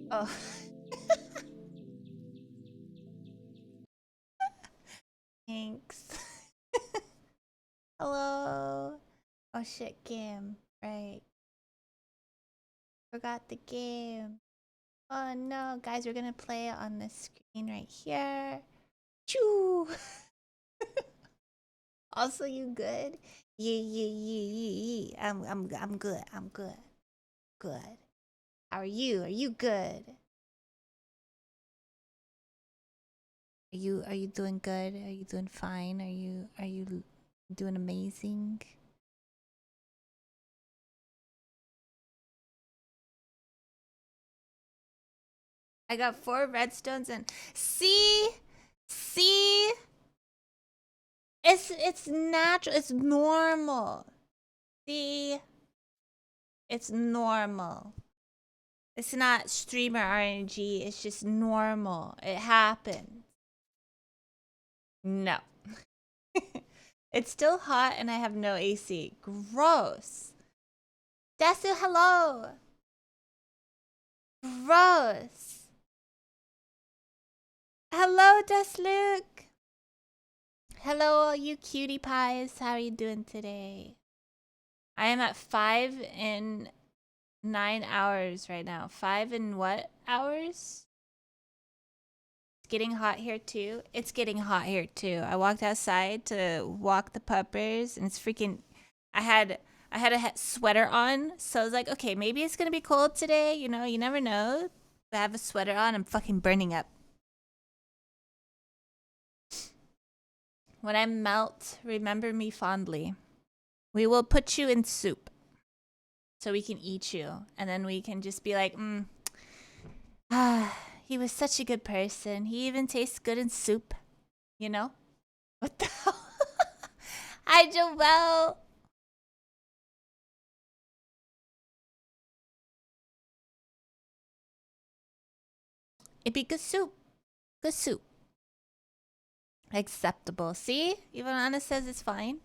Oh. Thanks. Hello. Oh shit, game. Right. Forgot the game. Oh no, guys, we're gonna play it on the screen right here. Choo. Also, you good? Yeah. I'm good. I'm good. Good. How are you? Are you good? Are you doing good? Are you doing fine? Are you doing amazing? I got 4 redstones and see, it's natural, it's normal. See, it's normal. It's not streamer RNG. It's just normal. It happens. No. It's still hot and I have no AC. Gross. Desu, hello. Gross. Hello, Desluke. Hello, all you cutie pies. How are you doing today? I am at 5 in 9 hours right now. 5 in what hours? It's getting hot here too. It's getting hot here too. I walked outside to walk the puppers and it's freaking I had a sweater on, so I was like, okay, maybe it's gonna be cold today. You know, you never know. I have a sweater on. I'm fucking burning up. When I melt, remember me fondly. We will put you in soup so we can eat you, and then we can just be like, he was such a good person. He even tastes good in soup. You know? What the hell? Hi, Joelle. It'd be good soup. Good soup. Acceptable. See? Even Anna says it's fine.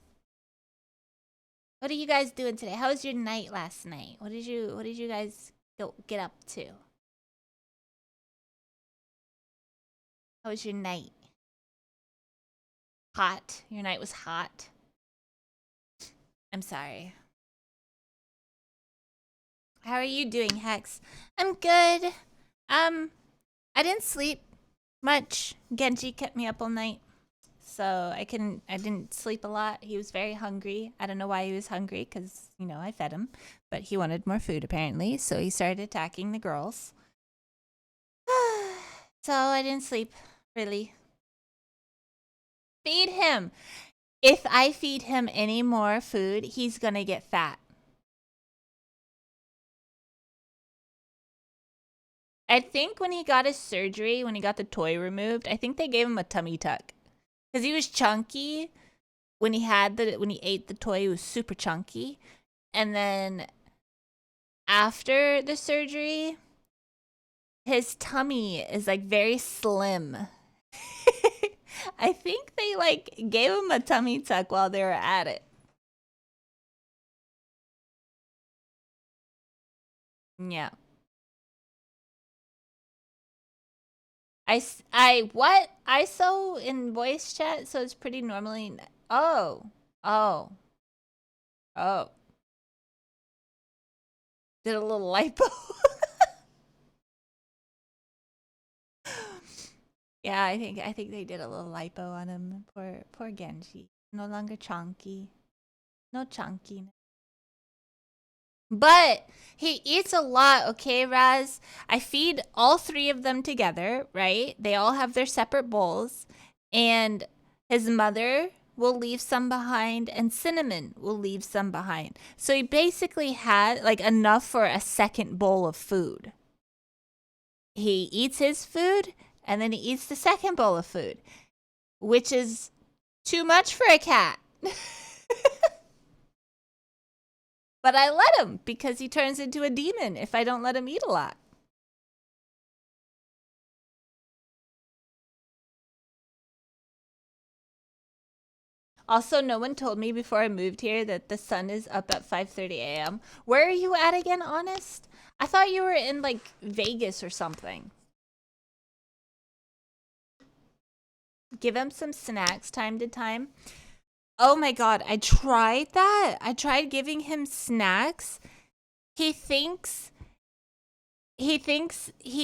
What are you guys doing today? How was your night last night? What did you guys get up to? How was your night? Hot. Your night was hot. I'm sorry. How are you doing, Hex? I'm good. I didn't sleep much. Genji kept me up all night. So I didn't sleep a lot. He was very hungry. I don't know why he was hungry cuz you know, I fed him, but he wanted more food apparently. So he started attacking the girls. So I didn't sleep really. Feed him. If I feed him any more food, he's going to get fat. I think when he got his surgery, when he got the toy removed, I think they gave him a tummy tuck. Cuz he was chunky when he ate the toy, he was super chunky. And then after the surgery, his tummy is like very slim. I think they like gave him a tummy tuck while they were at it. Yeah. What? I saw in voice chat, so it's pretty normally. Oh. Oh. Oh. Did a little lipo. Yeah, I think they did a little lipo on him. Poor Genji. No longer chunky. No chunky. But he eats a lot, okay, Raz? I feed all 3 of them together, right? They all have their separate bowls. And his mother will leave some behind, and Cinnamon will leave some behind. So he basically had like enough for a second bowl of food. He eats his food, and then he eats the second bowl of food, which is too much for a cat. But I let him because he turns into a demon if I don't let him eat a lot. Also, no one told me before I moved here that the sun is up at 5:30 a.m. Where are you at again, Honest? I thought you were in like Vegas or something. Give him some snacks time to time. Oh my god, I tried that. I tried giving him snacks. He thinks he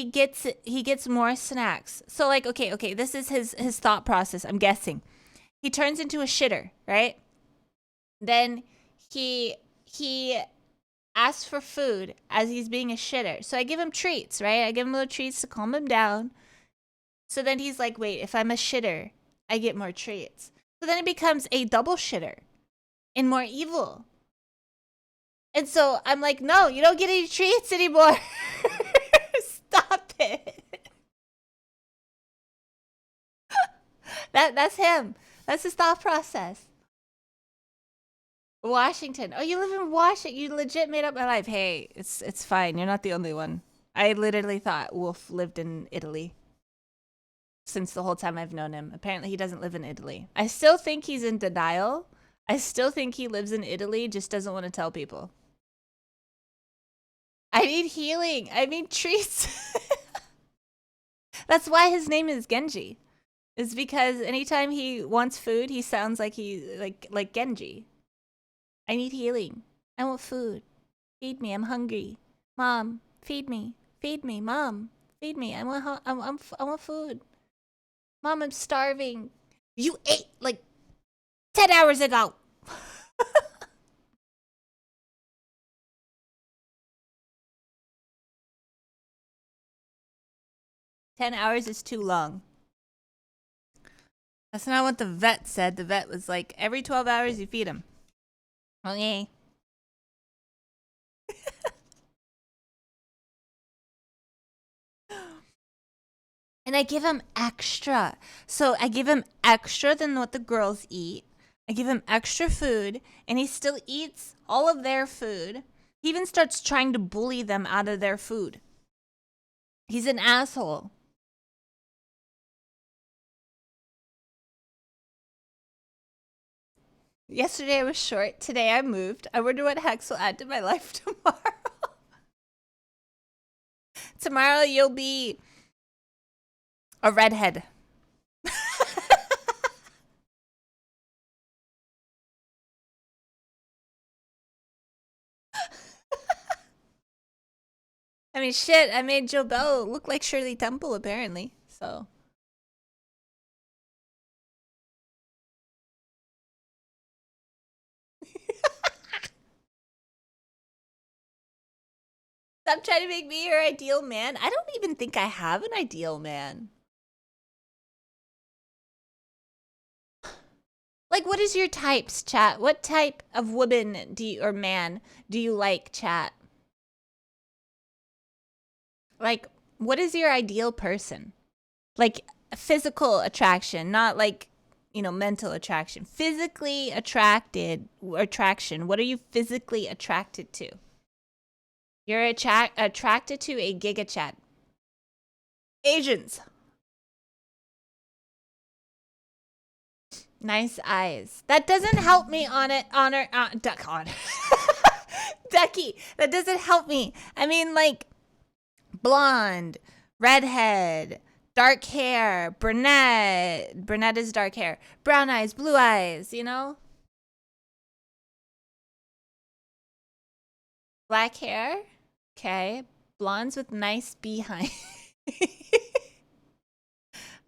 gets more snacks. So like okay, this is his thought process, I'm guessing. He turns into a shitter, right? Then he asks for food as he's being a shitter. So I give him treats, right? I give him little treats to calm him down. So then he's like, wait, if I'm a shitter, I get more treats. So then it becomes a double shitter and more evil. And so I'm like, no, you don't get any treats anymore. Stop it. That's him. That's his thought process. Washington. Oh, you live in Washington. You legit made up my life. Hey, it's fine. You're not the only one. I literally thought Wolf lived in Italy since the whole time I've known him. Apparently, he doesn't live in Italy. I still think he's in denial. I still think he lives in Italy, just doesn't want to tell people. I need healing. I need treats. That's why his name is Genji. It's because anytime he wants food, he sounds like like Genji. I need healing. I want food. Feed me. I'm hungry. Mom, feed me. Feed me. Mom, feed me. I want food. Mom, I'm starving. You ate like 10 hours ago. 10 hours is too long. That's not what the vet said. The vet was like, every 12 hours you feed him. Okay. And I give him extra. So I give him extra than what the girls eat. I give him extra food, and he still eats all of their food. He even starts trying to bully them out of their food. He's an asshole. Yesterday I was short. Today I moved. I wonder what Hex will add to my life tomorrow. Tomorrow you'll be a redhead. I mean, shit, I made Joe Bell look like Shirley Temple, apparently. So. Stop trying to make me your ideal man. I don't even think I have an ideal man. Like, what is your types, chat? What type of woman or man do you like, chat? Like, what is your ideal person? Like, physical attraction, not like, you know, mental attraction. Physically attraction. What are you physically attracted to? You're attracted to a giga chat. Asians. Nice eyes. That doesn't help me on it. Ducky. That doesn't help me. I mean, like, blonde, redhead, dark hair, brunette. Brunette is dark hair. Brown eyes, blue eyes, you know? Black hair. Okay. Blondes with nice behind.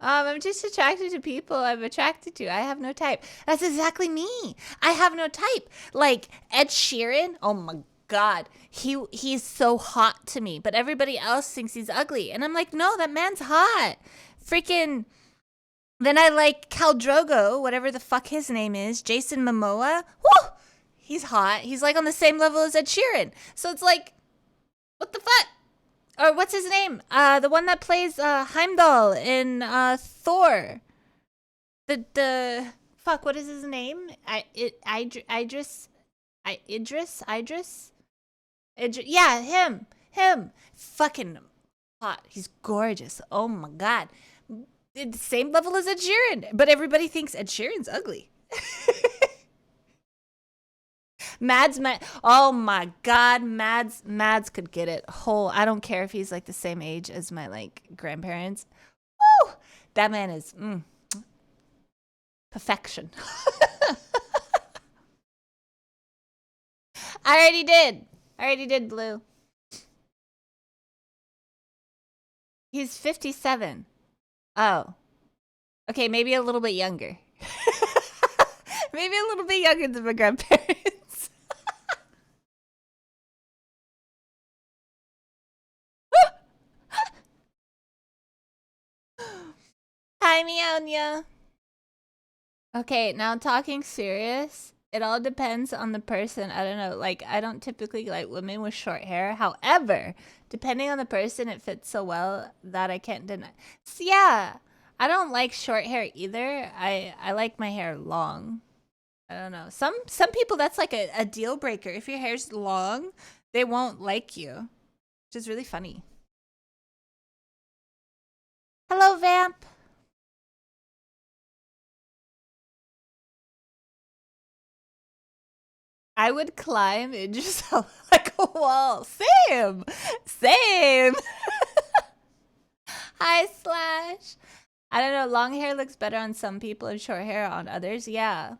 I'm just attracted to people I'm attracted to. I have no type. That's exactly me. I have no type. Like Ed Sheeran, oh my god, he's so hot to me, but everybody else thinks he's ugly, and I'm like, no, that man's hot. Freaking. Then I like Khal Drogo, whatever the fuck his name is, Jason Momoa. Woo, he's hot. He's like on the same level as Ed Sheeran. So it's like, what the fuck? Or what's his name? The one that plays Heimdall in Thor. The fuck, what is his name? Idris. Yeah, him. Fucking hot. He's gorgeous. Oh my god. The same level as Ed Sheeran, but everybody thinks Ed Sheeran's ugly. Oh my god, Mads could get it whole. I don't care if he's like the same age as my like grandparents. Woo! That man is perfection. I already did Blue. He's 57. Oh. Okay, maybe a little bit younger. Maybe a little bit younger than my grandparents. Hi, Mionia. Okay, now talking serious. It all depends on the person. I don't know. Like, I don't typically like women with short hair. However, depending on the person, it fits so well that I can't deny. So, yeah, I don't like short hair either. I like my hair long. I don't know. Some people, that's like a deal breaker. If your hair's long, they won't like you, which is really funny. Hello, Vamp. I would climb and just like a wall. Same. Same. Hi, Slash. I don't know. Long hair looks better on some people and short hair on others. Yeah.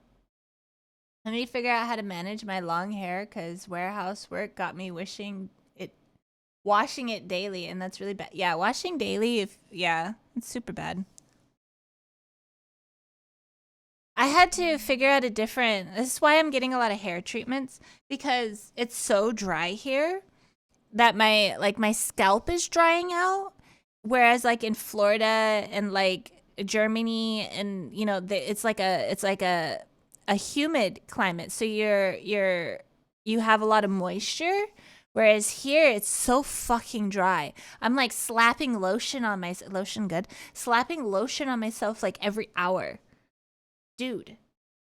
Let me figure out how to manage my long hair because warehouse work got me washing it daily, and that's really bad. Yeah, washing daily, yeah, it's super bad. I had to figure out this is why I'm getting a lot of hair treatments, because it's so dry here that my scalp is drying out. Whereas like in Florida and like Germany and it's like a humid climate. So you have a lot of moisture. Whereas here it's so fucking dry. I'm like slapping lotion on slapping lotion on myself like every hour. Dude,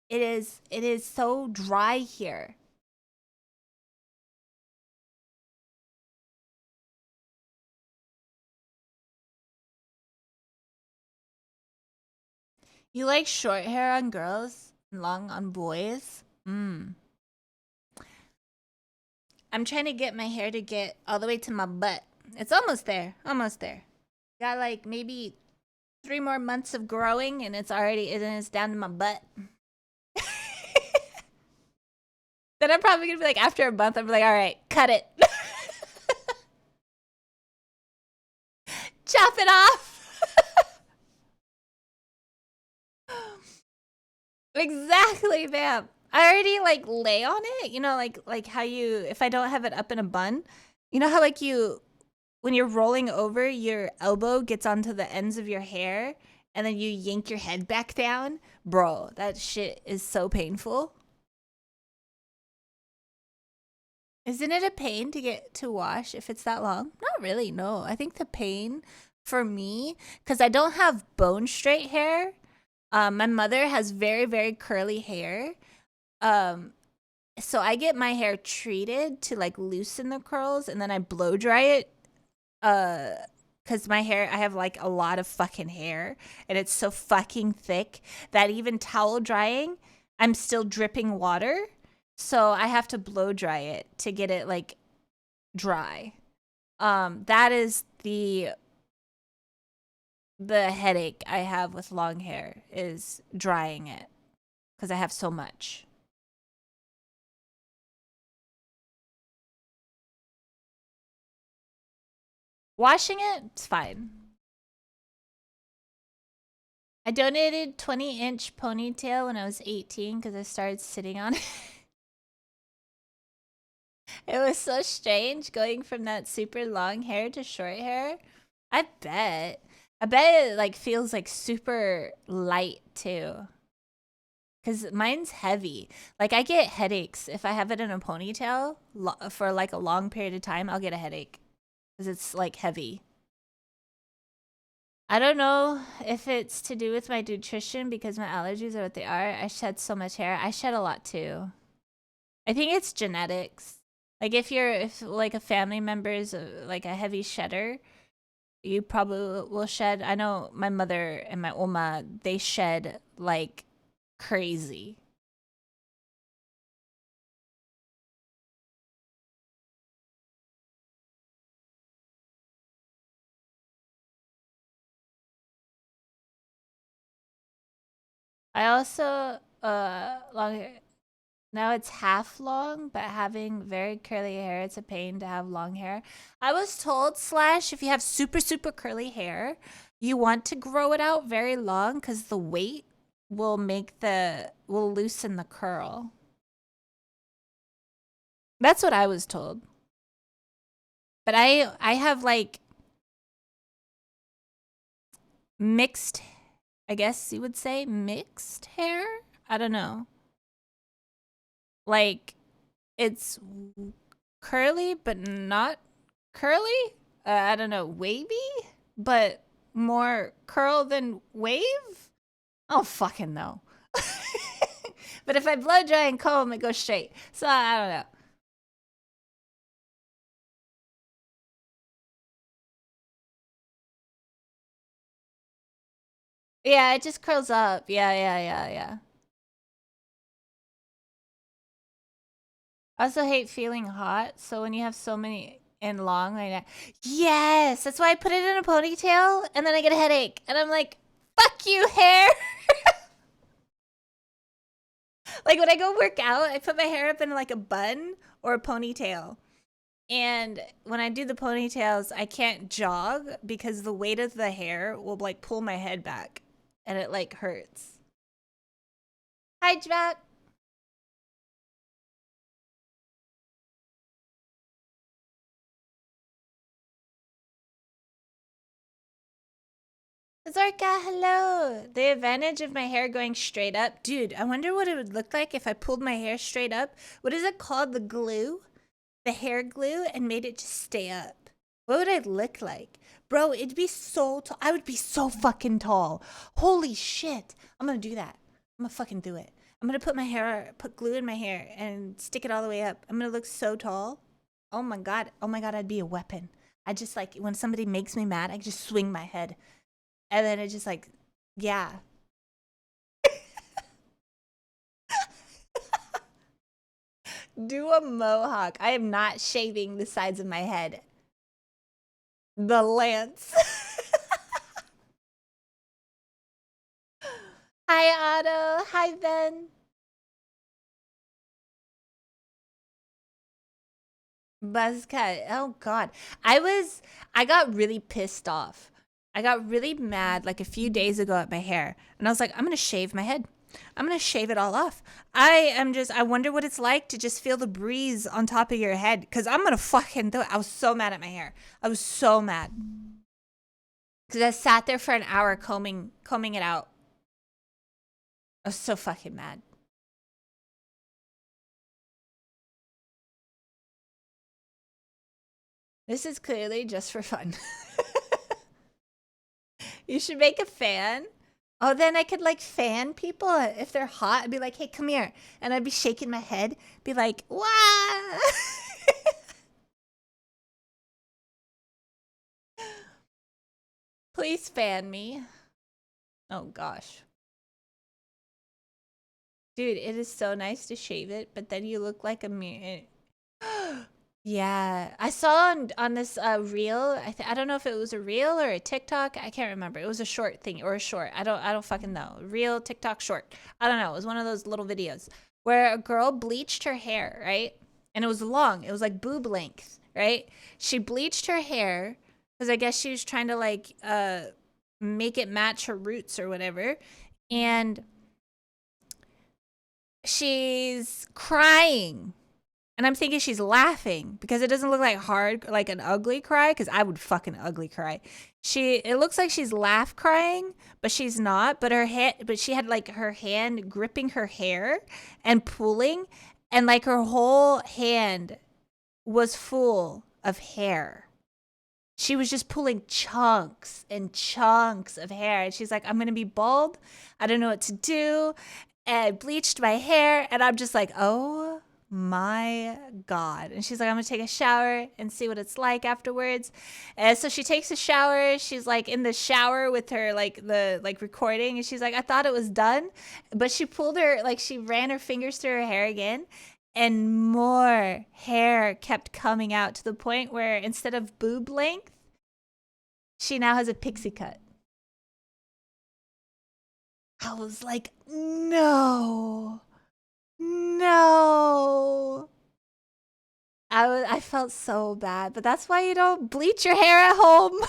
it is so dry here. You like short hair on girls, long on boys? I'm trying to get my hair to get all the way to my butt. It's almost there. Almost there. Got like maybe 3 more months of growing and it's down to my butt. Then I'm probably gonna be like, after a month, I'm like, all right, cut it. Chop it off. Exactly, ma'am. I already like lay on it, like how if I don't have it up in a bun, how like when you're rolling over, your elbow gets onto the ends of your hair and then you yank your head back down? Bro, that shit is so painful. Isn't it a pain to get to wash if it's that long? Not really, no. I think the pain for me, because I don't have bone straight hair, my mother has very, very curly hair. So I get my hair treated to like loosen the curls and then I blow dry it. Because my hair, I have like a lot of fucking hair and it's so fucking thick that even towel drying, I'm still dripping water. So I have to blow dry it to get it like dry. That is the headache I have with long hair, is drying it because I have so much. Washing it, it's fine. I donated 20-inch ponytail when I was 18 because I started sitting on it. It was so strange going from that super long hair to short hair. I bet it like feels like super light too. Cause mine's heavy. Like I get headaches if I have it in a ponytail for like a long period of time. I'll get a headache because it's like heavy. I don't know if it's to do with my nutrition because my allergies are what they are. I shed so much hair. I shed a lot too. I think it's genetics. Like if like a family member is like a heavy shedder, you probably will shed. I know my mother and my oma, they shed like crazy. I also long hair. Now it's half long, but having very curly hair, it's a pain to have long hair. I was told, Slash, if you have super, super curly hair, you want to grow it out very long because the weight will will loosen the curl. That's what I was told. But I have like mixed, I guess you would say mixed hair. I don't know. Like it's curly but not curly. I don't know, wavy, but more curl than wave. Oh fucking no. But if I blow dry and comb, it goes straight. So I don't know. Yeah, it just curls up. Yeah. I also hate feeling hot. So when you have so many and long like that, yes, that's why I put it in a ponytail, and then I get a headache, and I'm like, "Fuck you, hair." Like when I go work out, I put my hair up in like a bun or a ponytail. And when I do the ponytails, I can't jog because the weight of the hair will like pull my head back and it like hurts. Hi, Jack. Zorka, hello. The advantage of my hair going straight up. Dude, I wonder what it would look like if I pulled my hair straight up. What is it called? The glue? The hair glue and made it just stay up. What would I look like? Bro, it'd be so tall. I would be so fucking tall. Holy shit. I'm gonna do that. I'm gonna fucking do it. I'm gonna put glue in my hair and stick it all the way up. I'm gonna look so tall. Oh my god. Oh my god, I'd be a weapon. I just like, when somebody makes me mad, I just swing my head. And then it just like, yeah. Do a mohawk. I am not shaving the sides of my head. The lance. Hi, Otto. Hi, Ben. Buzz cut. Oh, God. I got really pissed off. I got really mad like a few days ago at my hair. And I was like, I'm going to shave my head. I'm going to shave it all off. I wonder what it's like to just feel the breeze on top of your head. Because I'm going to fucking do it. I was so mad at my hair. I was so mad. Because I sat there for an hour combing it out. I was so fucking mad. This is clearly just for fun. You should make a fan. Oh, then I could like fan people if they're hot. I'd be like, hey, come here. And I'd be shaking my head, be like, wah. Please fan me. Oh, gosh. Dude, it is so nice to shave it, but then you look like a mirror. Yeah, I saw on this reel. I don't know if it was a reel or a TikTok. I can't remember. It was a short thing or a short. I don't fucking know. Reel, TikTok, short. I don't know. It was one of those little videos where a girl bleached her hair, right? And it was long. It was like boob length, right? She bleached her hair because I guess she was trying to like make it match her roots or whatever. And she's crying. And I'm thinking she's laughing because it doesn't look like an ugly cry, because I would fucking ugly cry. It looks like she's laugh crying, but she's not. But she had like her hand gripping her hair and pulling, and like her whole hand was full of hair. She was just pulling chunks and chunks of hair. And she's like, I'm gonna be bald. I don't know what to do. And I bleached my hair, and I'm just like, oh my God. And she's like, I'm gonna take a shower and see what it's like afterwards. And so she takes a shower. She's like in the shower with her the recording, and she's like, I thought it was done. But she pulled her, like she ran her fingers through her hair again, and more hair kept coming out to the point where instead of boob length, she now has a pixie cut. I was like, no. No. I felt so bad, but that's why you don't bleach your hair at home.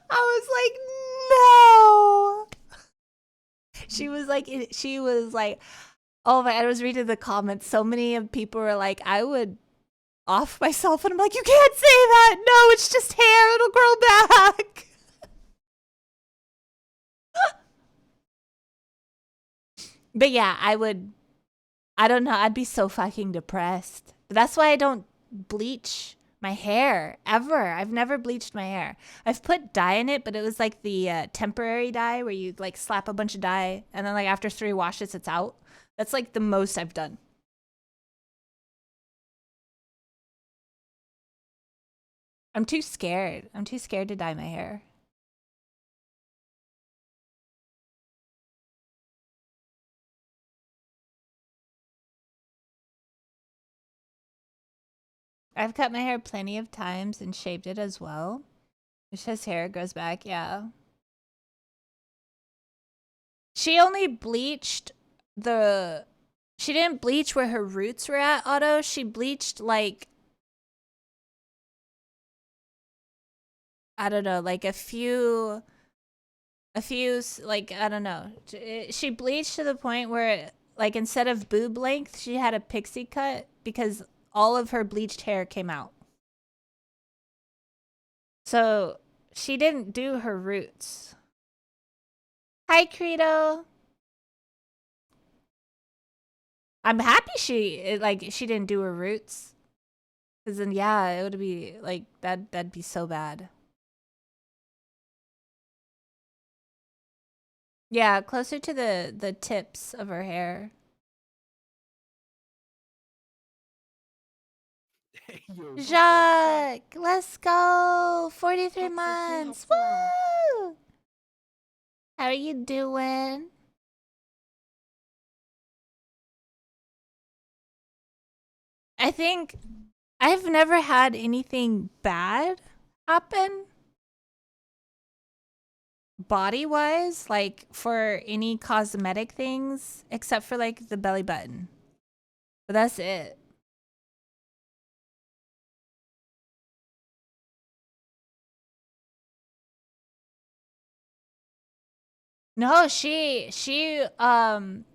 I was like, no. She was like, oh my, I was reading the comments. So many of people were like, I would off myself, and I'm like, you can't say that. No, it's just hair. It'll grow back. But yeah, I don't know. I'd be so fucking depressed. But that's why I don't bleach my hair ever. I've never bleached my hair. I've put dye in it, but it was like the temporary dye where you like slap a bunch of dye and then like after 3 washes, it's out. That's like the most I've done. I'm too scared. I'm too scared to dye my hair. I've cut my hair plenty of times and shaved it as well. It's just hair grows back, yeah. She only bleached the... She didn't bleach where her roots were at, Otto. She bleached, like... I don't know, like a few, like, I don't know. She bleached to the point where, like, instead of boob length, she had a pixie cut because all of her bleached hair came out. So she didn't do her roots. Hi, Credo. I'm happy she didn't do her roots. Cause then, yeah, it would be like, that'd be so bad. Yeah, closer to the tips of her hair. Jacques, let's go. 43 months. Woo! How are you doing? I think I've never had anything bad happen body-wise, like for any cosmetic things, except for like the belly button. But that's it. No,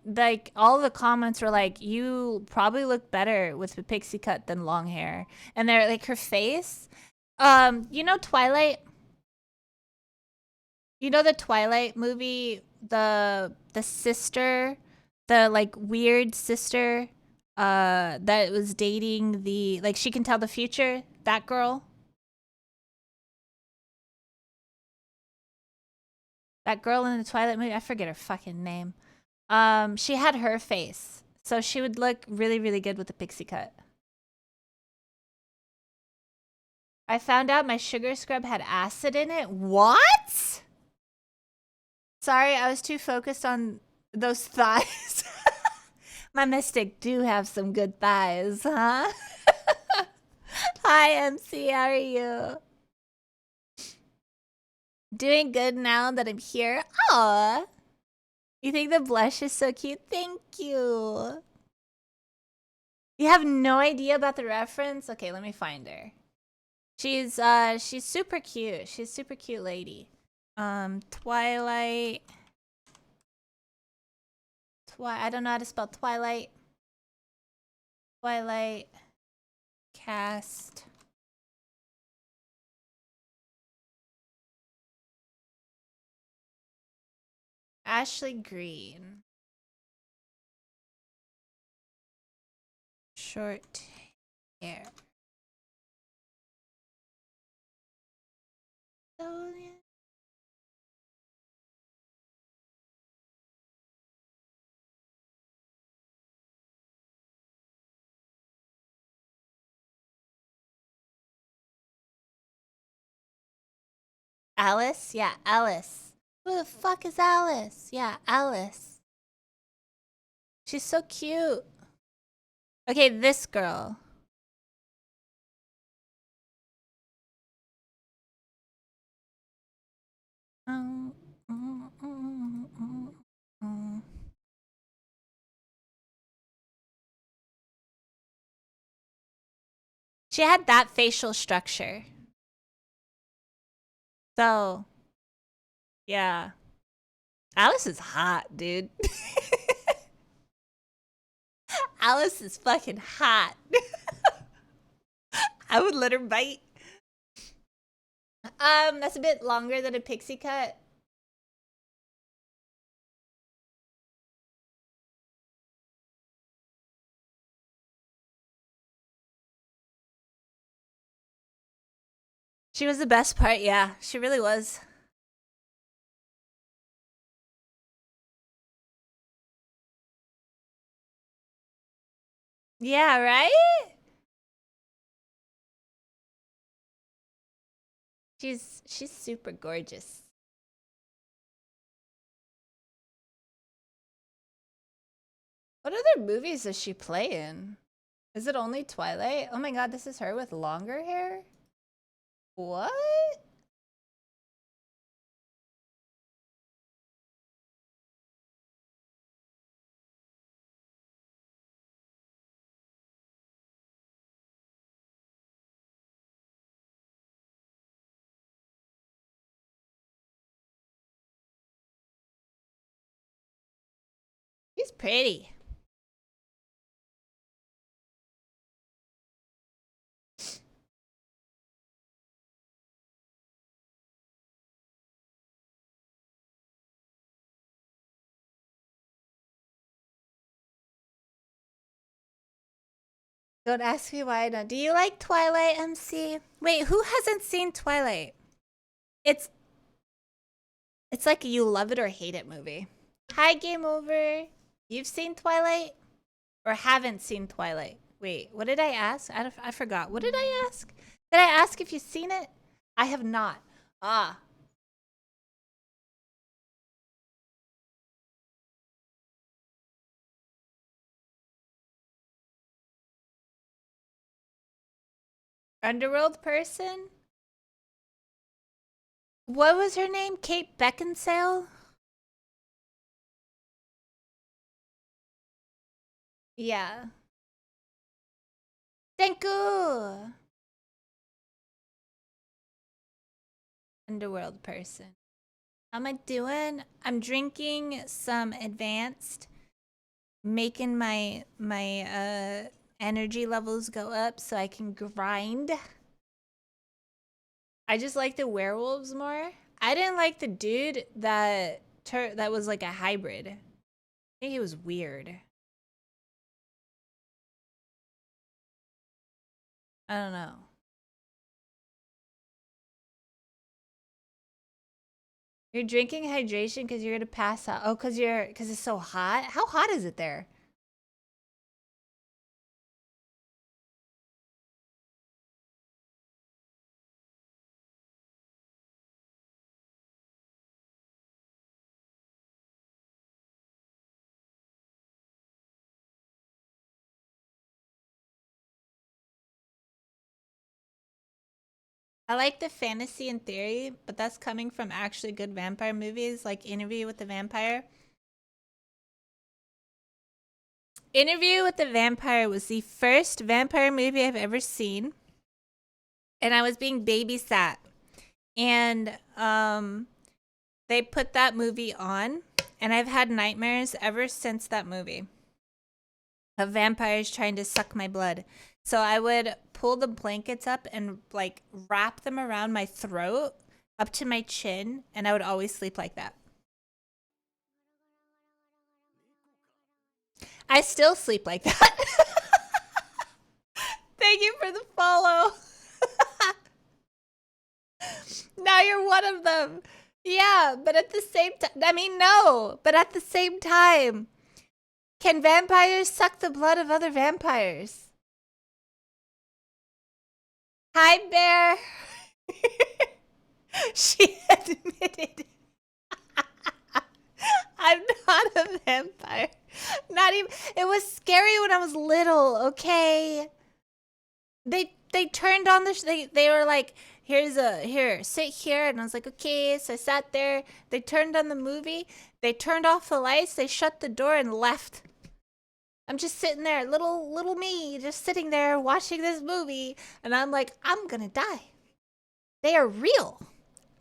like all the comments were like, you probably look better with a pixie cut than long hair. And they're like, her face, you know Twilight? You know the Twilight movie, the sister, the like weird sister, that was dating the, like she can tell the future, that girl? That girl in the Twilight movie, I forget her fucking name. She had her face. So she would look really, really good with a pixie cut. I found out my sugar scrub had acid in it. What? Sorry, I was too focused on those thighs. My Mystic do have some good thighs, huh? Hi, MC. How are you? Doing good now that I'm here. Aw. You think the blush is so cute? Thank you. You have no idea about the reference? Okay, let me find her. She's super cute. She's a super cute lady. Twilight. I don't know how to spell Twilight. Twilight cast. Ashley Green. Short hair. So, yeah. Alice? Yeah, Alice. Who the fuck is Alice? Yeah, Alice. She's so cute. Okay, this girl. She had that facial structure. So, yeah. Alice is hot, dude. Alice is fucking hot. I would let her bite. That's a bit longer than a pixie cut. She was the best part, yeah. She really was. Yeah, right? She's super gorgeous. What other movies does she play in? Is it only Twilight? Oh my god, this is her with longer hair? What? She's pretty. Don't ask me why I don't. Do you like Twilight, MC? Wait, who hasn't seen Twilight? It's like a you love it or hate it movie. Hi, Game Over. You've seen Twilight? Or haven't seen Twilight? Wait, what did I ask? I forgot. What did I ask? Did I ask if you've seen it? I have not. Ah. Underworld person? What was her name? Kate Beckinsale? Yeah. Thank you. Underworld person. How am I doing? I'm drinking some advanced, making my energy levels go up so I can grind. I just like the werewolves more. I didn't like the dude that was like a hybrid. I think he was weird. I don't know. You're drinking hydration because you're gonna pass out. Oh, because it's so hot. How hot is it there? I like the fantasy and theory, but that's coming from actually good vampire movies like Interview with the Vampire. Interview with the Vampire was the first vampire movie I've ever seen. And I was being babysat. And they put that movie on. And I've had nightmares ever since that movie of vampires trying to suck my blood. So I would pull the blankets up and like wrap them around my throat up to my chin. And I would always sleep like that. I still sleep like that. Thank you for the follow. Now you're one of them. Yeah, but at the same time, I mean, no, but at the same time, can vampires suck the blood of other vampires? Hi, Bear. Not even. It was scary when I was little. Okay. They turned on the. They were like, here, sit here, and I was like, okay. So I sat there. They turned on the movie. They turned off the lights. They shut the door and left. I'm just sitting there, little me, just sitting there watching this movie, and I'm like, I'm gonna die. They are real.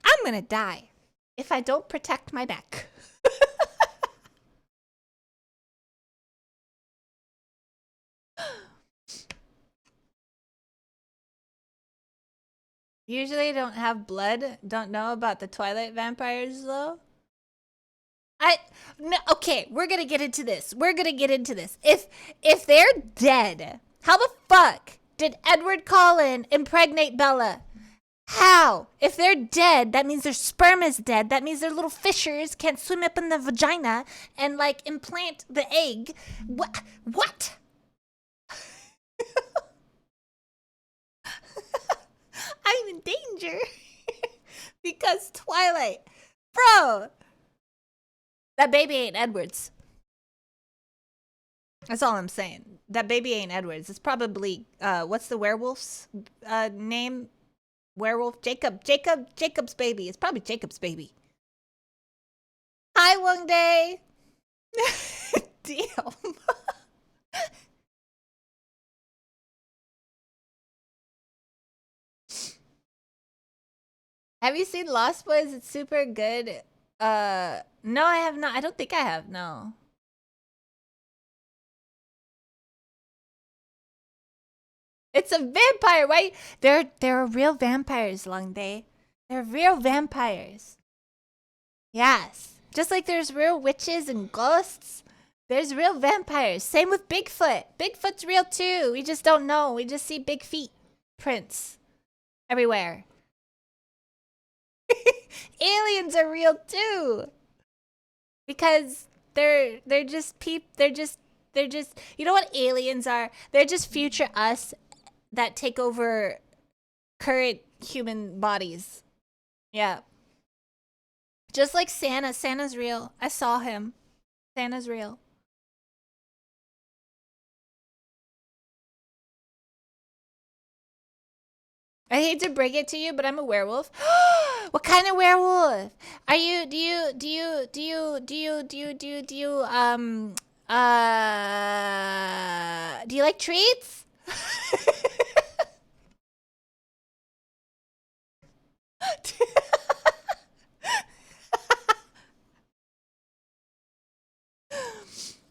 I'm gonna die if I don't protect my neck. Usually don't have blood. Don't know about the Twilight vampires though. No, okay, we're gonna get into this. We're gonna get into this. If they're dead, how the fuck did Edward Cullen impregnate Bella? How? If they're dead, that means their sperm is dead. That means their little fishers can't swim up in the vagina and like implant the egg. What? I'm in danger because Twilight, bro. That baby ain't Edward's. That's all I'm saying. That baby ain't Edward's. It's probably what's the werewolf's name? Werewolf Jacob's baby. It's probably Jacob's baby. Hi, Wong Day. Damn. Have you seen Lost Boys? It's super good. No, I have not. I don't think I have. No. It's a vampire, right? There are real vampires, Long Day. They're real vampires. Yes. Just like there's real witches and ghosts, there's real vampires. Same with Bigfoot. Bigfoot's real too. We just don't know. We just see big feet prints everywhere. Aliens are real too. Because they're just you know what aliens are? They're just future us that take over current human bodies. Yeah. Just like Santa. Santa's real. I saw him. Santa's real. I hate to break it to you, but I'm a werewolf. What kind of werewolf? Are you do you like treats?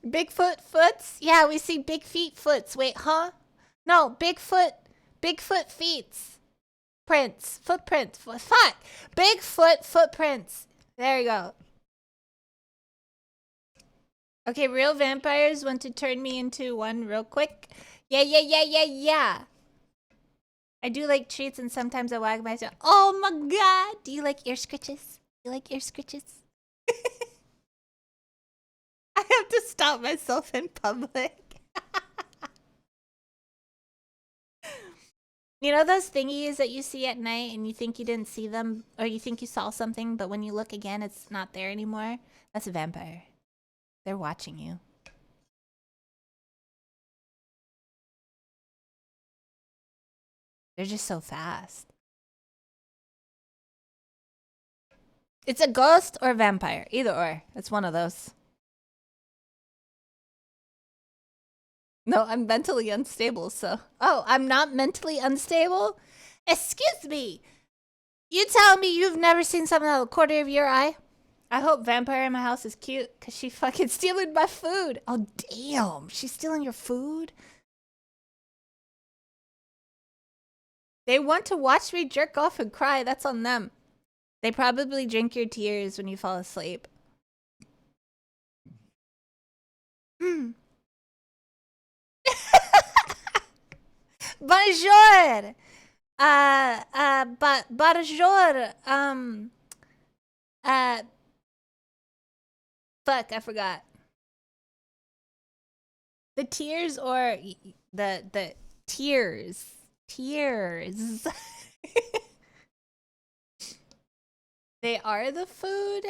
Bigfoot foots? Yeah, we see big feet foots. Wait, huh? No, Bigfoot feets. Prints. Footprints. Fuck! Bigfoot footprints. There you go. Okay, real vampires want to turn me into one real quick. Yeah. I do like treats and sometimes I wag myself. Oh my god! Do you like ear scritches? Do you like ear scritches? I have to stop myself in public. You know those thingies that you see at night and you think you didn't see them or you think you saw something, but when you look again, it's not there anymore? That's a vampire. They're watching you. They're just so fast. It's a ghost or a vampire. Either or. It's one of those. No, I'm mentally unstable, so... Oh, I'm not mentally unstable? Excuse me! You tell me you've never seen something out of the corner of your eye? I hope Vampire in my house is cute, because she fucking stealing my food. Oh, damn. She's stealing your food? They want to watch me jerk off and cry. That's on them. They probably drink your tears when you fall asleep. Bonjour! Bonjour! Fuck, I forgot. The tears or the tears. Tears. They are the food?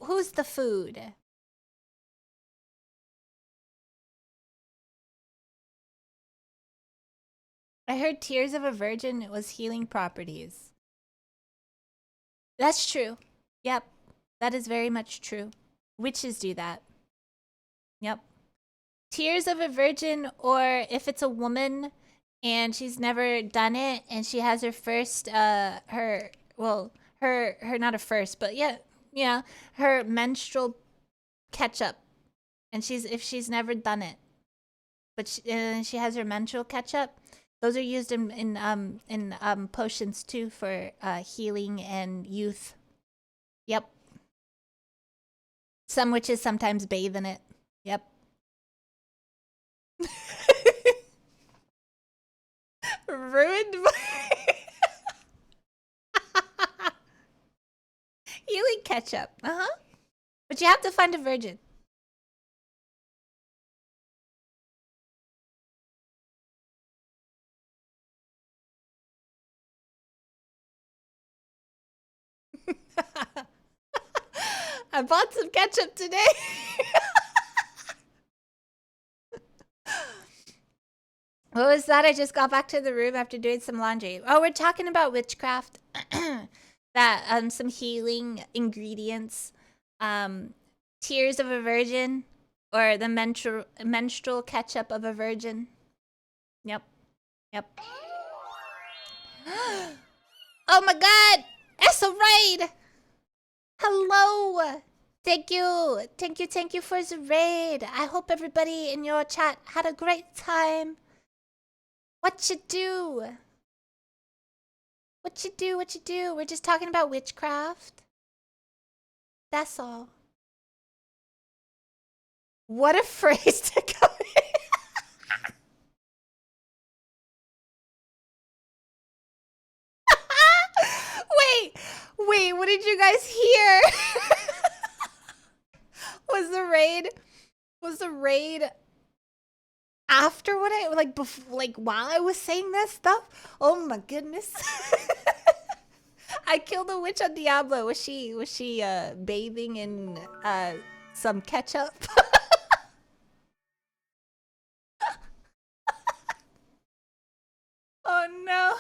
Who's the food? I heard tears of a virgin was healing properties. That's true. Yep. That is very much true. Witches do that. Yep. Tears of a virgin, or if it's a woman and she's never done it and she has her first her not a first, but yeah, her menstrual catch-up, and if she's never done it, but she has her menstrual catch-up, those are used in potions too for healing and youth. Yep. Some witches sometimes bathe in it. Yep. Ruined healing ketchup. But you have to find a virgin. I bought some ketchup today. What was that? I just got back to the room after doing some laundry. Oh, we're talking about witchcraft. That some healing ingredients. Tears of a virgin, or the menstrual ketchup of a virgin. Yep. Yep. Oh my god! It's a raid! Hello! Thank you! Thank you for the raid! I hope everybody in your chat had a great time. What you do? What you do? What you do? We're just talking about witchcraft. That's all. What a phrase to come in. Wait, what did you guys hear? Was the raid after what I like while I was saying that stuff? Oh my goodness. I killed a witch on Diablo. Was she bathing in some ketchup? Oh no.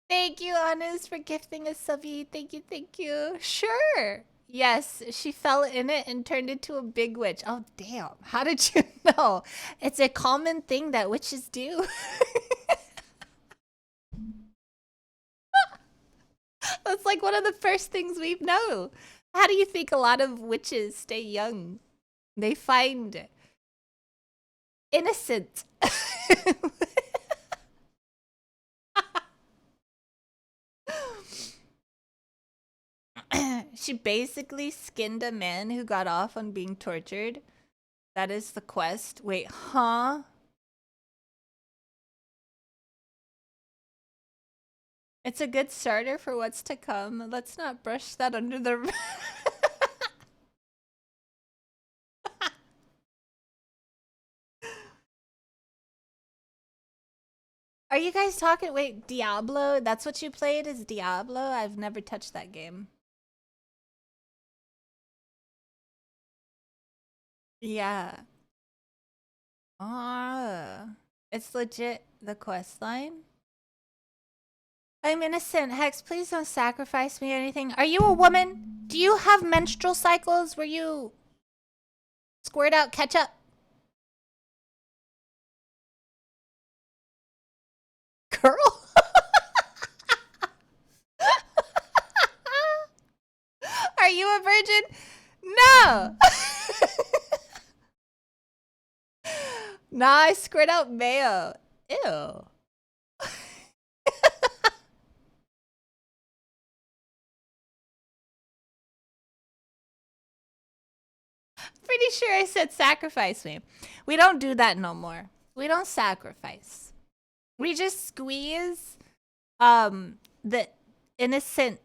Thank you, Honest, for gifting us subby. Thank you. Sure. Yes, she fell in it and turned into a big witch. Oh, damn. How did you know? It's a common thing that witches do. That's like one of the first things we know. How do you think a lot of witches stay young? They find innocent. She basically skinned a man who got off on being tortured. That is the quest. Wait, huh? It's a good starter for what's to come. Let's not brush that under the... Are you guys talking? Wait, Diablo? That's what you played, is Diablo? I've never touched that game. Yeah. It's legit the quest line. I'm innocent. Hex, please don't sacrifice me or anything. Are you a woman? Do you have menstrual cycles where you squirt out ketchup? Girl? Are you a virgin? No! Nah, I squirt out mayo. Ew. Pretty sure I said sacrifice me. We don't do that no more. We don't sacrifice. We just squeeze the innocent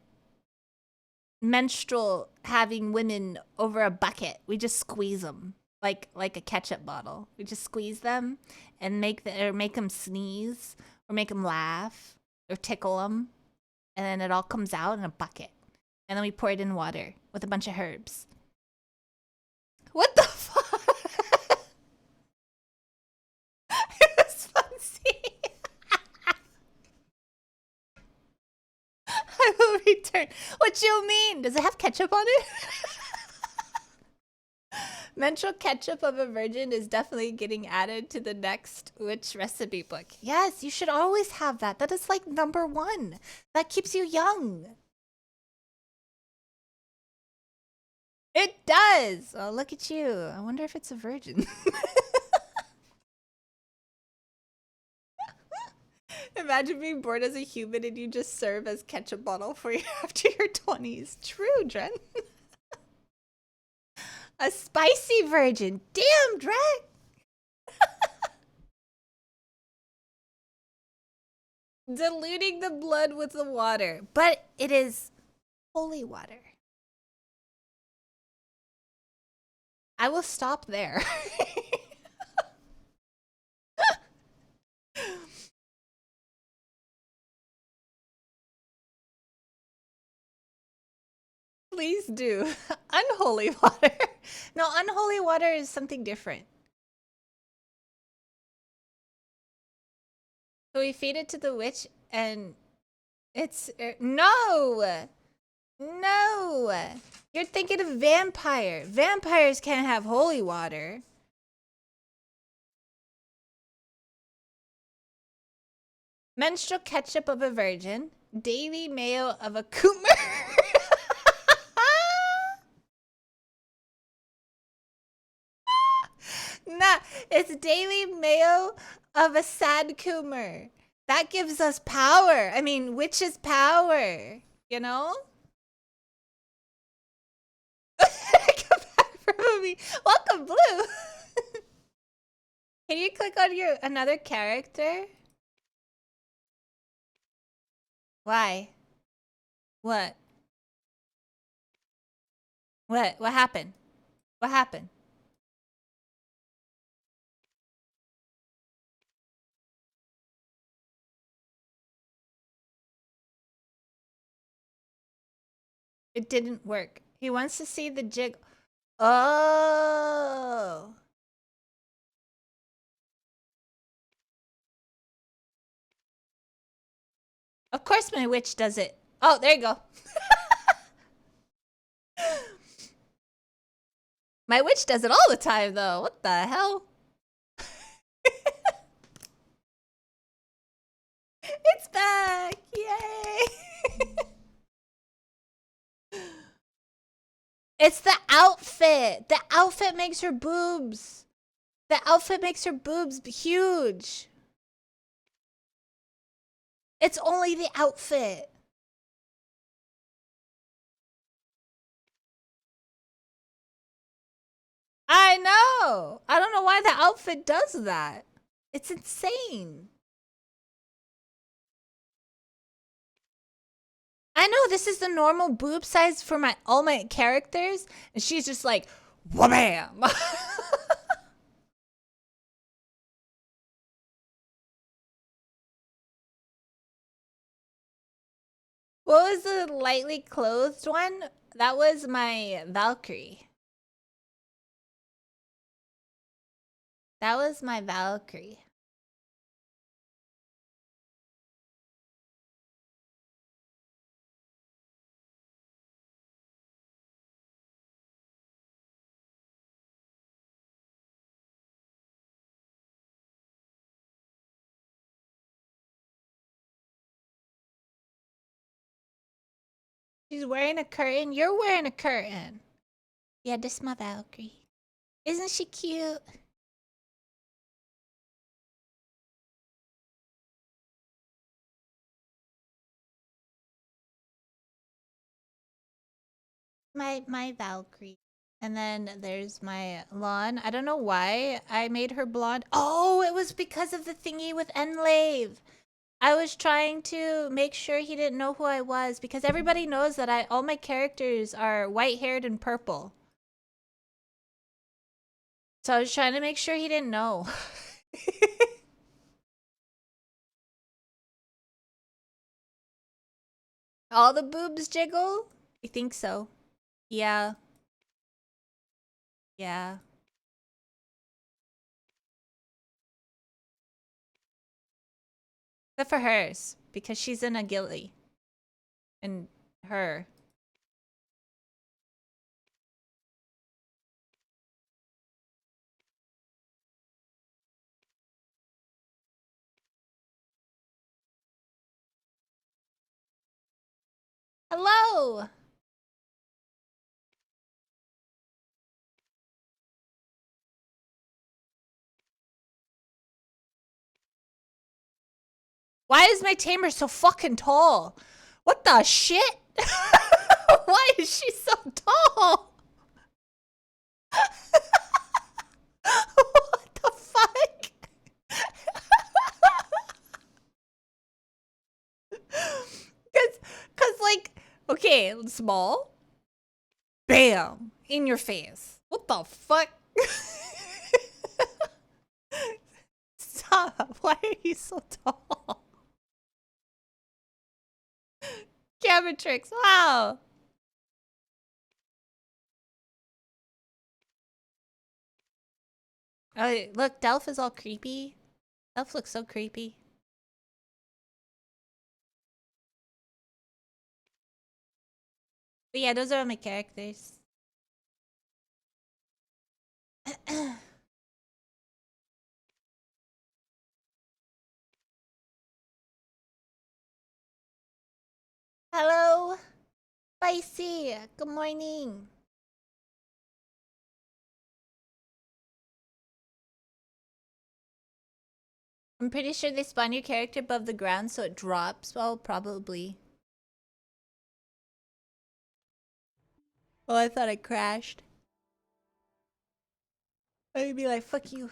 menstrual having women over a bucket. We just squeeze them like a ketchup bottle. We just squeeze them and make them sneeze or make them laugh or tickle them, and then it all comes out in a bucket. And then we pour it in water with a bunch of herbs. What the fuck? turn. What you mean? Does it have ketchup on it? Menstrual ketchup of a virgin is definitely getting added to the next witch recipe book. Yes, you should always have that. That is like #1. That keeps you young. It does. Oh, look at you. I wonder if it's a virgin. Imagine being born as a human and you just serve as ketchup bottle for you after your 20s. True, Dren. A spicy virgin. Damn, Dren. Diluting the blood with the water. But it is holy water. I will stop there. Please do. Unholy water. No, unholy water is something different. So we feed it to the witch and it's... no! No! You're thinking of vampire. Vampires can't have holy water. Menstrual ketchup of a virgin. Daily mayo of a coomer. Nah, it's daily mayo of a sad coomer. That gives us power. I mean, witch's power. You know? Come back from me. Welcome, Blue. Can you click on your another character? Why? What? What happened? What happened? It didn't work. He wants to see the jig. Oh. Of course my witch does it. Oh, there you go. My witch does it all the time, though. What the hell? It's back! Yay! It's the outfit. The outfit makes her boobs. The outfit makes her boobs huge. It's only the outfit. I know. I don't know why the outfit does that. It's insane. I know this is the normal boob size for all my characters, and she's just like, wham! What was the lightly clothed one? That was my Valkyrie. That was my Valkyrie. She's wearing a curtain. You're wearing a curtain. Yeah, this is my Valkyrie. Isn't she cute? My Valkyrie. And then there's my Lawn. I don't know why I made her blonde. Oh, it was because of the thingy with Enlave. I was trying to make sure he didn't know who I was because everybody knows that all my characters are white-haired and purple. So I was trying to make sure he didn't know. All the boobs jiggle? You think so? Yeah. Yeah. Except for hers, because she's in a ghillie. And Her. Hello! Why is my tamer so fucking tall? What the shit? Why is she so tall? What the fuck? Cause like, okay, small. Bam! In your face. What the fuck? Stop. Why are you so tall? Camera tricks. Wow. Oh, look, Delph is all creepy. Delph looks so creepy. But yeah, those are all my characters. Hello, Spicy. Good morning. I'm pretty sure they spawn your character above the ground so it drops. Well, probably. Oh, I thought it crashed. I'd be like, fuck you.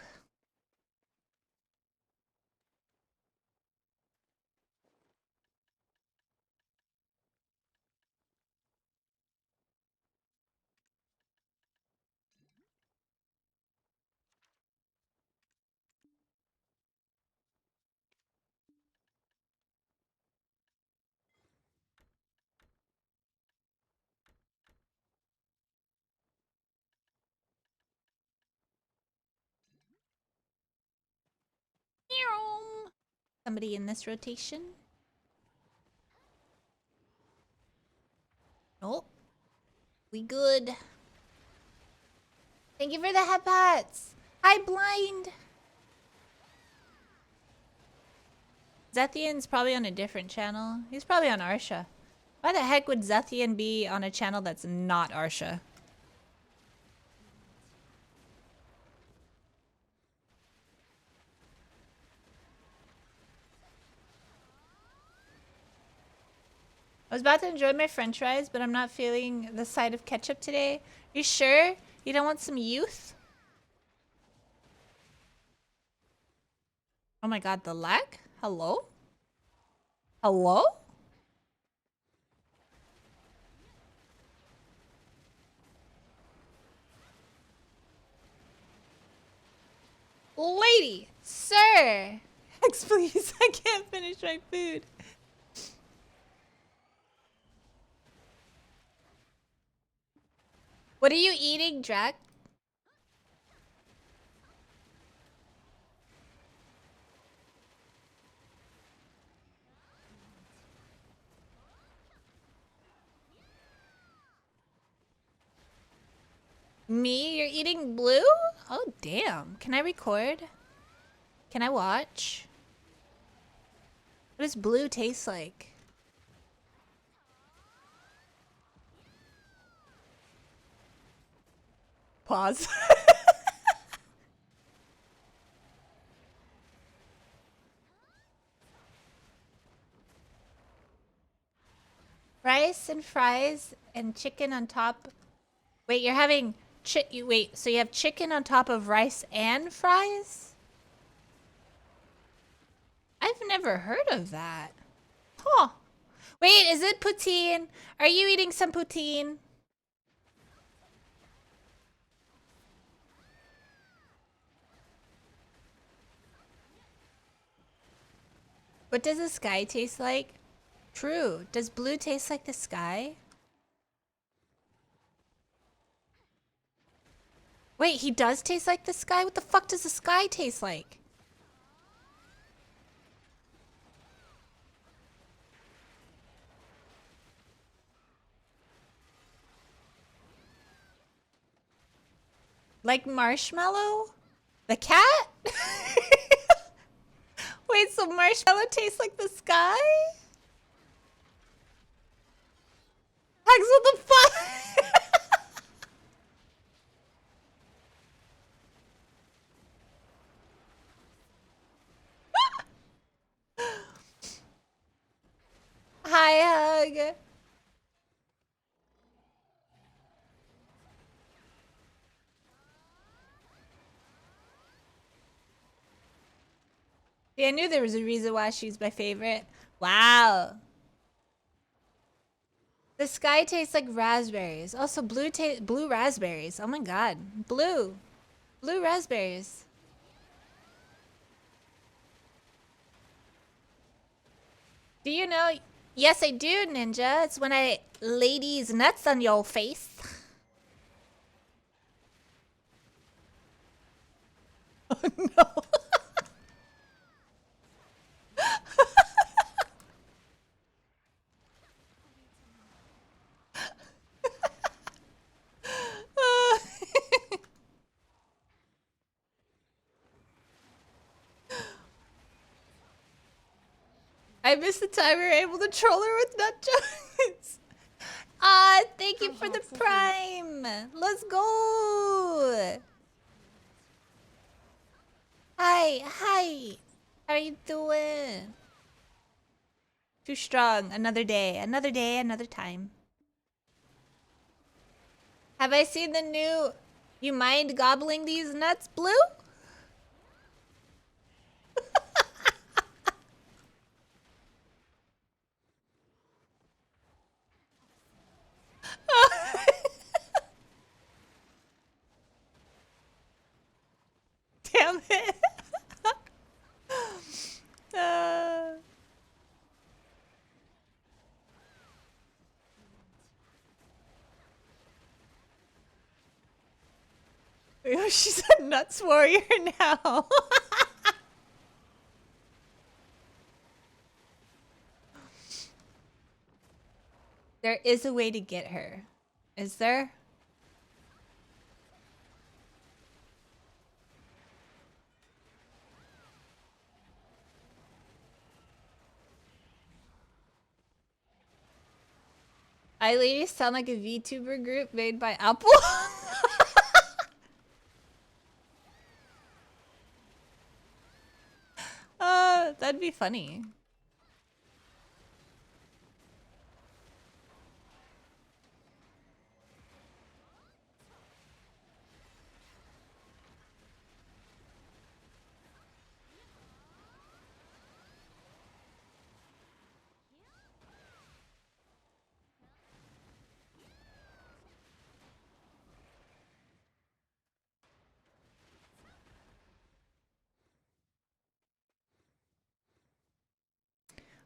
Somebody in this rotation? Nope. We good. Thank you for the headpats. Hi, Blind. Zethian's probably on a different channel. He's probably on Arsha. Why the heck would Zethian be on a channel that's not Arsha? I was about to enjoy my french fries, but I'm not feeling the side of ketchup today. You sure? You don't want some youth? Oh my god, the lag? Hello? Hello? Lady! Sir! Hex, please. I can't finish my food. What are you eating, Drac? Me? You're eating blue? Oh, damn. Can I record? Can I watch? What does blue taste like? Pause. Rice and fries and chicken on top. Wait, you're having wait, so you have chicken on top of rice and fries? I've never heard of that. Huh. Wait, is it poutine? Are you eating some poutine? What does the sky taste like? True. Does blue taste like the sky? Wait, he does taste like the sky? What the fuck does the sky taste like? Like marshmallow? The cat? Wait, so marshmallow tastes like the sky? Hex, what the fuck? Hi, Hug. Yeah, I knew there was a reason why she's my favorite. Wow. The sky tastes like raspberries. Also, blue raspberries. Oh my god. Blue raspberries. Do you know? Yes, I do, Ninja. It's when I lay these nuts on your face. Oh no. I missed the time we were able to troll her with nut jokes. Ah, thank you for the prime. Let's go. Hi. How are you doing? Too strong. Another day, another time. Have I seen the new You Mind Gobbling These Nuts, Blue? Damn it. She's a nuts warrior now. There is a way to get her. Is there? iLadies sound like a VTuber group made by Apple. That'd be funny.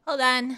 Hold on.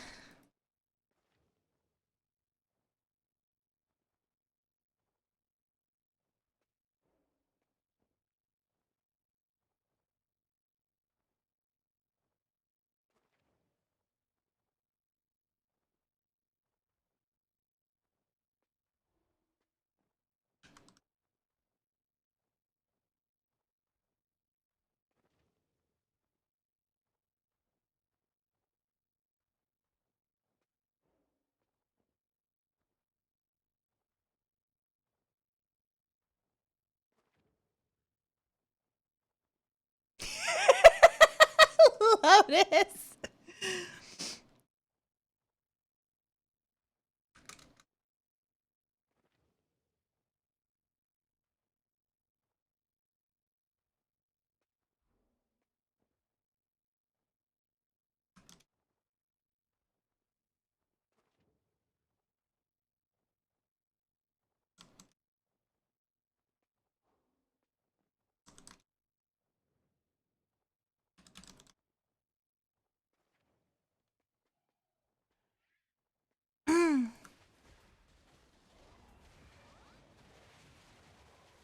Lotus.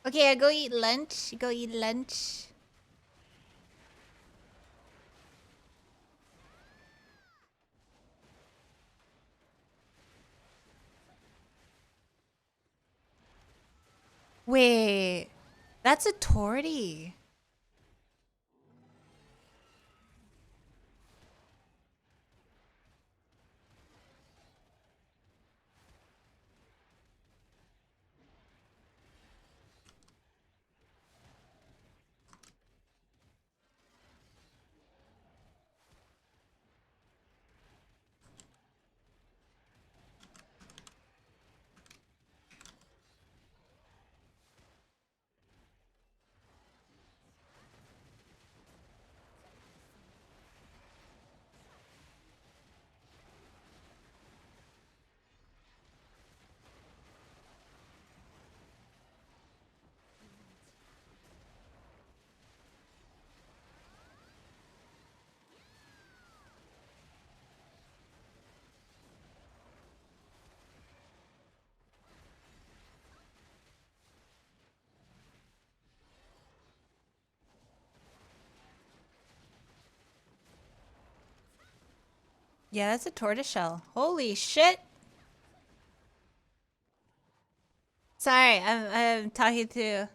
Okay, I go eat lunch. Go eat lunch. Wait. That's a tortie. Yeah, that's a tortoiseshell. Holy shit. Sorry, I'm talking to...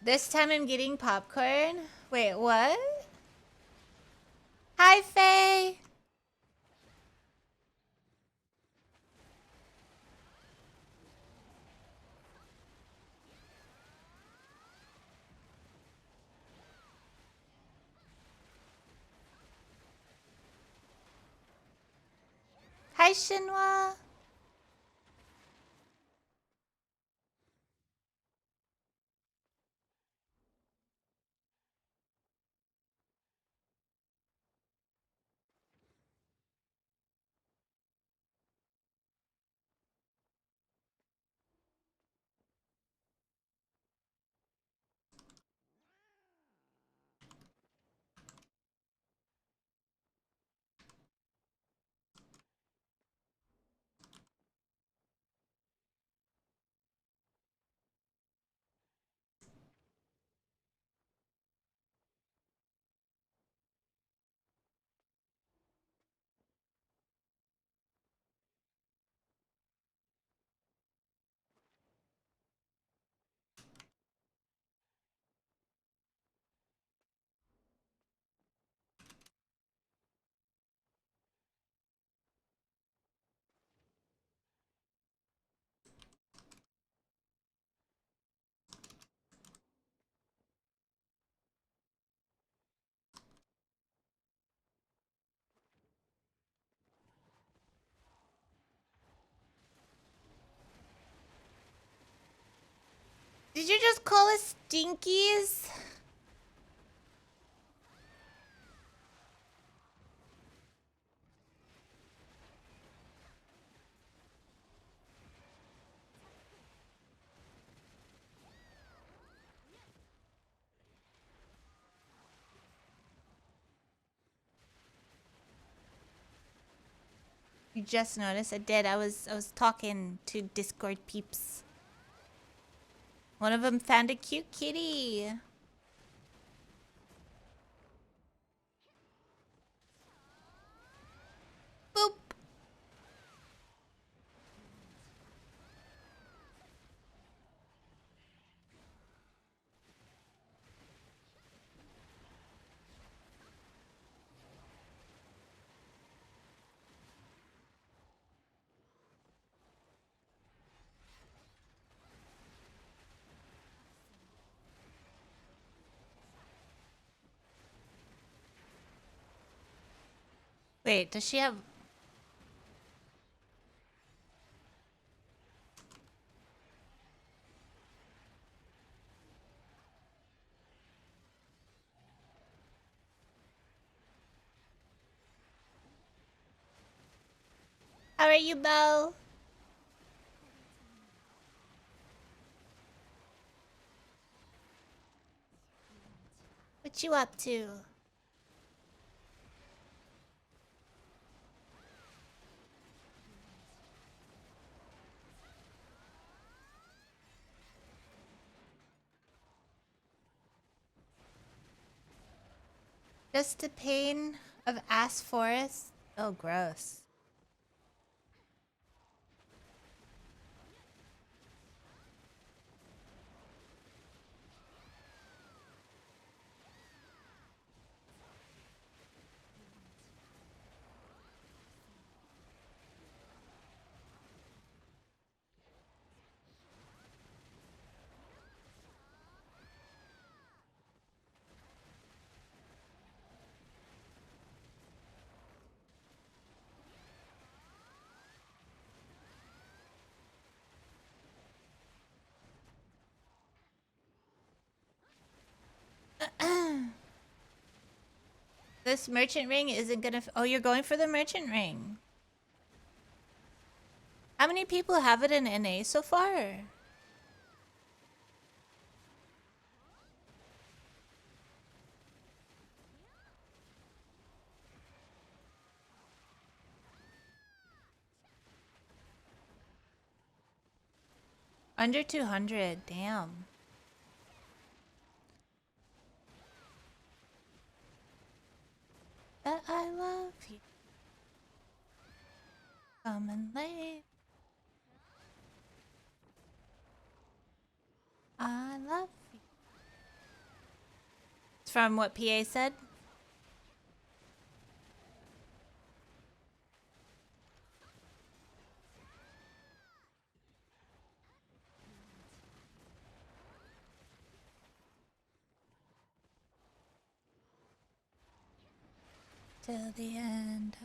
This time I'm getting popcorn? Wait, what? Hi, Faye! Hi, Shinwa! Did you just call us stinkies? You just noticed? I did. I was talking to Discord peeps. One of them found a cute kitty. Boop. Wait, does she have... How are you, Bo? What you up to? Just the pain of ass forest? Oh, gross. This merchant ring isn't gonna... Oh, you're going for the merchant ring. How many people have it in NA so far? Under 200, damn. That I love you. Coming late. I love you. It's from what PA said? Till the end.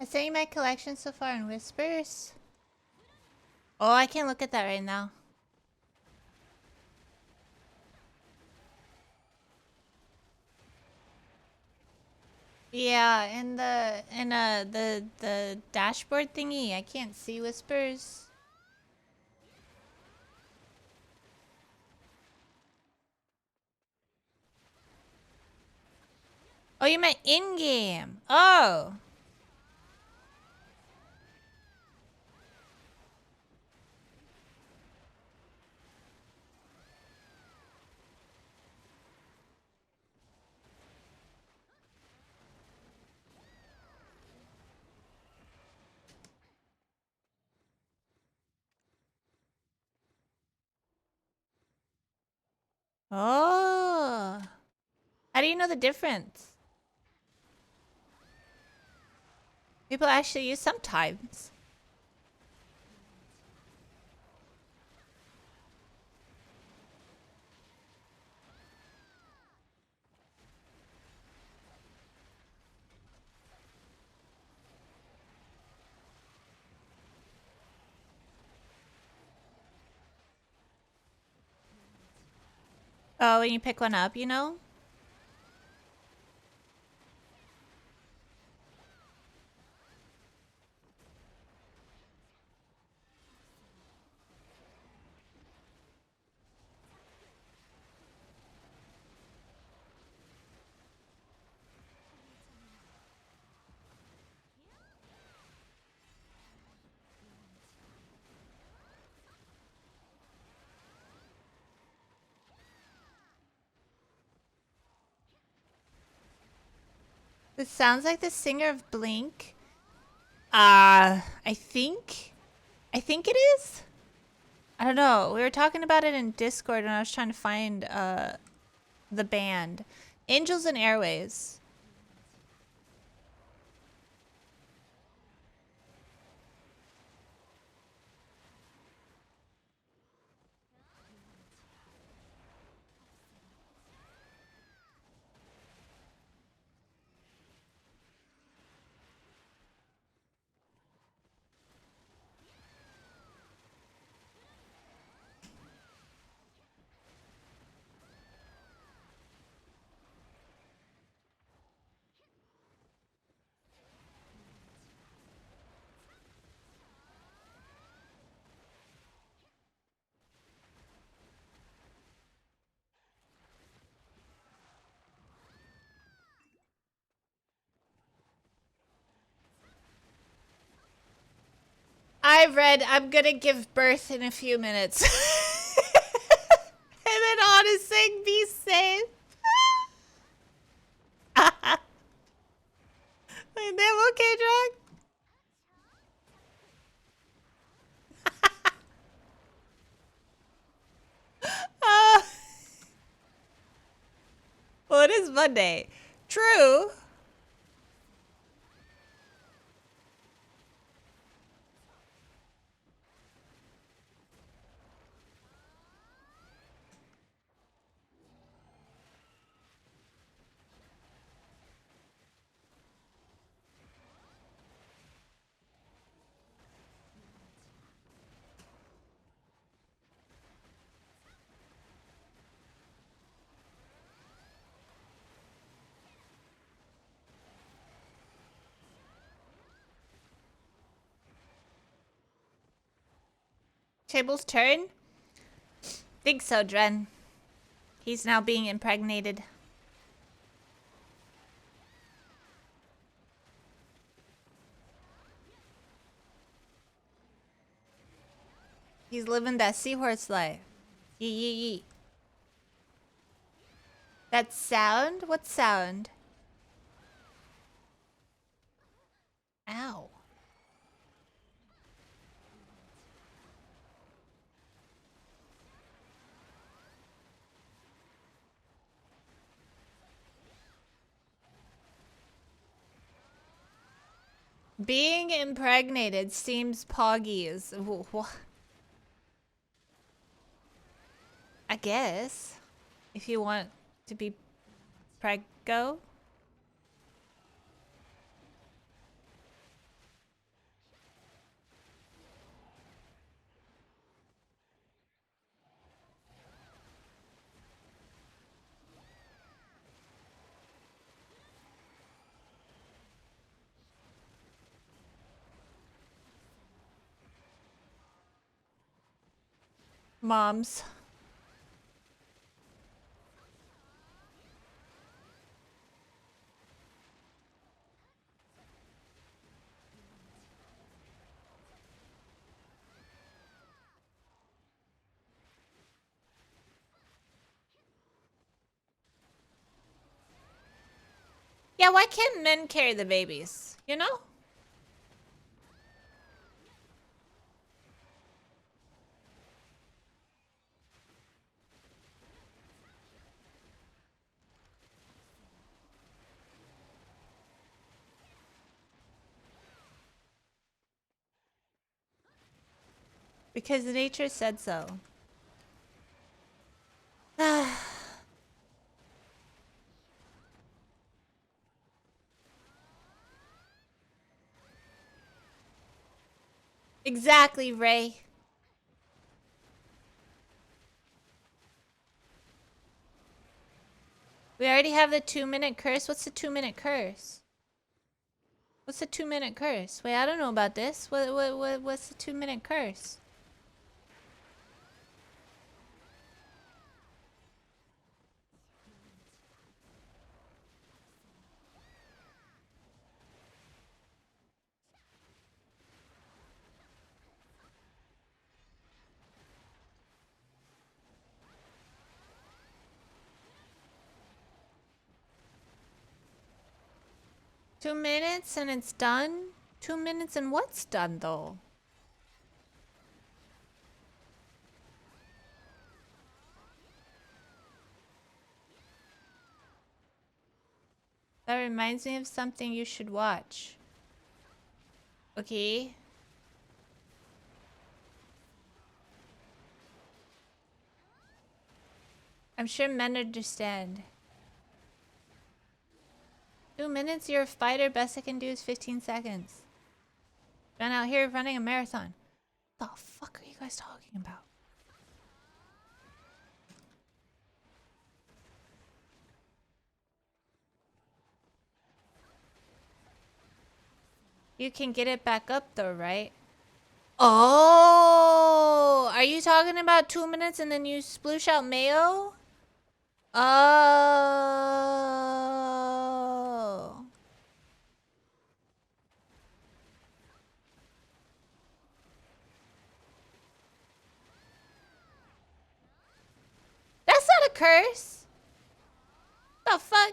I sent you my collection so far in Whispers. Oh, I can't look at that right now. Yeah, in the dashboard thingy, I can't see Whispers. Oh, you meant in-game. Oh. Oh. How do you know the difference? People actually use sometimes. Oh, when you pick one up, you know? This sounds like the singer of Blink. I think it is. I don't know. We were talking about it in Discord when I was trying to find the band. Angels and Airways. I read I'm gonna give birth in a few minutes. And then on is saying be safe. Wait, damn, okay, Drag? Uh, well, it is Monday. True. Table's turn? Think so, Dren. He's now being impregnated. He's living that seahorse life. Yee yee yee. That sound? What sound? Ow. Being impregnated seems poggy as... I guess. If you want to be preggo. Moms. Yeah, why can't men carry the babies? You know? Because nature said so. Exactly, Ray. We already have the 2-minute curse. What's the 2-minute curse? What's the 2-minute curse? Wait, I don't know about this. What's the 2-minute curse? Two minutes and it's done? 2 minutes and what's done though? That reminds me of something you should watch. Okay. I'm sure men understand. 2 minutes, you're a fighter. Best I can do is 15 seconds. Been out here running a marathon. What the fuck are you guys talking about? You can get it back up though, right? Oh, are you talking about 2 minutes and then you sploosh out mayo? Oh. That's not a curse. The fuck?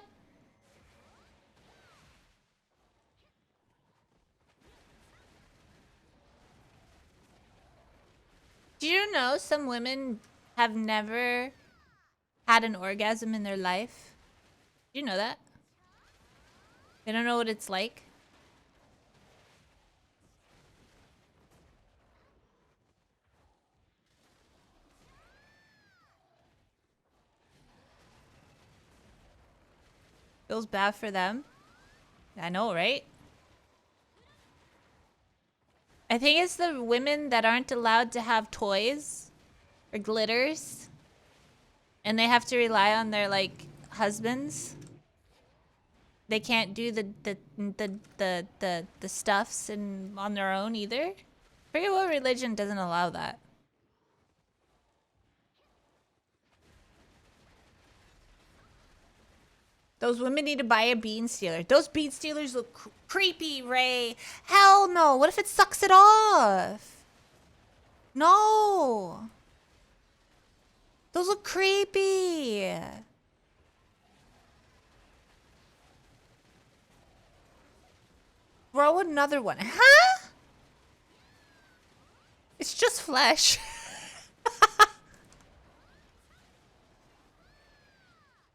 Do you know some women have never had an orgasm in their life? Do you know that? They don't know what it's like. Feels bad for them. I know, right? I think it's the women that aren't allowed to have toys or glitters. And they have to rely on their, like, husbands. They can't do the stuffs and on their own either. I forget what religion doesn't allow that. Those women need to buy a bean stealer. Those bean stealers look creepy, Ray. Hell no. What if it sucks it off? No. Those look creepy. Throw another one. Huh? It's just flesh.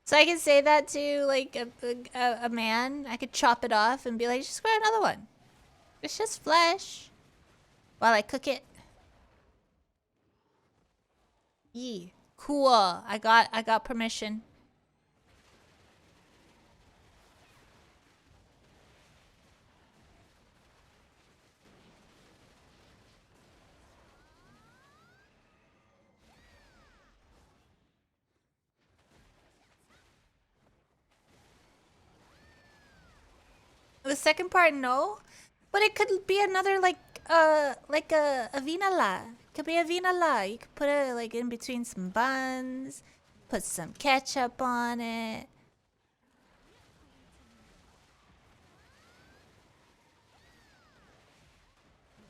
So I can say that to, like, a man. I could chop it off and be like, just grab another one. It's just flesh. While I cook it. Yee. Cool. I got permission. The second part, no. But it could be another, like a vinala. It could be a vinala. You could put it, like, in between some buns. Put some ketchup on it.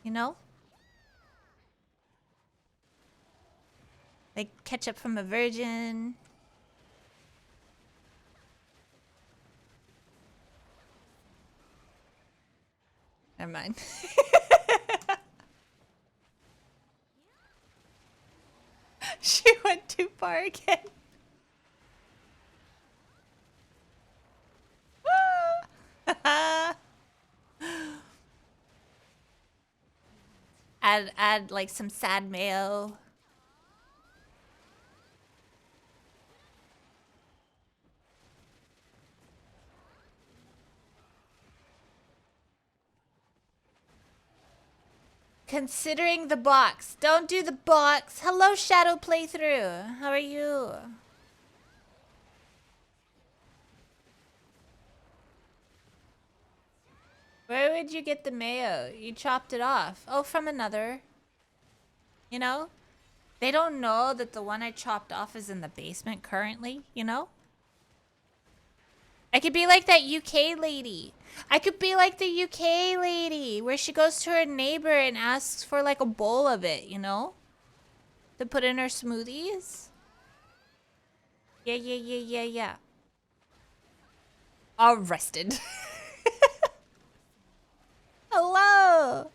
You know? Like ketchup from a virgin. Never mind. She went too far again. Add like some sad mayo. Considering the box. Don't do the box. Hello, Shadow Playthrough. How are you? Where would you get the mayo? You chopped it off. Oh, from another. You know? They don't know that the one I chopped off is in the basement currently, you know? I could be like that UK lady. I could be like the UK lady where she goes to her neighbor and asks for like a bowl of it, you know? To put in her smoothies. Yeah. Arrested. Hello.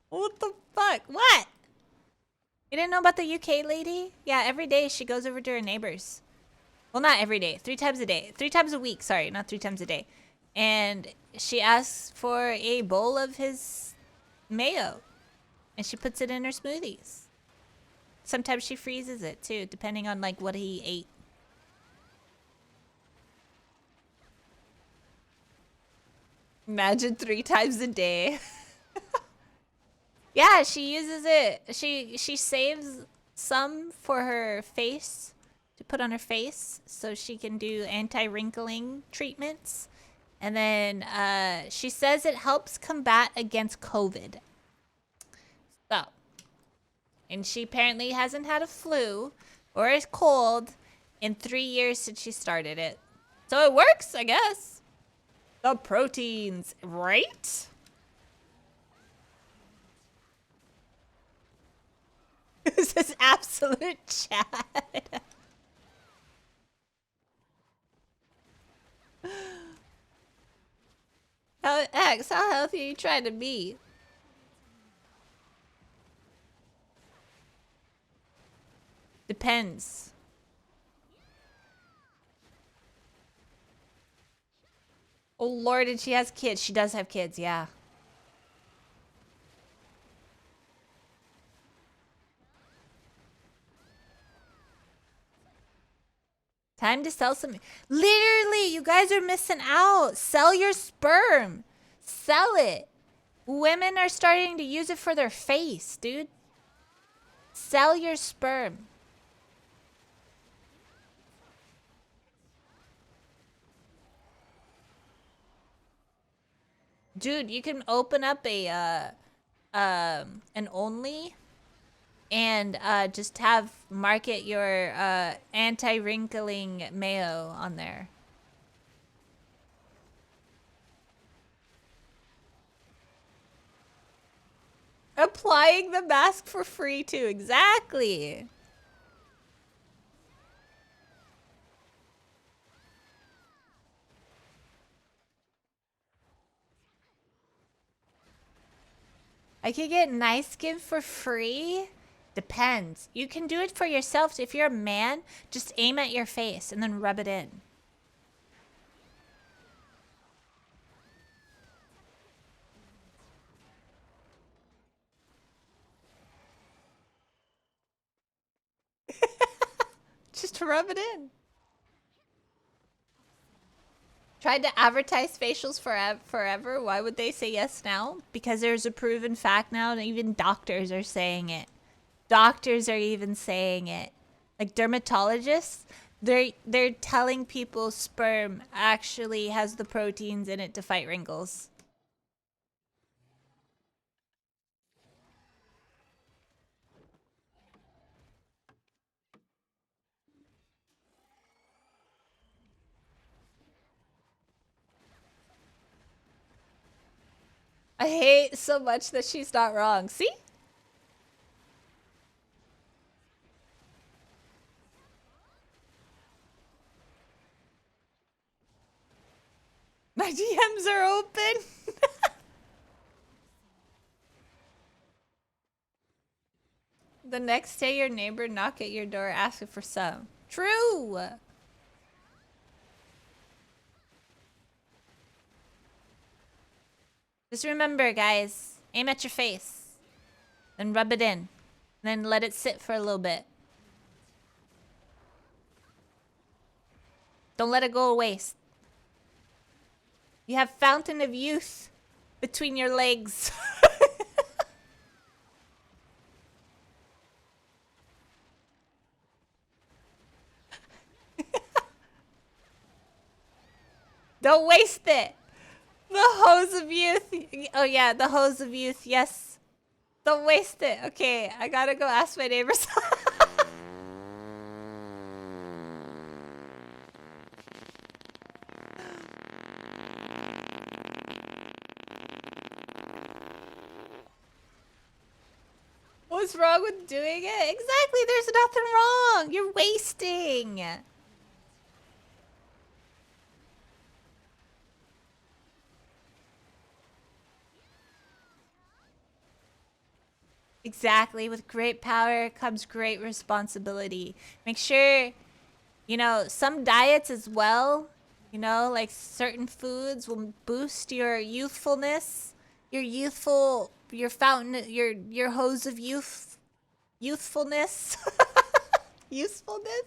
What the fuck? What? You didn't know about the UK lady? Yeah, every day she goes over to her neighbors. Well, not every day. 3 times a day. 3 times a week. Sorry, not 3 times a day. And she asks for a bowl of his mayo. And she puts it in her smoothies. Sometimes she freezes it too, depending on like what he ate. Imagine 3 times a day. Yeah, she uses it. She saves some for her face to put on her face so she can do anti-wrinkling treatments. And then she says it helps combat against COVID. So, and she apparently hasn't had a flu or a cold in 3 years since she started it. So it works, I guess. The proteins, right? This is absolute chat. How healthy are you trying to be? Depends. Oh Lord, and she has kids. She does have kids, yeah. Time to sell some. Literally, you guys are missing out. Sell your sperm. Sell it. Women are starting to use it for their face, dude. Sell your sperm. Dude, you can open up a an Only and just have market your anti-wrinkling mayo on there. Applying the mask for free too. Exactly. I could get nice skin for free. Depends. You can do it for yourself. If you're a man, just aim at your face and then rub it in. Just rub it in. Tried to advertise facials forever. Why would they say yes now? Because there's a proven fact now, and even doctors are saying it. Doctors are even saying it. Like dermatologists, they're telling people sperm actually has the proteins in it to fight wrinkles. I hate so much that she's not wrong. See? My DMs are open. The next day, your neighbor knock at your door asking for some. True. Just remember, guys, aim at your face. Then rub it in. Then let it sit for a little bit. Don't let it go to waste. You have Fountain of Youth between your legs. Don't waste it. The hose of youth. Oh yeah, the hose of youth. Yes. Don't waste it. Okay, I gotta go ask my neighbors. What's wrong with doing it? Exactly, there's nothing wrong. You're wasting. Exactly. With great power comes great responsibility. Make sure, you know, some diets as well, you know, like certain foods will boost your youthfulness, your fountain, your hose of youthfulness. Usefulness.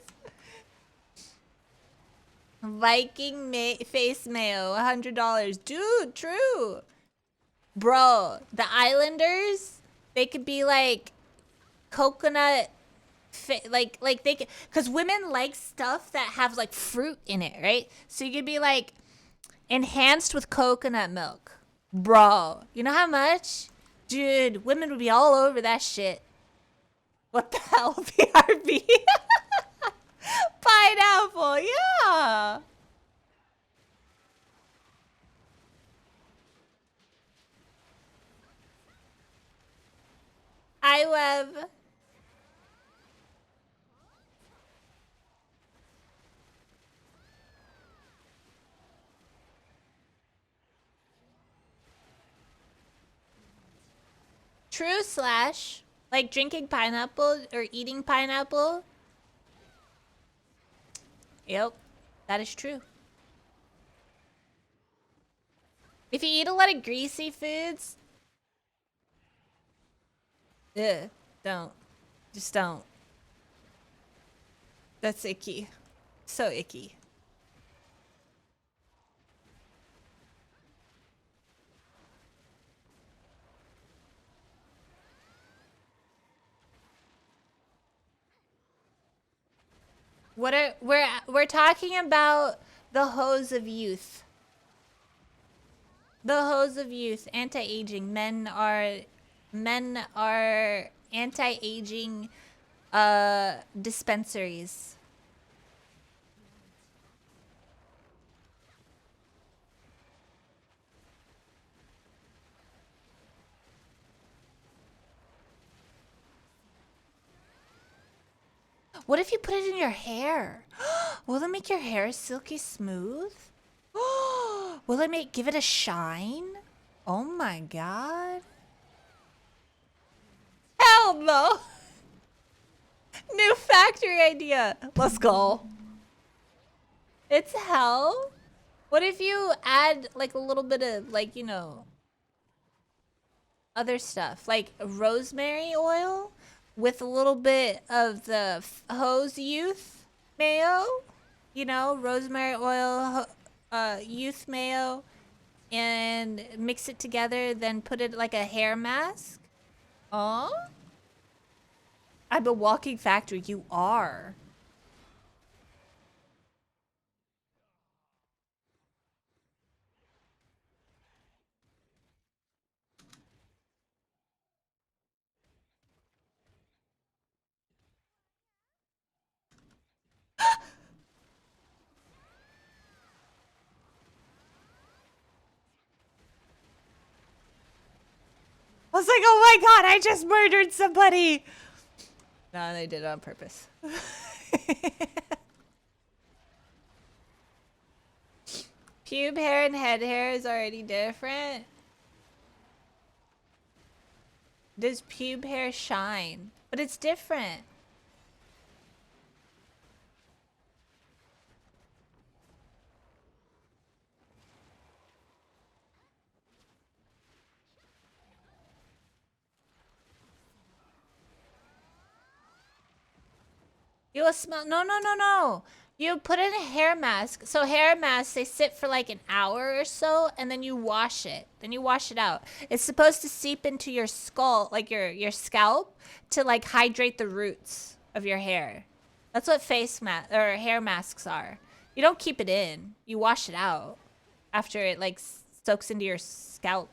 Viking face mayo, $100. Dude, true. Bro, the Islanders, they could be like coconut, like they could, because women like stuff that have like fruit in it, right? So you could be like enhanced with coconut milk. Bro, you know how much? Dude, women would be all over that shit. What the hell, BRB? Pineapple, yeah. I love true slash like drinking pineapple or eating pineapple. Yep, that is true. If you eat a lot of greasy foods, ugh, don't. Just don't. That's icky. So icky. What are we're talking about the hose of youth. The hose of youth, anti-aging. Men are anti-aging dispensaries. What if you put it in your hair? Will it make your hair silky smooth? Will it give it a shine? Oh my god. Hell no. New factory idea. Let's go. It's hell. What if you add like a little bit of like, you know, other stuff like rosemary oil with a little bit of the hose youth mayo, you know, rosemary oil, youth mayo, and mix it together, then put it like a hair mask. Oh, I'm a walking factory. You are. I was like, oh my god, I just murdered somebody. No, they did it on purpose. Pube hair and head hair is already different. Does pube hair shine? But it's different. You will smell. No, no, no, no. You put in a hair mask. So hair masks, they sit for like an hour or so, and then you wash it. Then you wash it out. It's supposed to seep into your skull, like your scalp, to like hydrate the roots of your hair. That's what face mask or hair masks are. You don't keep it in. You wash it out after it like soaks into your scalp.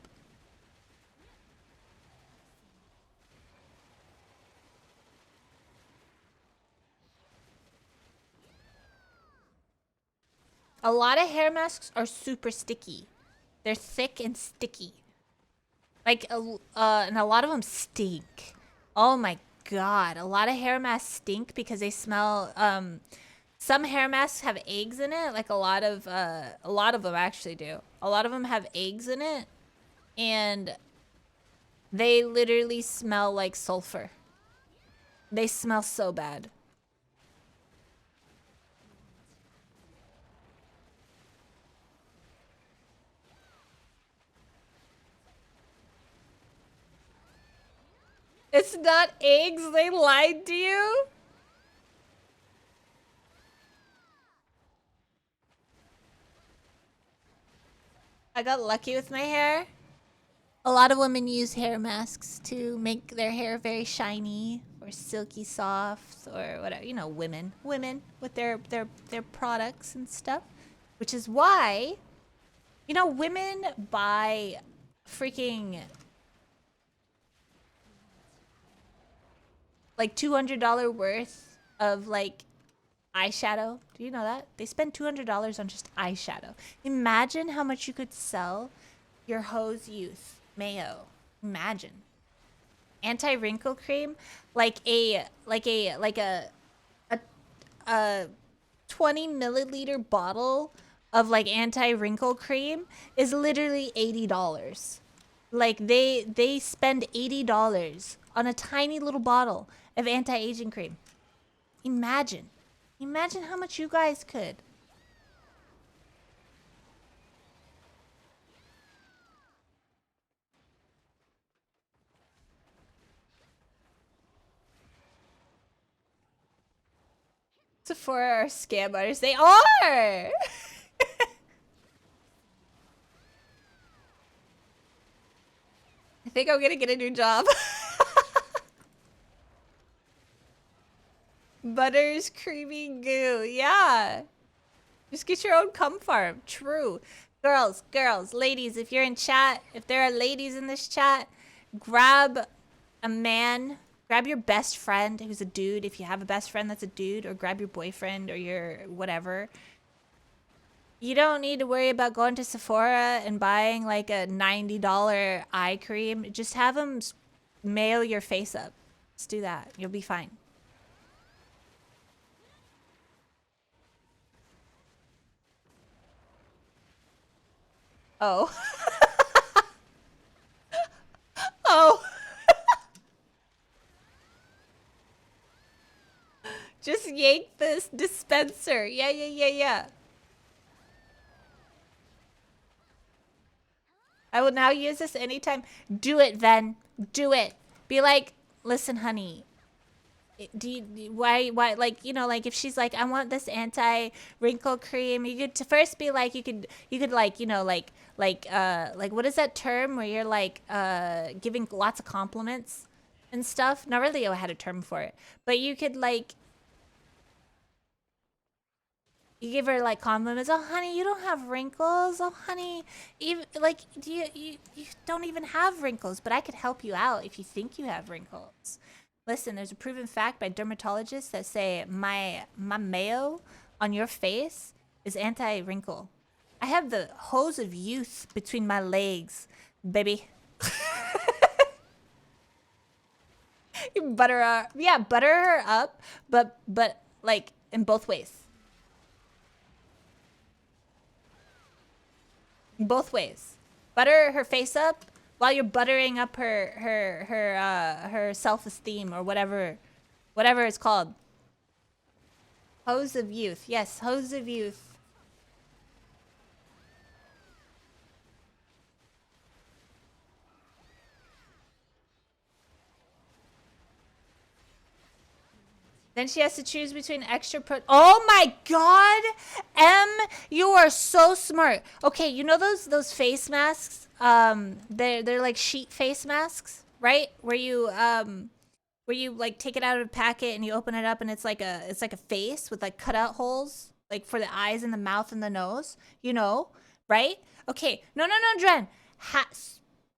A lot of hair masks are super sticky. They're thick and sticky. Like, and a lot of them stink. Oh my god. A lot of hair masks stink because they smell, some hair masks have eggs in it. Like a lot of them actually do. A lot of them have eggs in it. And they literally smell like sulfur. They smell so bad. It's not eggs, they lied to you? I got lucky with my hair. A lot of women use hair masks to make their hair very shiny or silky soft or whatever. You know, women with their products and stuff, which is why, you know, women buy freaking like $200 worth of like eyeshadow. Do you know that? They spend $200 on just eyeshadow. Imagine how much you could sell your Hose Youth Mayo. Imagine. Anti-wrinkle cream, like a 20 milliliter bottle of like anti-wrinkle cream is literally $80. Like they spend $80 on a tiny little bottle of anti-aging cream. Imagine how much you guys could. Sephora are scam artists. They are! I think I'm gonna get a new job. Butter's creamy goo. Yeah. Just get your own cum farm. True. Girls, ladies, if you're in chat, if there are ladies in this chat, grab a man. Grab your best friend who's a dude, if you have a best friend that's a dude, or grab your boyfriend or your whatever. You don't need to worry about going to Sephora and buying like a $90 eye cream. Just have them mail your face up. Let's do that. You'll be fine. Oh. Oh. Just yank this dispenser. Yeah. I will now use this anytime. Do it, Ven. Do it. Be like, listen, honey. Do you, why, like, you know, like if she's like, I want this anti-wrinkle cream, you could first be like, you could like, you know, like, what is that term where you're like, giving lots of compliments and stuff? Not really, I had a term for it, but you could like, you give her like compliments. Oh, honey, you don't have wrinkles. Oh, honey, even like you don't even have wrinkles, but I could help you out if you think you have wrinkles. Listen, there's a proven fact by dermatologists that say my mayo on your face is anti-wrinkle. I have the hose of youth between my legs, baby. You butter her, yeah, butter her up, but like in both ways. Both ways. Butter her face up while you're buttering up her self-esteem or whatever it's called. Hose of youth. Yes, hose of youth. Then she has to choose between extra pro. Oh my god, M, you are so smart. Okay, you know those face masks? They're like sheet face masks, right? Where you like take it out of a packet and you open it up and it's like a face with like cutout holes, like for the eyes and the mouth and the nose. You know, right? Okay, no, Dren. Ha-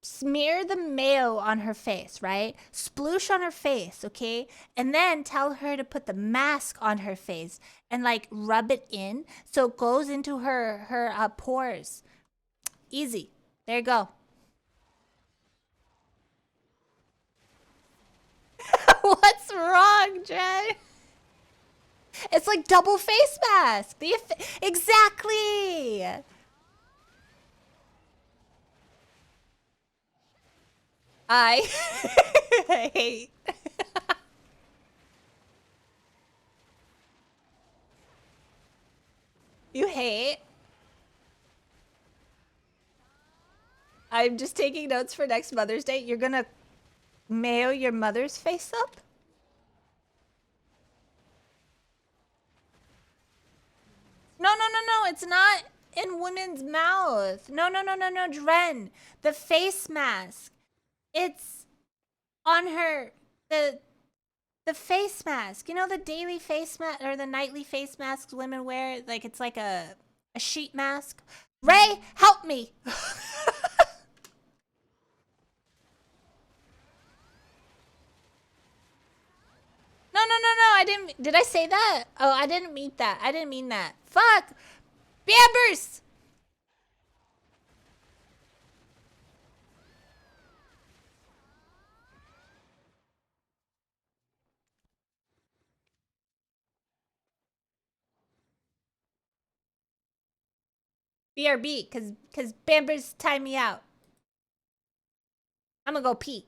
Smear the mayo on her face, right? Sploosh on her face, okay? And then tell her to put the mask on her face and like rub it in so it goes into her pores. Easy. There you go. What's wrong, Jay? It's like double face mask. Exactly. I hate. You hate. I'm just taking notes for next Mother's Day. You're gonna mayo your mother's face up? No. It's not in women's mouth. No, Dren. The face mask. It's on her. The face mask. You know the daily face mask or the nightly face masks women wear? Like it's like a sheet mask. Ray, help me. No. I didn't. Did I say that? Oh, I didn't mean that. I didn't mean that. Fuck. Bambers. BRB, cause Bambers tie me out. I'm gonna go pee.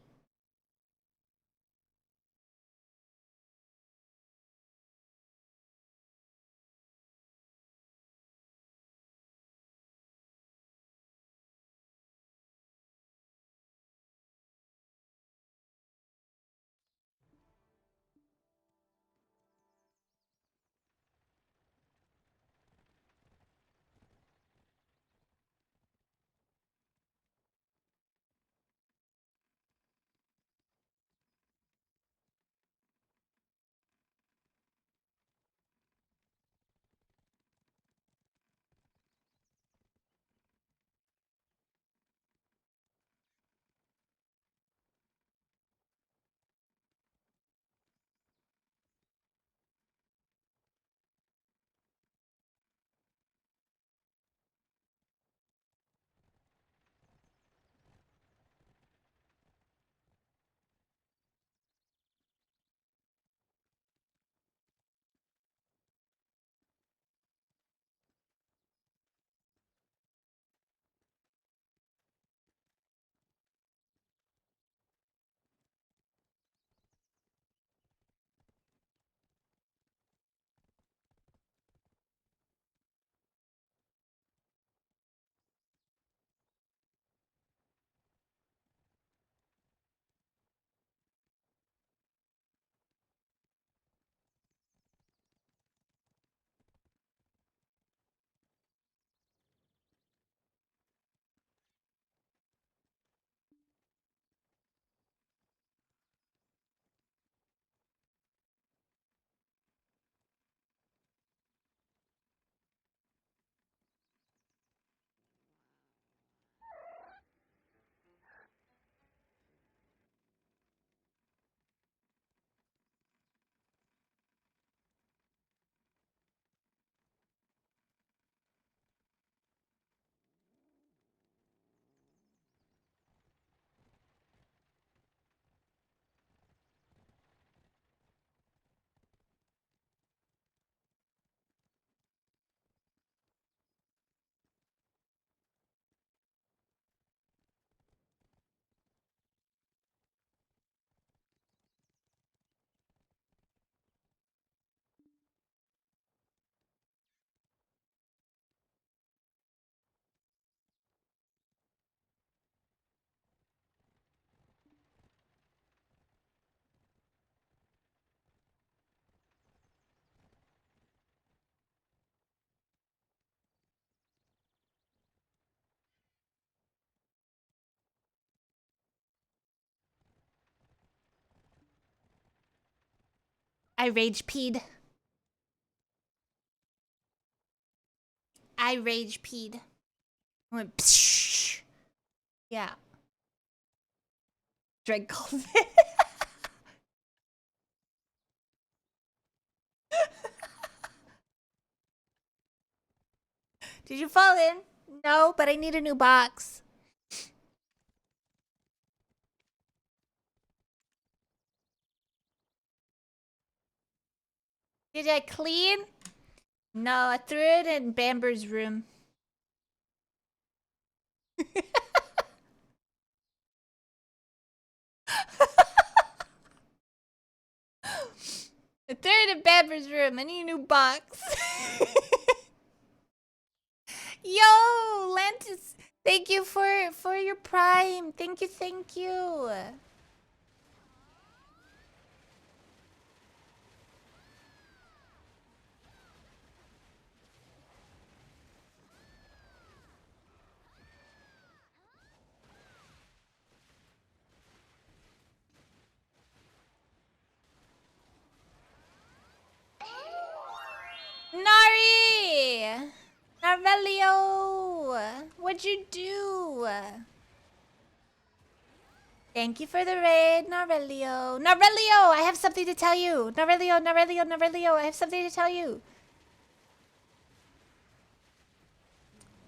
I rage peed. I rage peed. I went psh. Yeah. Drank coffee. Did you fall in? No, but I need a new box. Did I clean? No, I threw it in Bamber's room. I threw it in Bamber's room. I need a new box. Yo, Lantis, thank you for your prime. Thank you, thank you. Nari! Narvelio! What'd you do? Thank you for the raid, Narvelio. Narvelio, I have something to tell you. Narvelio, Narvelio, Narvelio, I have something to tell you.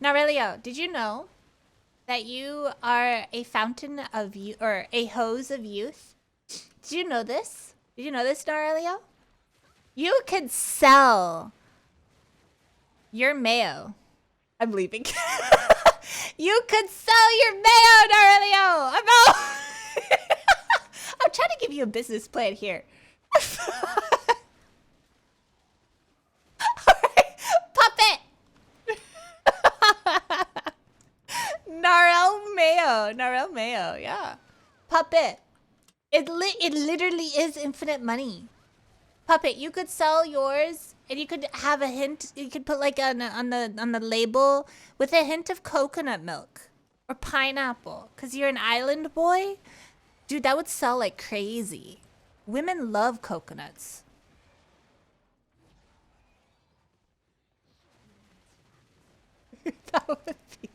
Narvelio, did you know that you are a fountain of youth, or a hose of youth? Did you know this? Did you know this, Narvelio? You could sell your mayo. I'm leaving. You could sell your mayo, Narvelio. I'm out. I'm trying to give you a business plan here. Alright, puppet. Narel mayo, yeah. Puppet. It literally is infinite money. Puppet, you could sell yours, and you could have a hint. You could put like on the label with a hint of coconut milk or pineapple, cause you're an island boy, dude. That would sell like crazy. Women love coconuts. That would be.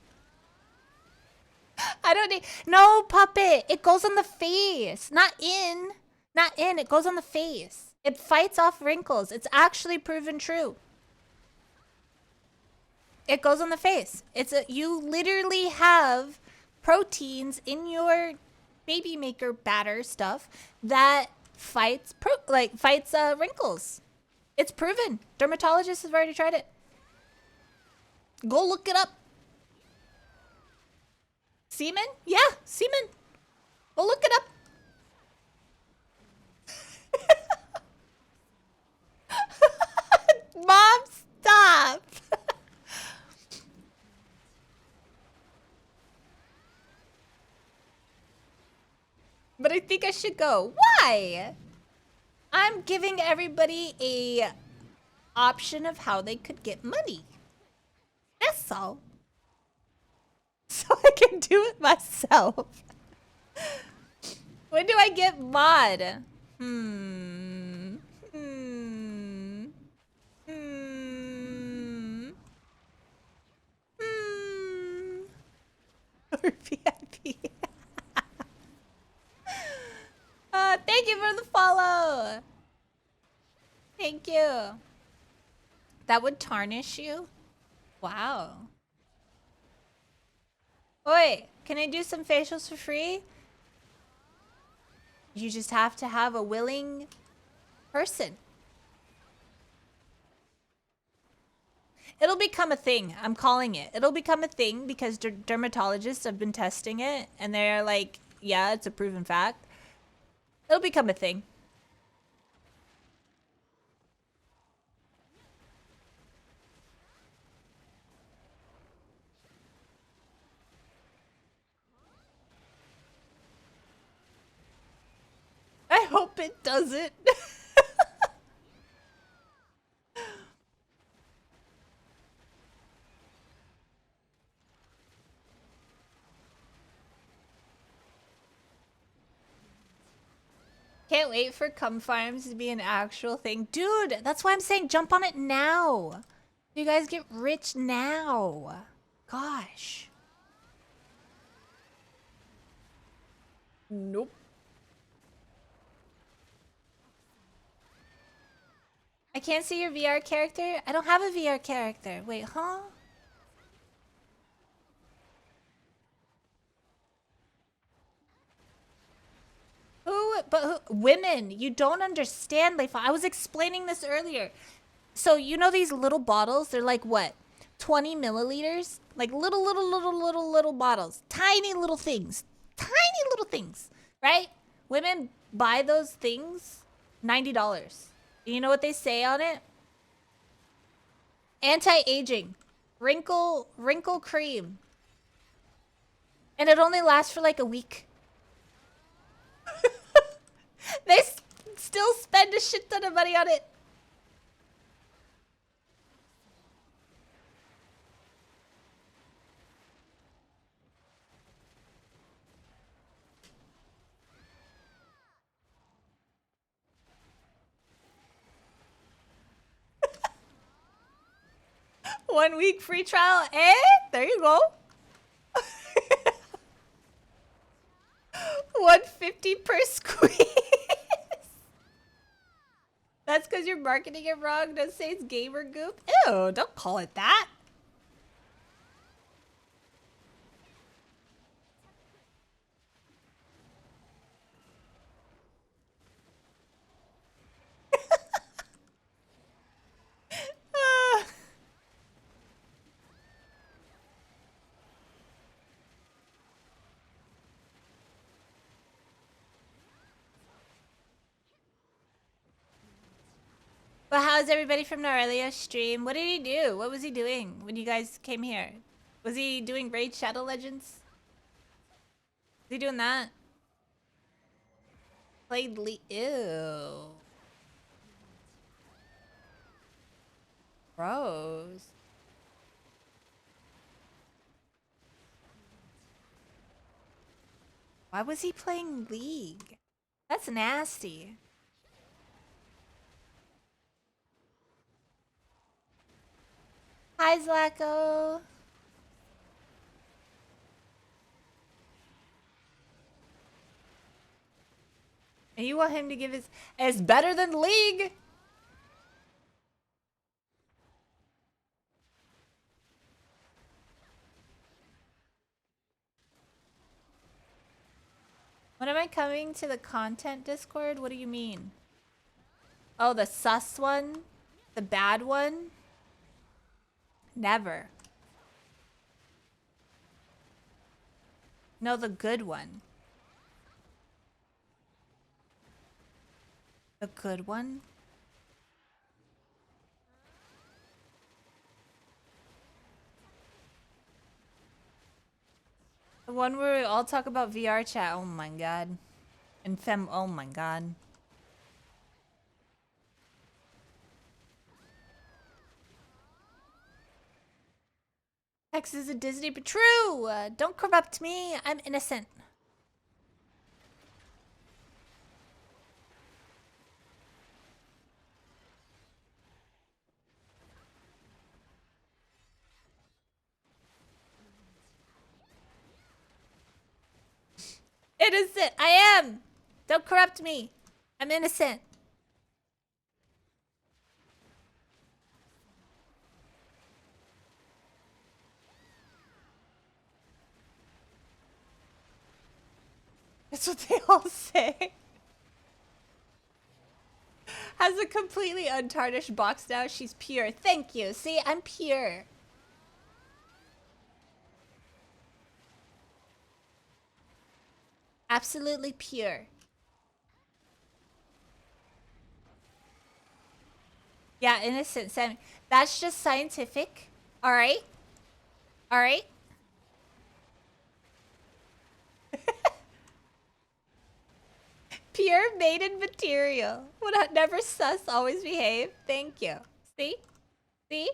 I don't need. No, puppet. It goes on the face, not in. Not in. It goes on the face. It fights off wrinkles. It's actually proven true. It goes on the face. You literally have proteins in your baby maker batter stuff that fights wrinkles. It's proven. Dermatologists have already tried it. Go look it up. Semen? Yeah, semen. Go look it up. Mom, stop. But I think I should go. Why? I'm giving everybody a option of how they could get money. That's all. So I can do it myself. When do I get mod? Hmm. Or VIP. Thank you for the follow. Thank you. That would tarnish you? Wow. Oi, can I do some facials for free? You just have to have a willing person. It'll become a thing. I'm calling it. It'll become a thing because dermatologists have been testing it and they're like, yeah, it's a proven fact. It'll become a thing. I hope it doesn't. Can't wait for cum farms to be an actual thing. Dude, that's why I'm saying jump on it now. You guys get rich now. Gosh. Nope. I can't see your VR character. I don't have a VR character. Wait, huh? Who? Women. You don't understand, Leifa. I was explaining this earlier. So, you know these little bottles? They're like what? 20 milliliters? Like little bottles. Tiny little things. Tiny little things. Right? Women buy those things $90. You know what they say on it? Anti-aging. Wrinkle cream. And it only lasts for like a week. They still spend a shit ton of money on it. One week free trial. Eh? There you go. 150 per squeeze. That's because you're marketing it wrong. Don't say it's gamer goop. Ew, don't call it that. But how's everybody from the earlier stream? What did he do? What was he doing when you guys came here? Was he doing Raid Shadow Legends? Was he doing that? Played Ew. Gross. Why was he playing League? That's nasty. Hi, Zlacko. And you want him to give his... It's better than League! When am I coming to the content Discord? What do you mean? Oh, the sus one? The bad one? Never. No, the good one. The good one? The one where we all talk about VR chat. Oh my god. And fem. Oh my god. Hex is a Disney, but true! Don't corrupt me. I'm innocent. Innocent! I am! Don't corrupt me. I'm innocent. That's what they all say. Has a completely untarnished box now. She's pure. Thank you. See, I'm pure. Absolutely pure. Yeah, innocent, Sam. That's just scientific. Alright? Alright? Pure maiden material. Would never sus, always behave. Thank you. See? See?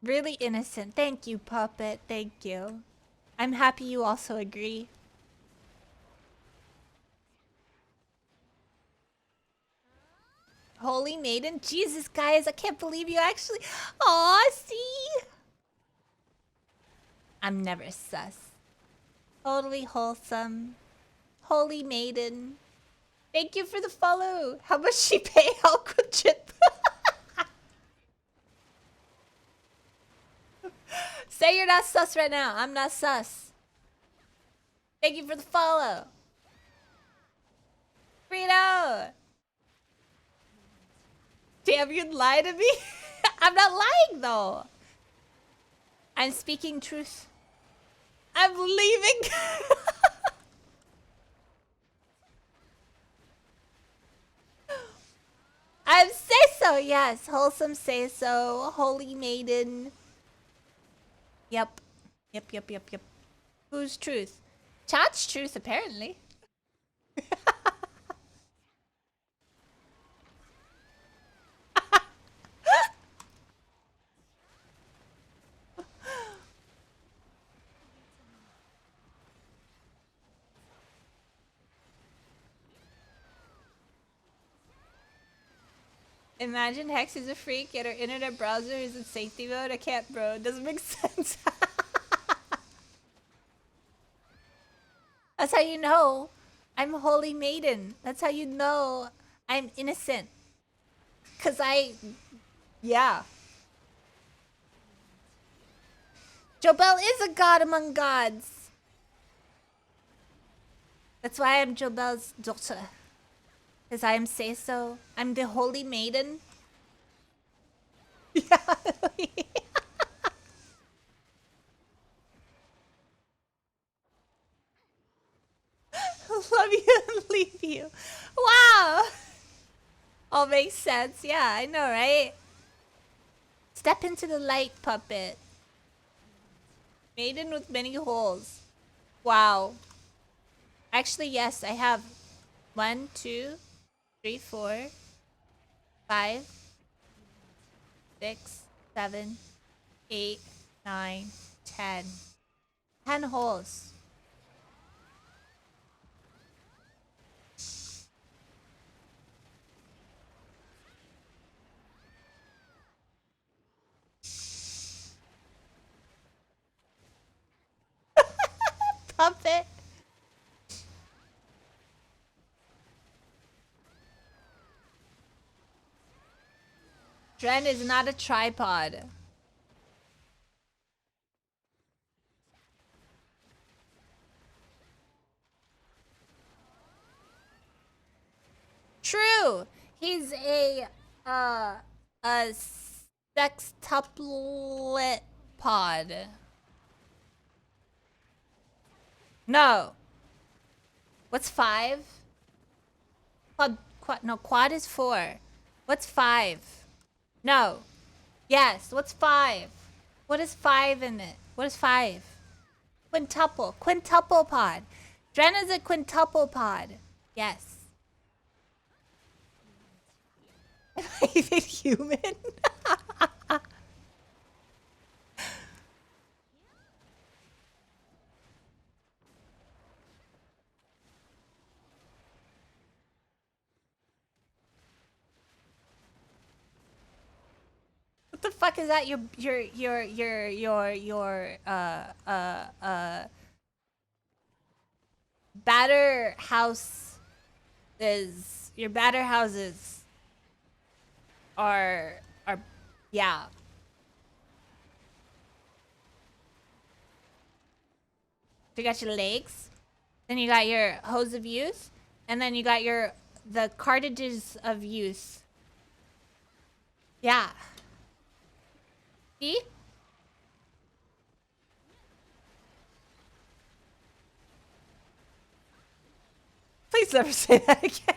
Really innocent. Thank you, Puppet. Thank you. I'm happy you also agree. Holy Maiden? Jesus, guys, I can't believe you actually... Aw, see? I'm never sus. Totally wholesome. Holy Maiden. Thank you for the follow. How much she pay? How could chip? Say you're not sus right now. I'm not sus. Thank you for the follow. Frito! Damn, you'd lie to me? I'm not lying, though. I'm speaking truth. I'm leaving. I'm say so, yes. Wholesome say so. Holy Maiden. Yep. Yep. Whose truth? Chat's truth, apparently. Imagine Hex is a freak, yet her internet browser is in safety mode. I can't, bro. It doesn't make sense. That's how you know I'm Holy Maiden. That's how you know I'm innocent. Cause yeah. Jobel is a god among gods. That's why I'm Jobel's daughter. Cause I am say so. I'm the Holy Maiden. Yeah. Love you and leave you. Wow. All makes sense. Yeah, I know, right? Step into the light, Puppet. Maiden with many holes. Wow. Actually, yes, I have 1, 2, 3, 4, 5, 6, 7, 8, 9, 10. 10 holes. Puppet. Dren is not a tripod. True. He's a sextuplet pod. No. What's 5? Quad is 4. What's 5? No. Yes, what's 5? What is 5 in it? What is 5? Quintuple. Quintuple pod. Dren is a quintuple pod. Yes. Am I even human? What the fuck is that? Your batter house is your batter houses are yeah. So you got your legs, then you got your hose of youth, and then you got the cartridges of youth. Yeah. See? Please never say that again.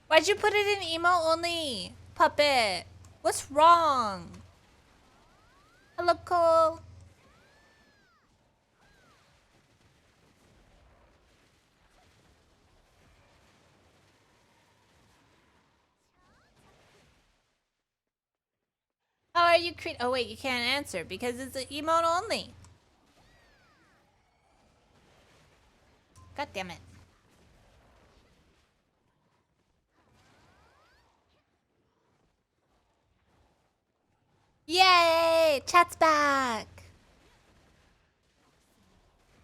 Why'd you put it in emo only? Puppet. What's wrong? Hello, Cole. How are you oh wait, you can't answer because it's an emote only. God damn it. Yay! Chat's back.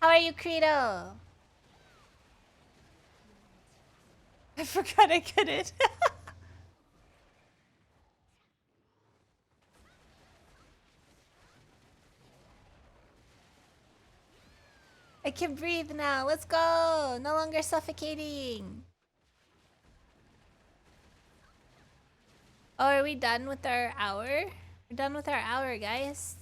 How are you, Credo? I forgot I couldn't. I can breathe now. Let's go. No longer suffocating. Oh, are we done with our hour? We're done with our hour, guys.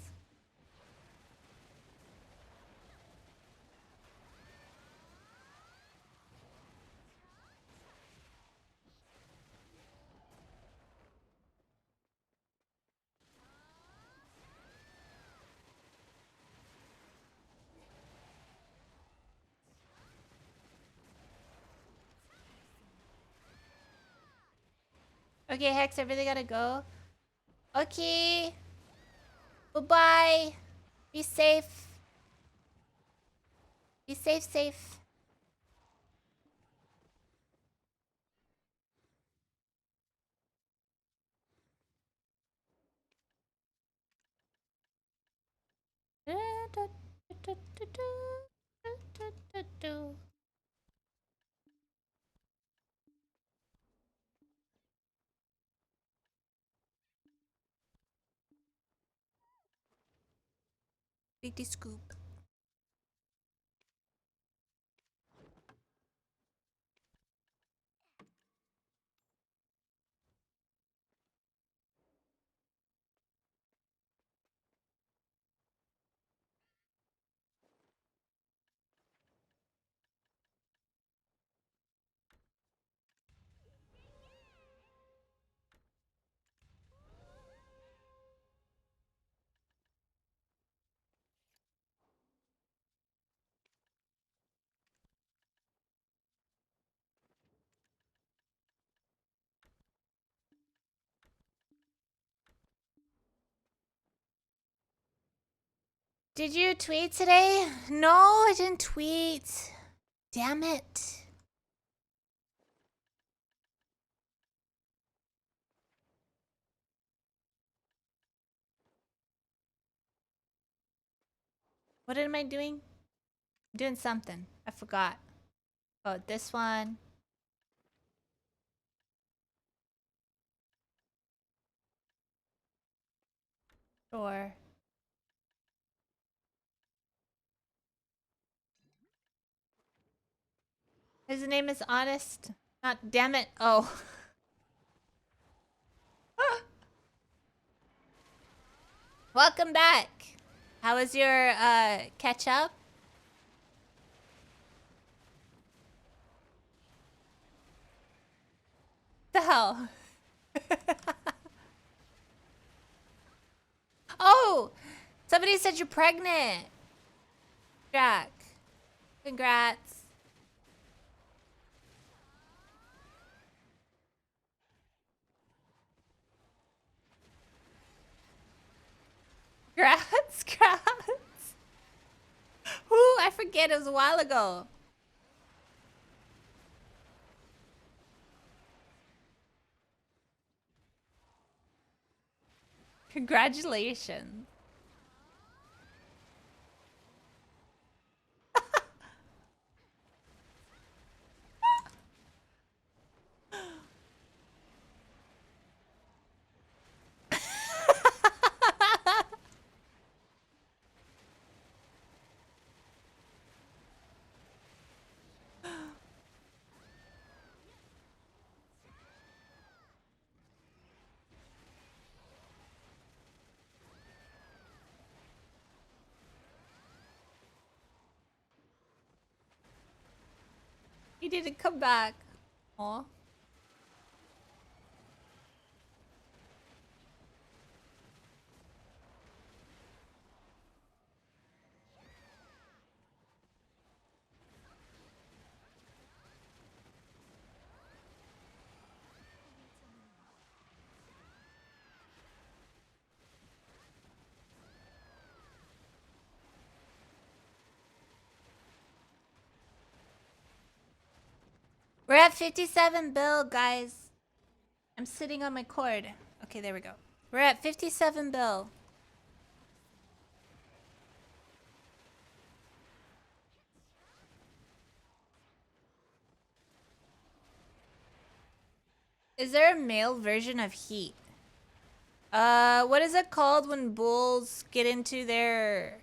Okay, Hex, I really gotta go. Okay. Bye-bye. Be safe. Be safe, safe. Big scoop. Did you tweet today? No, I didn't tweet. Damn it. What am I doing? I'm doing something. I forgot. Oh, this one. Sure. His name is Honest. Not damn it. Oh. Welcome back. How was your catch up? The hell? Oh! Somebody said you're pregnant. Jack. Congrats. Congrats. Congrats. Ooh, I forget. It was a while ago. Congratulations. He didn't come back. Aw. We're at 57 bill, guys. I'm sitting on my cord. Okay, there we go. We're at 57 bill. Is there a male version of heat? What is it called when bulls get into their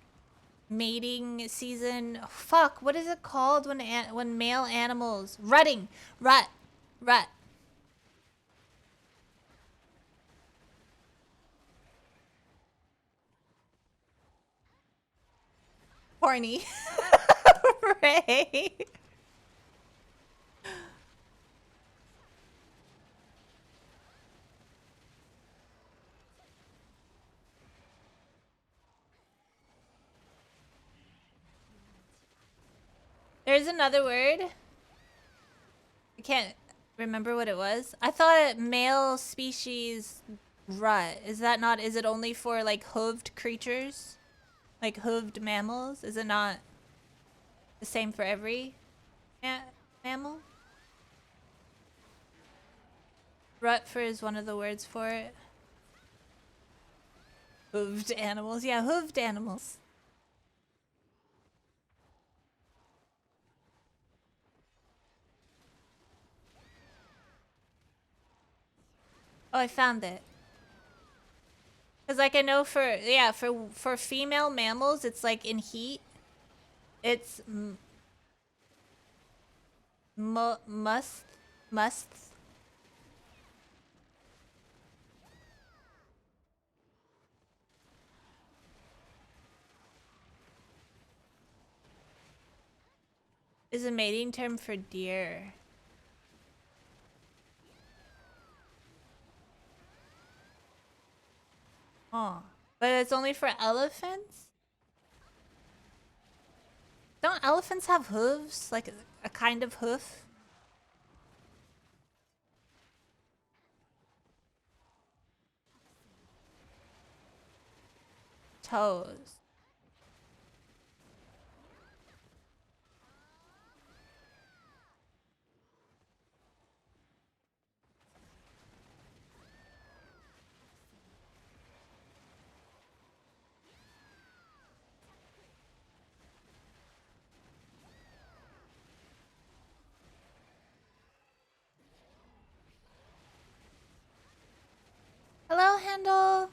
mating season? Oh, fuck, what is it called when male animals rutting? Rut. Horny. Ray. There's another word. I can't remember what it was. I thought male species rut. Is that not? Is it only for like hooved creatures? Like hooved mammals? Is it not the same for every mammal? Rut is one of the words for it. Hooved animals. Yeah, hooved animals. Oh, I found it. Cause like I know for female mammals, it's like in heat. It's musts. Is a mating term for deer. Oh, but it's only for elephants? Don't elephants have hooves? Like a kind of hoof? Toes. Hello, Handle.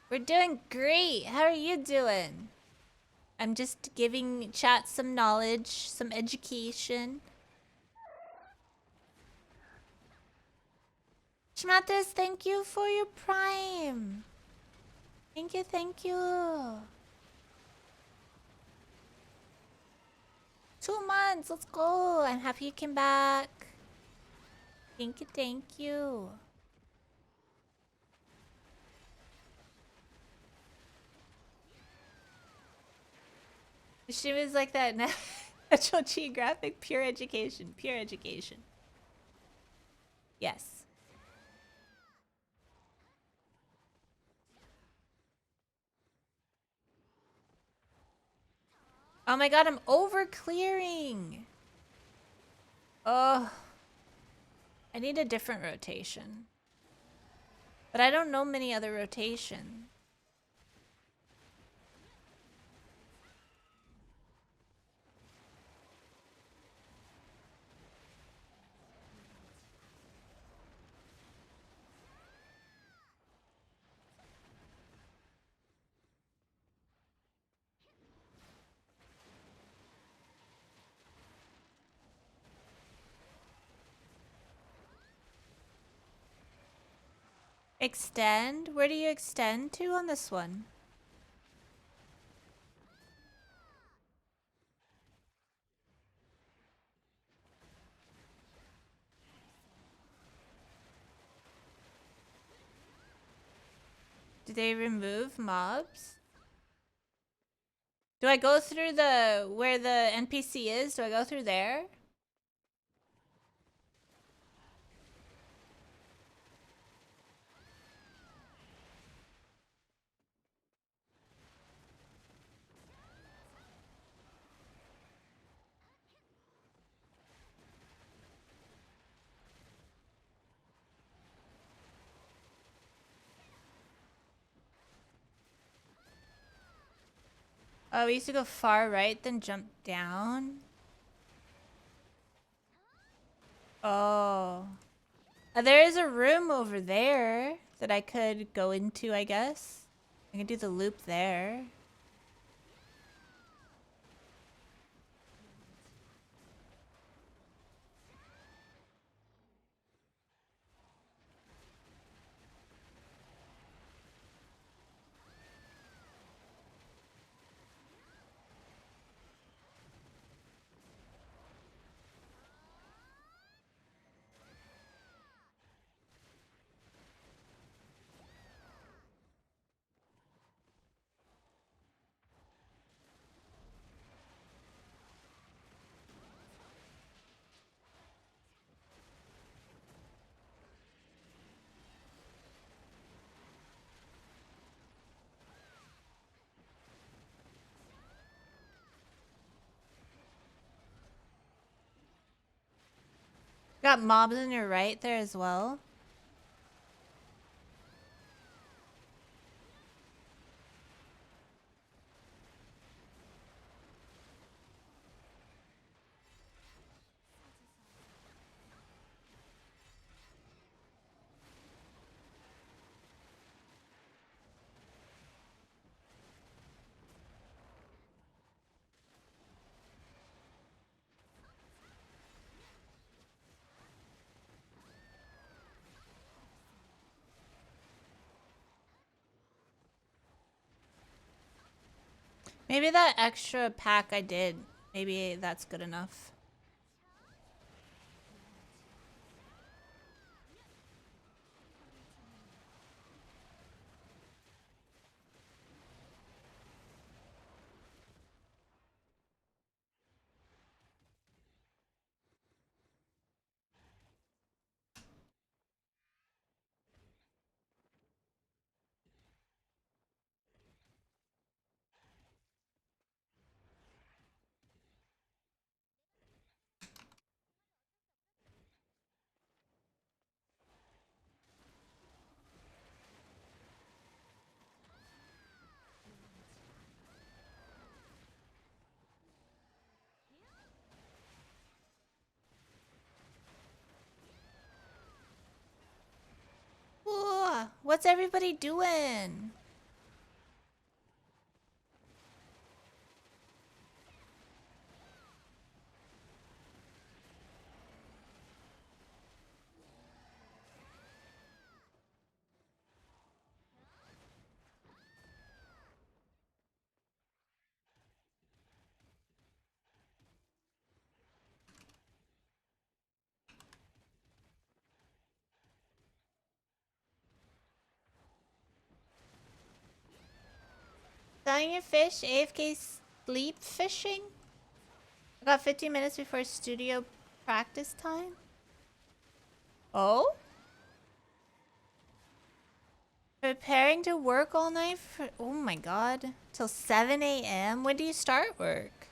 We're doing great. How are you doing? I'm just giving chat some knowledge, some education. Schmatters, thank you for your prime. Thank you, thank you. 2 months, let's go. I'm happy you came back. Thank you, thank you. She was like that Natural Geographic, pure education, pure education. Yes. Oh my god, I'm over clearing. Oh, I need a different rotation. But I don't know many other rotations. Extend? Where do you extend to on this one? Do they remove mobs? Do I go through where the NPC is? Do I go through there? Oh, we used to go far right, then jump down. Oh. There is a room over there that I could go into, I guess. I can do the loop there. Got mobs on your right there as well. Maybe that extra pack I did, maybe that's good enough. Ooh, what's everybody doing? Selling your fish, AFK sleep fishing? I got 15 minutes before studio practice time. Oh? Preparing to work all night for, oh my god. Till 7 a.m.? When do you start work?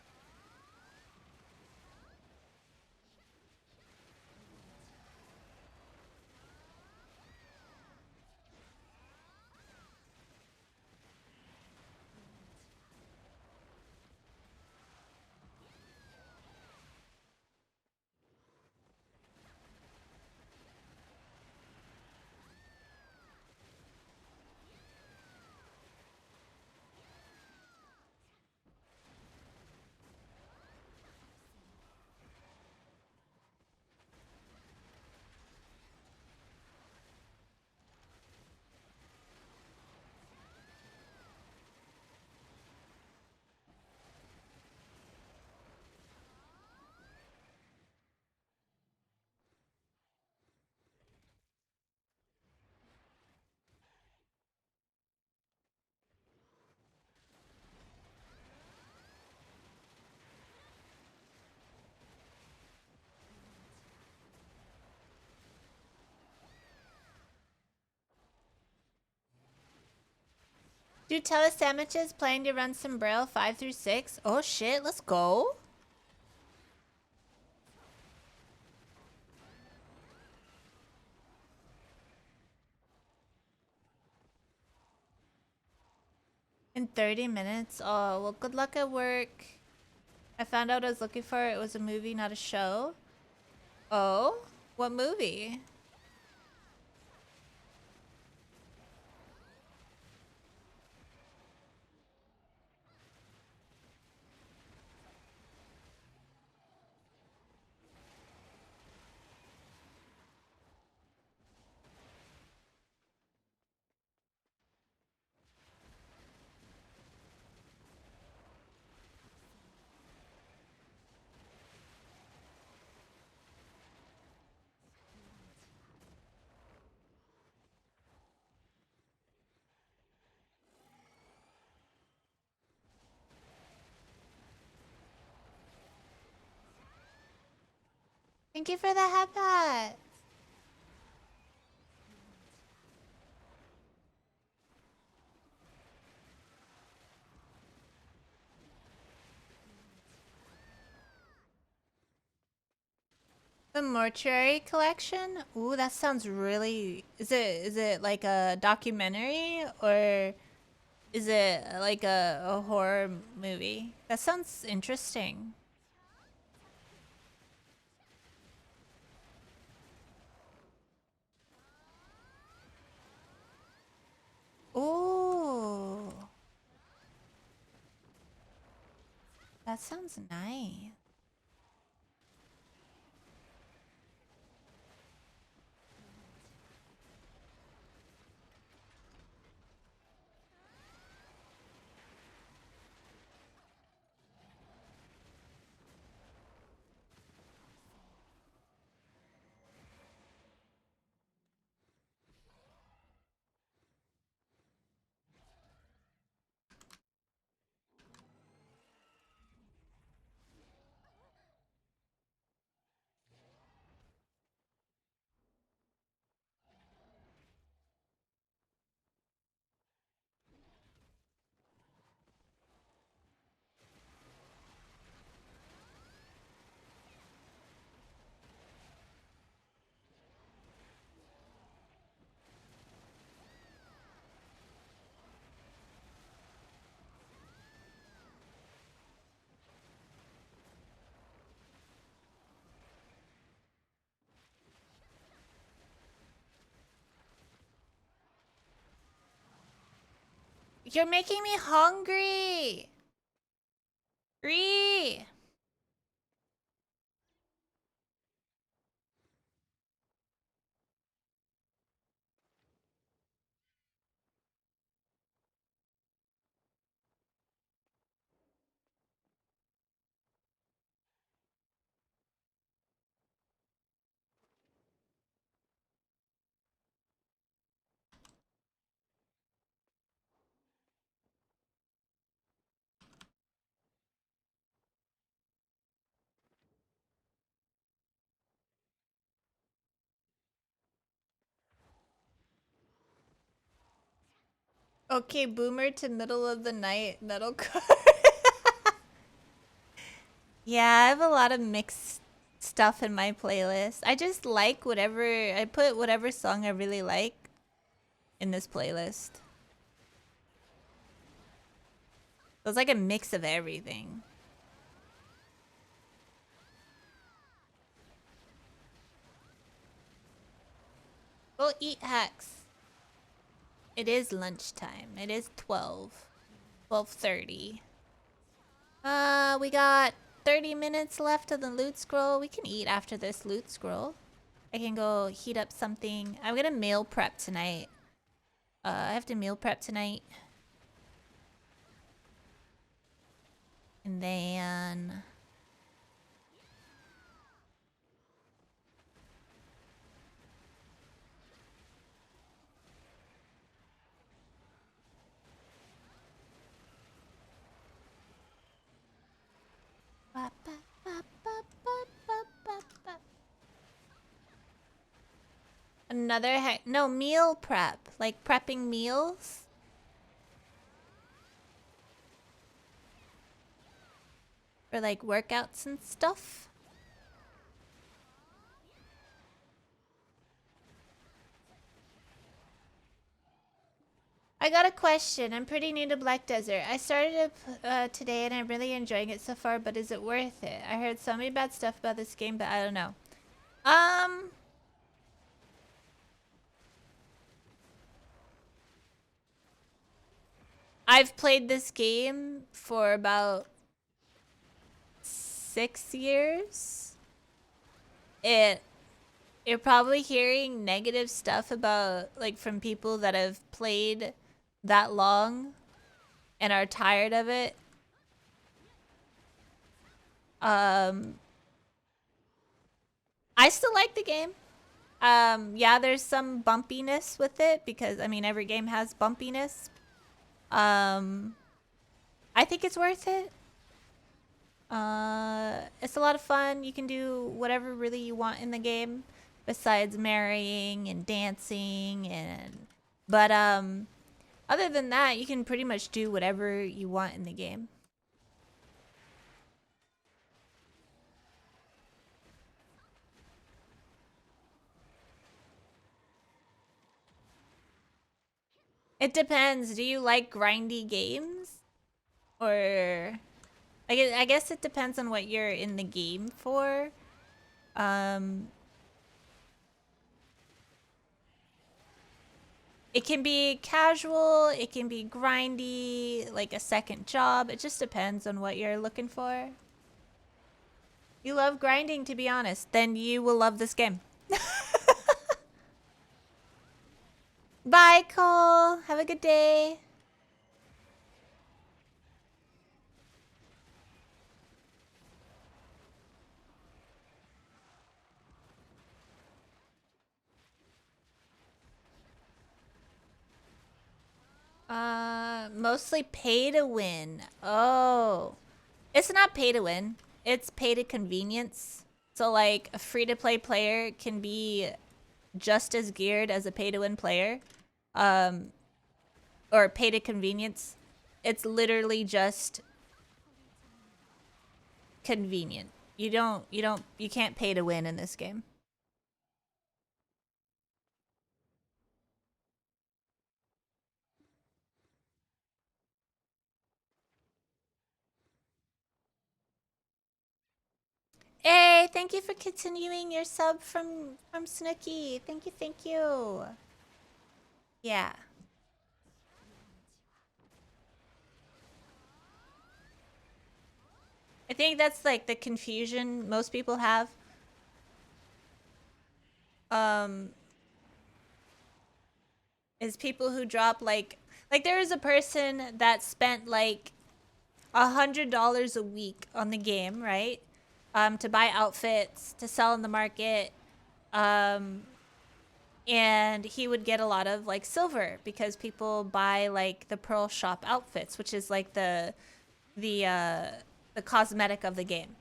Do tele sandwiches planning to run some braille 5 through 6? Oh shit, let's go. In 30 minutes? Oh, well, good luck at work. I found out I was looking for it was a movie, not a show. Oh? What movie? Thank you for the hat. The Mortuary Collection? Ooh, that sounds really... Is it like a documentary or is it like a horror movie? That sounds interesting. Ooh. That sounds nice. You're making me hungry. Ree. Okay, boomer to middle of the night metalcore. Yeah, I have a lot of mixed stuff in my playlist. I just like whatever, I put whatever song I really like in this playlist. So it's like a mix of everything. Go eat, Hex. It is lunchtime. It is 12:30. We got 30 minutes left of the loot scroll. We can eat after this loot scroll. I can go heat up something. I'm gonna meal prep tonight. I have to meal prep tonight. And then... Another no, meal prep. Like prepping meals. For like workouts and stuff. I got a question. I'm pretty new to Black Desert. I started it today and I'm really enjoying it so far, but is it worth it? I heard so many bad stuff about this game, but I don't know. I've played this game for about 6 years. You're probably hearing negative stuff about, like, from people that have played that long and are tired of it. I still like the game. Yeah, there's some bumpiness with it because, I mean, every game has bumpiness. I think it's worth it. It's a lot of fun. You can do whatever really you want in the game besides marrying and dancing but other than that, you can pretty much do whatever you want in the game. It depends. Do you like grindy games? Or I guess it depends on what you're in the game for. It can be casual, it can be grindy, like a second job. It just depends on what you're looking for. You love grinding, to be honest. Then you will love this game. Bye, Cole. Have a good day. Mostly pay to win. Oh. It's not pay to win. It's pay to convenience. So, like, a free-to-play player can be just as geared as a pay-to-win player. Or pay to convenience. It's literally just convenient. You can't pay to win in this game. Hey, thank you for continuing your sub from Snooki. Thank you, thank you. Yeah. I think that's like the confusion most people have. Is people who drop like there is a person that spent like $100 a week on the game, right? To buy outfits to sell in the market. And he would get a lot of like silver because people buy like the pearl shop outfits, which is like the cosmetic of the game.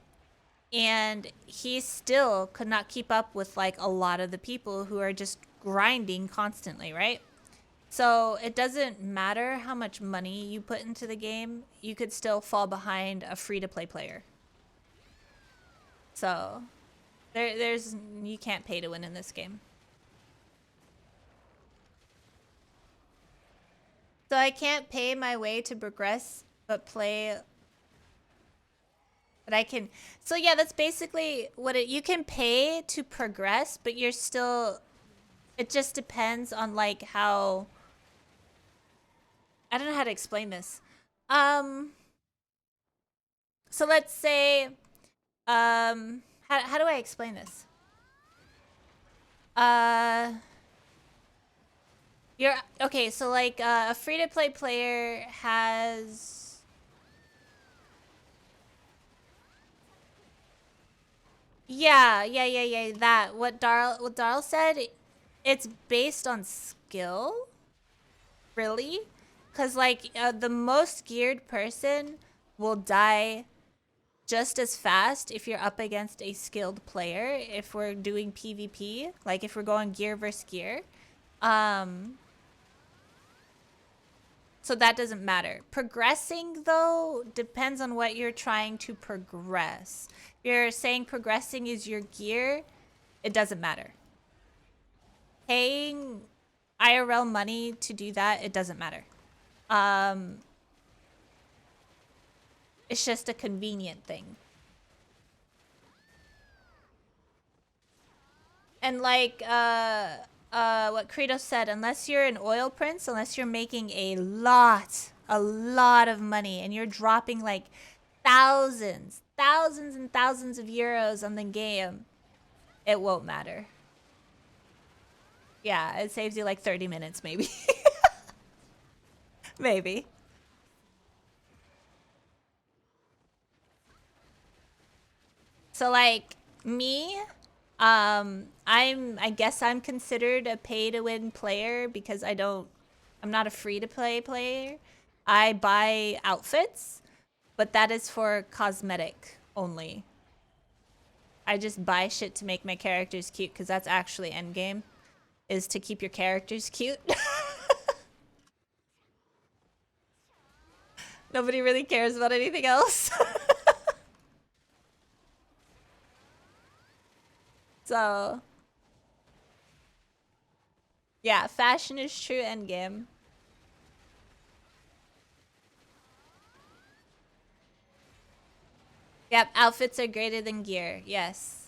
And he still could not keep up with like a lot of the people who are just grinding constantly, right? So it doesn't matter how much money you put into the game, you could still fall behind a free-to-play player. So there's you can't pay to win in this game. So I can't pay my way to progress, but I can. So yeah, that's basically what you can pay to progress, but you're still. It just depends on like how. I don't know how to explain this. So let's say, how do I explain this? You're okay. So like a free to play player has. Yeah. That what Darl said. It's based on skill, really, because like the most geared person will die just as fast if you're up against a skilled player. If we're doing PvP, like if we're going gear versus gear, so that doesn't matter. Progressing, though, depends on what you're trying to progress. If you're saying progressing is your gear, it doesn't matter. Paying IRL money to do that, it doesn't matter. It's just a convenient thing. And like what Credo said, unless you're an oil prince, unless you're making a lot of money and you're dropping like thousands and thousands of euros on the game, it won't matter. Yeah, it saves you like 30 minutes maybe. Maybe. So like me, I guess I'm considered a pay to win player because I'm not a free to play player. I buy outfits, but that is for cosmetic only. I just buy shit to make my characters cute because that's actually endgame, is to keep your characters cute. Nobody really cares about anything else. So, yeah, fashion is true endgame. Yep, outfits are greater than gear. Yes.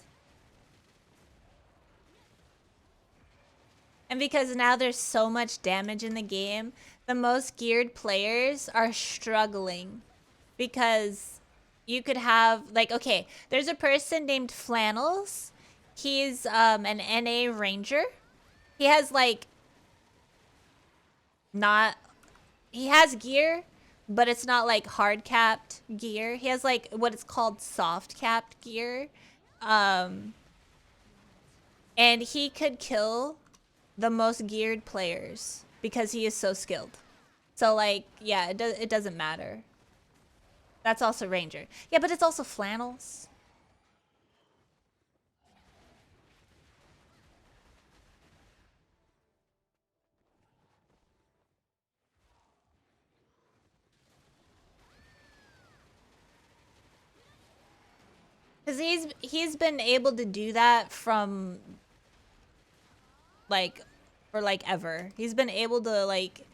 And because now there's so much damage in the game, the most geared players are struggling. Because you could have, like, okay, there's a person named Flannels. He's an NA ranger. He has, like, he has gear, but it's not, like, hard-capped gear. He has, like, what is called soft-capped gear. And he could kill the most geared players because he is so skilled. So like, yeah, it doesn't matter. That's also Ranger. Yeah, but it's also Flannels. Cuz he's been able to do that from like for like ever. He's been able to like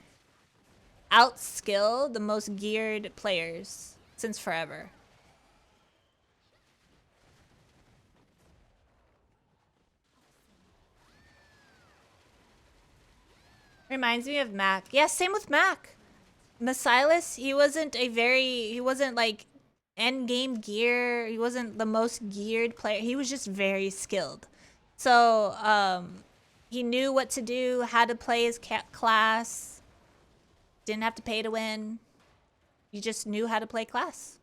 outskill the most geared players since forever. Reminds me of Mac. Yeah, same with Mac. Masilis, he wasn't like end game gear. He wasn't the most geared player. He was just very skilled. So, he knew what to do, how to play his class. Didn't have to pay to win. You just knew how to play class.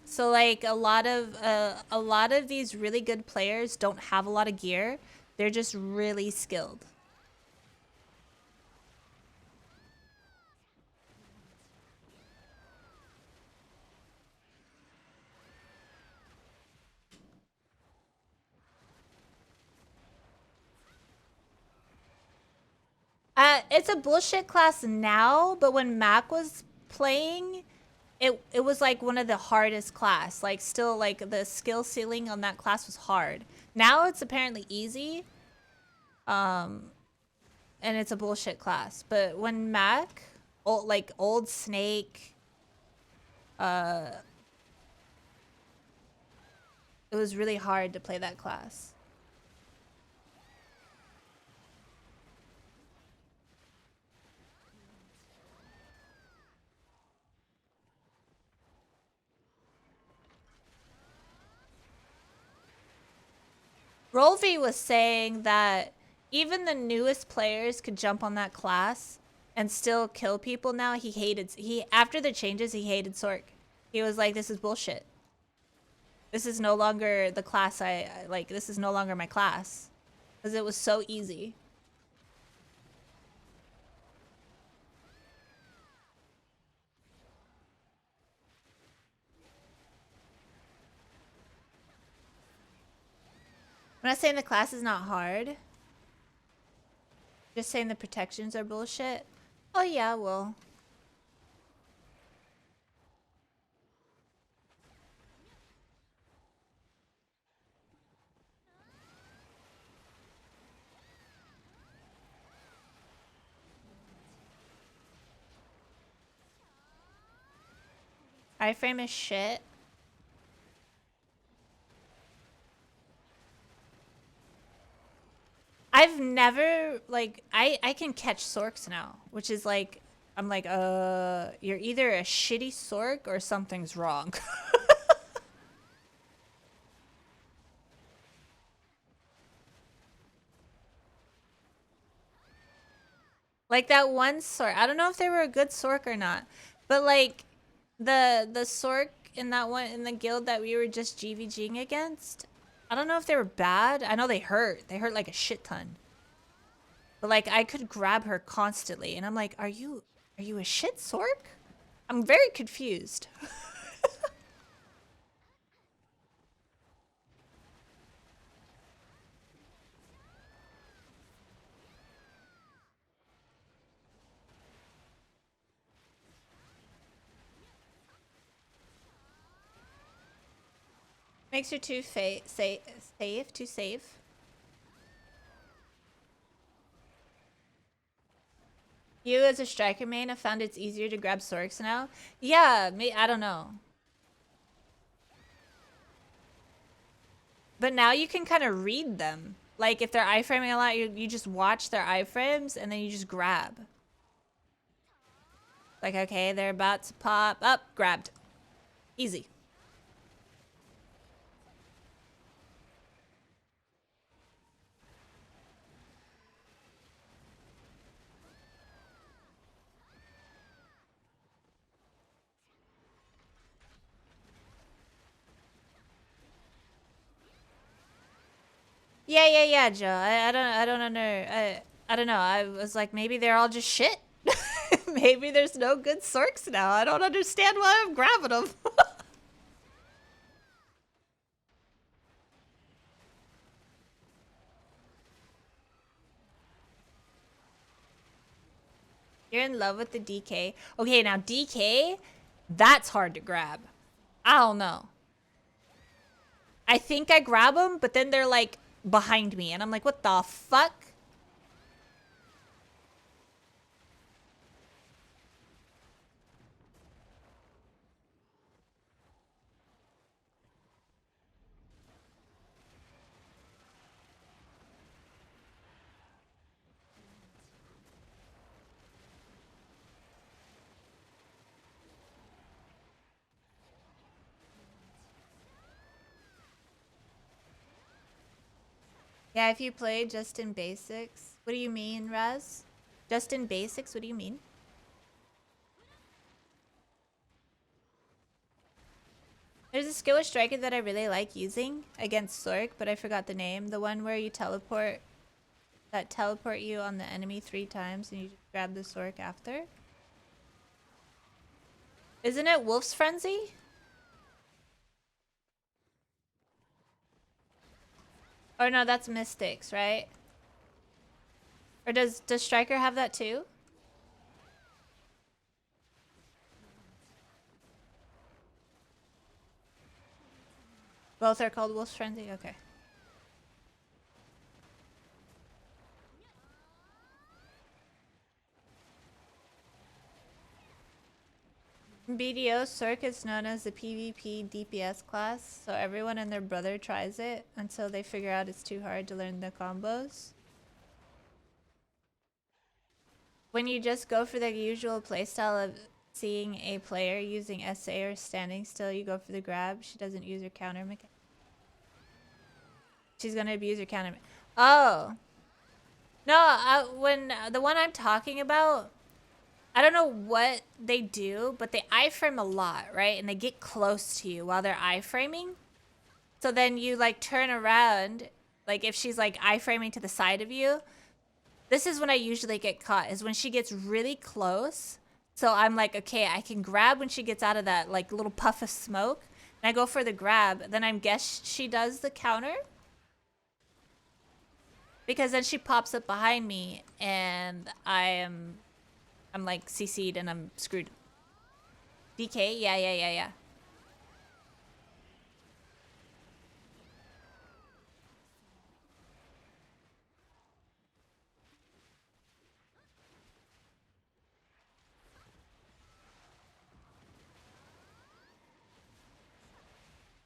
So like a lot of these really good players don't have a lot of gear. They're just really skilled. It's a bullshit class now, but when Mac was playing, it was like one of the hardest class. Like still like the skill ceiling on that class was hard. Now it's apparently easy. And it's a bullshit class. But when Mac, old Snake, it was really hard to play that class. Rolvi was saying that even the newest players could jump on that class and still kill people now. After the changes, he hated Sork. He was like, this is bullshit. This is no longer the class this is no longer my class. Because it was so easy. I'm not saying the class is not hard. Just saying the protections are bullshit. Oh yeah, well. iframe is shit. I've never, like, I can catch sorks now, which is like, I'm like, you're either a shitty sork or something's wrong. Like that one sork, I don't know if they were a good sork or not, but like the sork in that one in the guild that we were just GVGing against, I don't know if they were bad. I know they hurt. They hurt like a shit ton. But like I could grab her constantly, and I'm like, are you a shit sork? I'm very confused. Makes her too too safe. You as a striker main have found it's easier to grab sorks now? Yeah, I don't know. But now you can kind of read them. Like if they're iframing a lot, you just watch their iframes and then you just grab. Like, okay, they're about to pop up, grabbed. Easy. Yeah, Joe. I don't know. I was like, maybe they're all just shit. Maybe there's no good sorks now. I don't understand why I'm grabbing them. You're in love with the DK. Okay, now DK, that's hard to grab. I don't know. I think I grab them, but then they're like behind me, and I'm like, what the fuck? Yeah, if you play just in basics. What do you mean, Raz? Just in basics? What do you mean? There's a skill with Striker that I really like using against Sork, but I forgot the name. The one where you teleport you on the enemy 3 times and you just grab the Sork after. Isn't it Wolf's Frenzy? Or no, that's Mystics, right? Or does Striker have that too? Both are called Wolf's Frenzy? Okay. In BDO, Sork is known as the PvP DPS class, so everyone and their brother tries it until they figure out it's too hard to learn the combos. When you just go for the usual playstyle of seeing a player using SA or standing still, you go for the grab. She doesn't use her counter mechanic. She's gonna abuse her counter. Oh. No, when the one I'm talking about, I don't know what they do, but they iframe a lot, right? And they get close to you while they're iframing. So then you like turn around, like if she's like iframing to the side of you. This is when I usually get caught, is when she gets really close. So I'm like, okay, I can grab when she gets out of that like little puff of smoke. And I go for the grab. Then I guess she does the counter. Because then she pops up behind me and I'm like CC'd and I'm screwed. DK? Yeah.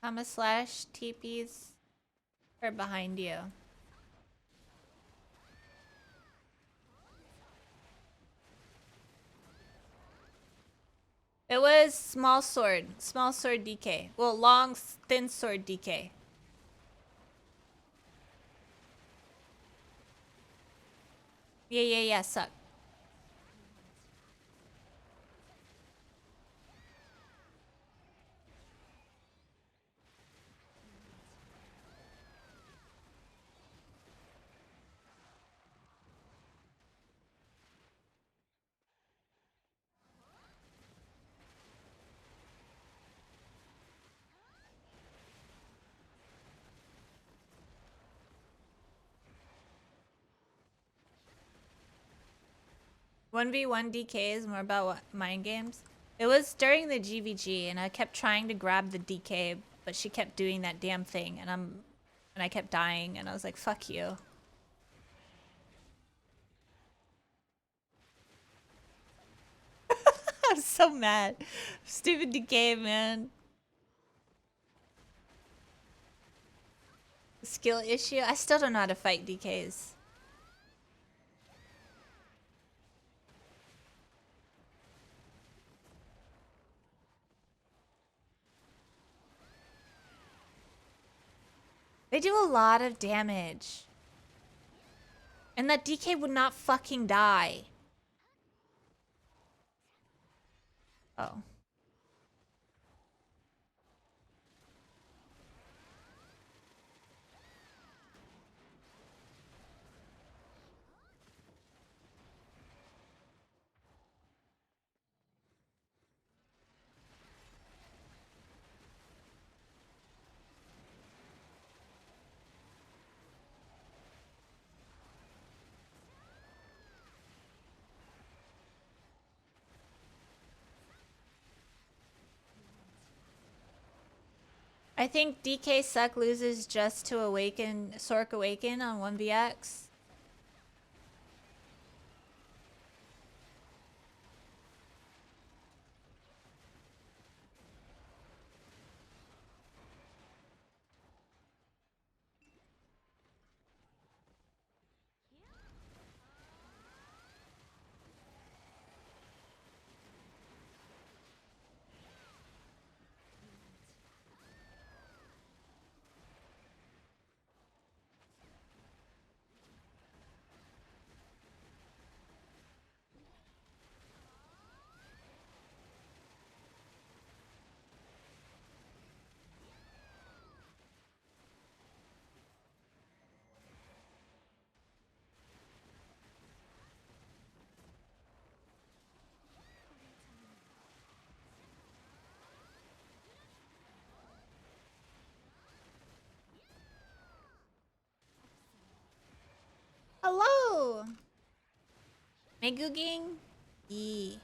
Comma slash TPs are behind you. It was small sword DK. Well, long, thin sword DK. Yeah, suck. One v one DK is more about what, mind games. It was during the GVG, and I kept trying to grab the DK, but she kept doing that damn thing, and I kept dying, and I was like, "Fuck you." I'm so mad. Stupid DK, man. Skill issue. I still don't know how to fight DKs. They do a lot of damage. And that DK would not fucking die. Oh. I think DK Suck loses just to Awaken, Sork Awaken on 1vx. Hello! Meguging? Yee.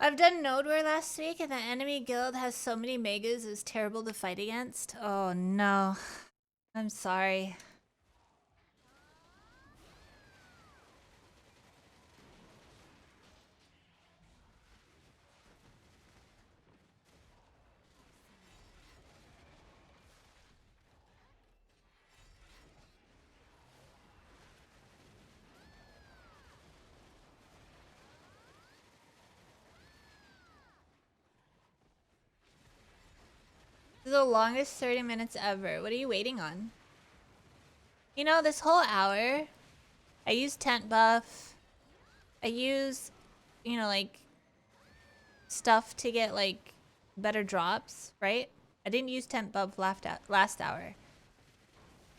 I've done Node War last week, and the enemy guild has so many megas it's terrible to fight against. Oh no. I'm sorry. This is the longest 30 minutes ever. What are you waiting on? You know, this whole hour, I use tent buff. I use, you know, like, stuff to get like better drops, right? I didn't use temp buff last hour.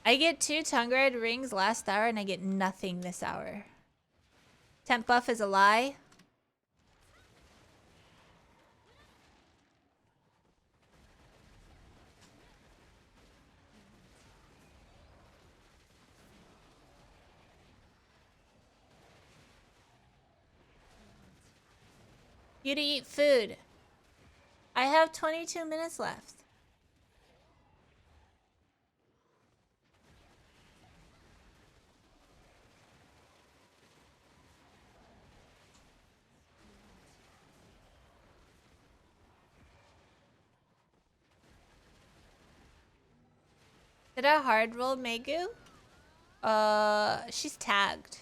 I get 2 tongue red rings last hour and I get nothing this hour. Temp buff is a lie. You to eat food. I have 22 minutes left. Did I hard roll Megu? She's tagged.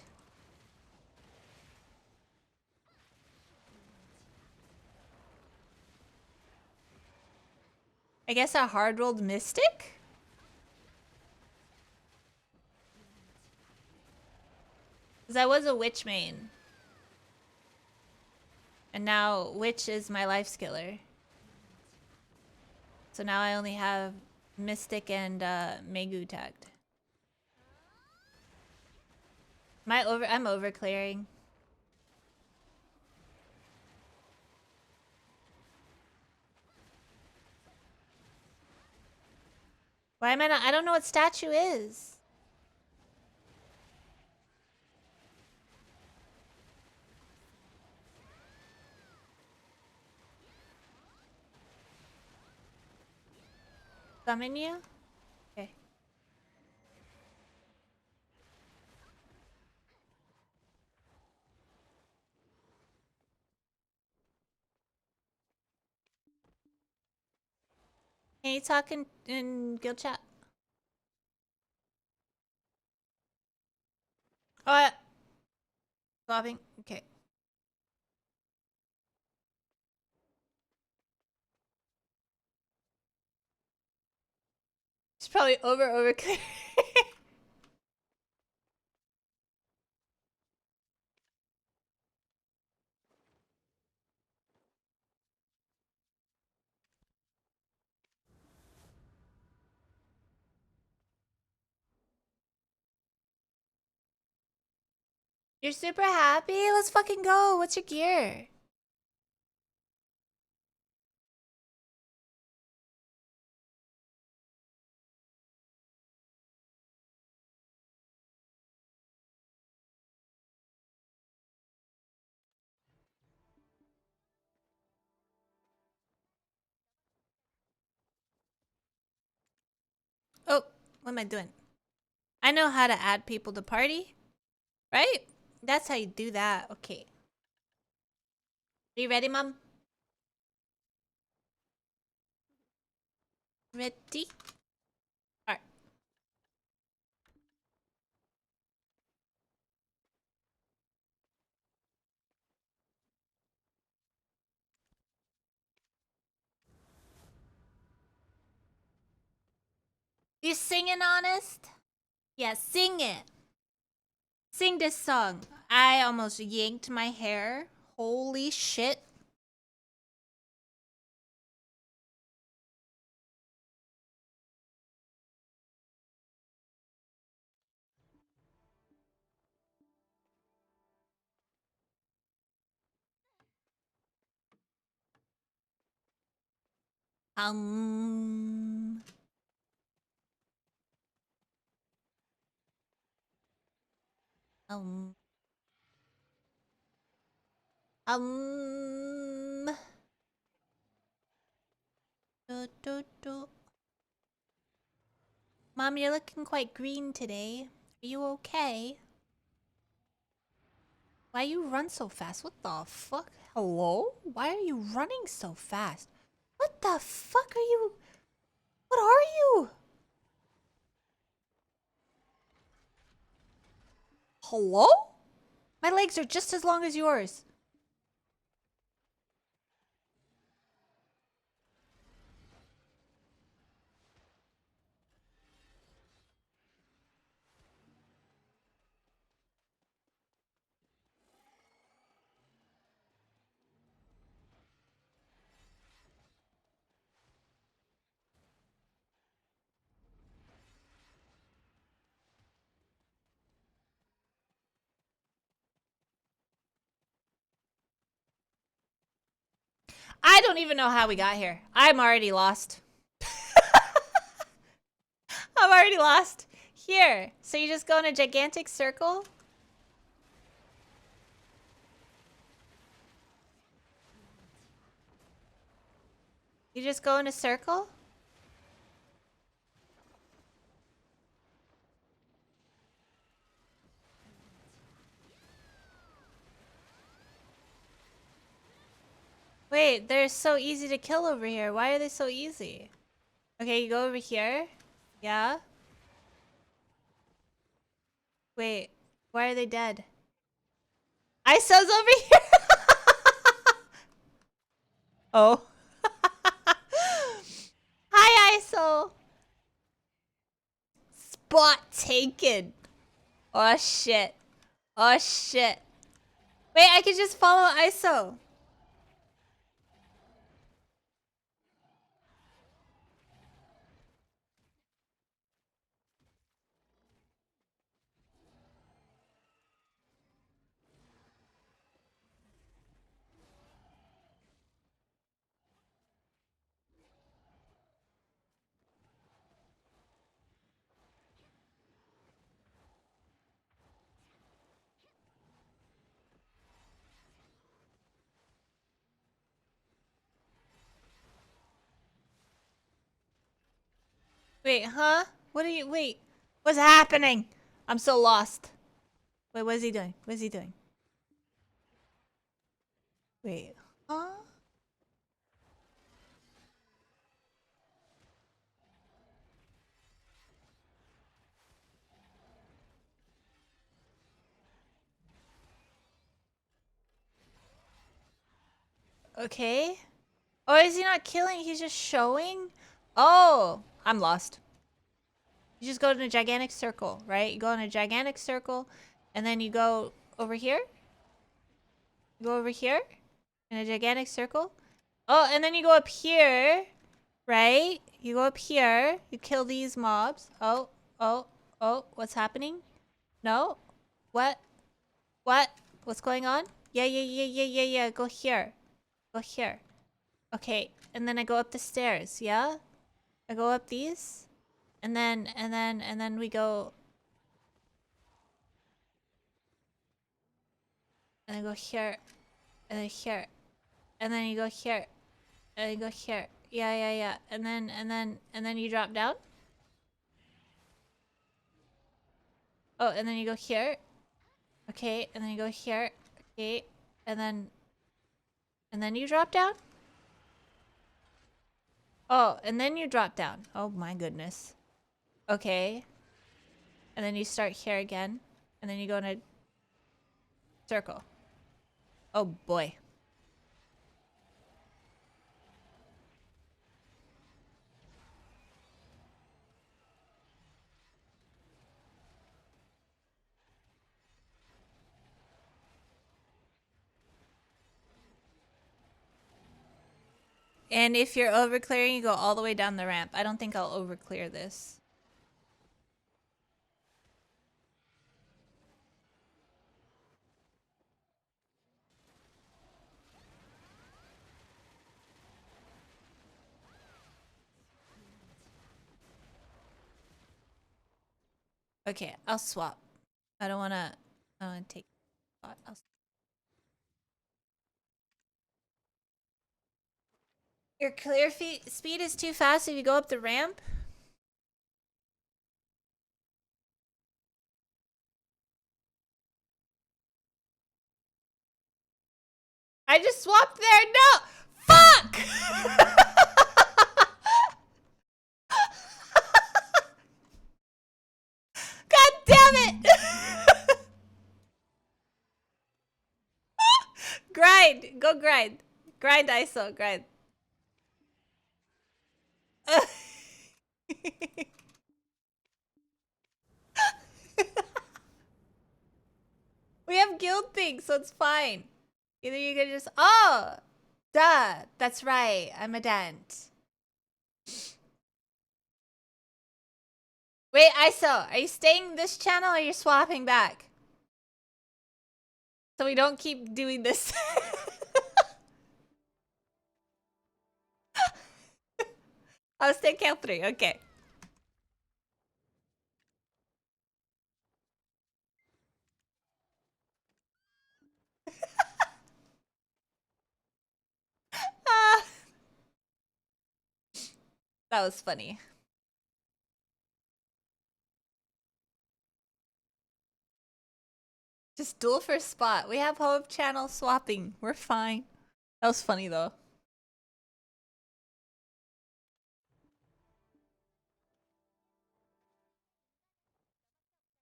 I guess I hard rolled Mystic? Because I was a witch main. And now witch is my life skiller. So now I only have Mystic and Megu tagged. I'm over clearing. Why am I not? I don't know what statue is. Summon you? Okay. Can you talk in guild chat? Oh, swapping? Okay. It's probably over clear. You're super happy? Let's fucking go. What's your gear? Oh, what am I doing? I know how to add people to party. Right? That's how you do that. Okay. Are you ready, Mom? Ready? Alright. You singing, Honest? Yeah, sing it. Sing this song. I almost yanked my hair. Holy shit. Um. Um. Um. Do, do, do. Mom, you're looking quite green today. Are you okay? Why you run so fast? What the fuck? Hello? Why are you running so fast? What the fuck are you? What are you? Hello? My legs are just as long as yours. I don't even know how we got here. I'm already lost. I'm already lost. Here. So you just go in a gigantic circle? You just go in a circle? Wait, they're so easy to kill over here. Why are they so easy? Okay, you go over here. Yeah. Wait, why are they dead? ISO's over here! Oh. Hi, ISO! Spot taken. Oh, shit. Oh, shit. Wait, I could just follow ISO. Wait, huh? What are you... Wait. What's happening? I'm so lost. Wait, what is he doing? What is he doing? Wait. Huh? Okay. Oh, is he not killing? He's just showing? Oh, I'm lost. You just go in a gigantic circle, right? You go in a gigantic circle, and then you go over here. You go over here in a gigantic circle. Oh, and then you go up here, right? You go up here. You kill these mobs. Oh, oh, oh. What's happening? No? What? What? What's going on? Yeah, yeah, yeah, yeah, yeah, yeah. Go here. Go here. Okay, and then I go up the stairs, yeah? I go up these. And then we go... And I go here. And then here. And then you go here. And you go here. Yeah, yeah, yeah. And then you drop down. Oh, and then you go here. Okay, and then you go here. Okay, and then you drop down. Oh, and then you drop down. Oh my goodness. Okay. And then you start here again. And then you go in a circle. Oh boy. And if you're over clearing, you go all the way down the ramp. I don't think I'll over clear this. Okay, I'll swap. I don't wanna take spot. Your clear speed is too fast if you go up the ramp? I just swapped there. No! Fuck! God damn it! Grind. Go grind. Grind ISO. Grind. We have guild things, so it's fine. Either you can just... Oh! Duh. That's right. I'm a dent. Wait, ISO. Are you staying this channel or are you swapping back? So we don't keep doing this. I'll stay count 3. Okay. Ah, that was funny. Just duel for spot. We have hope channel swapping. We're fine. That was funny though.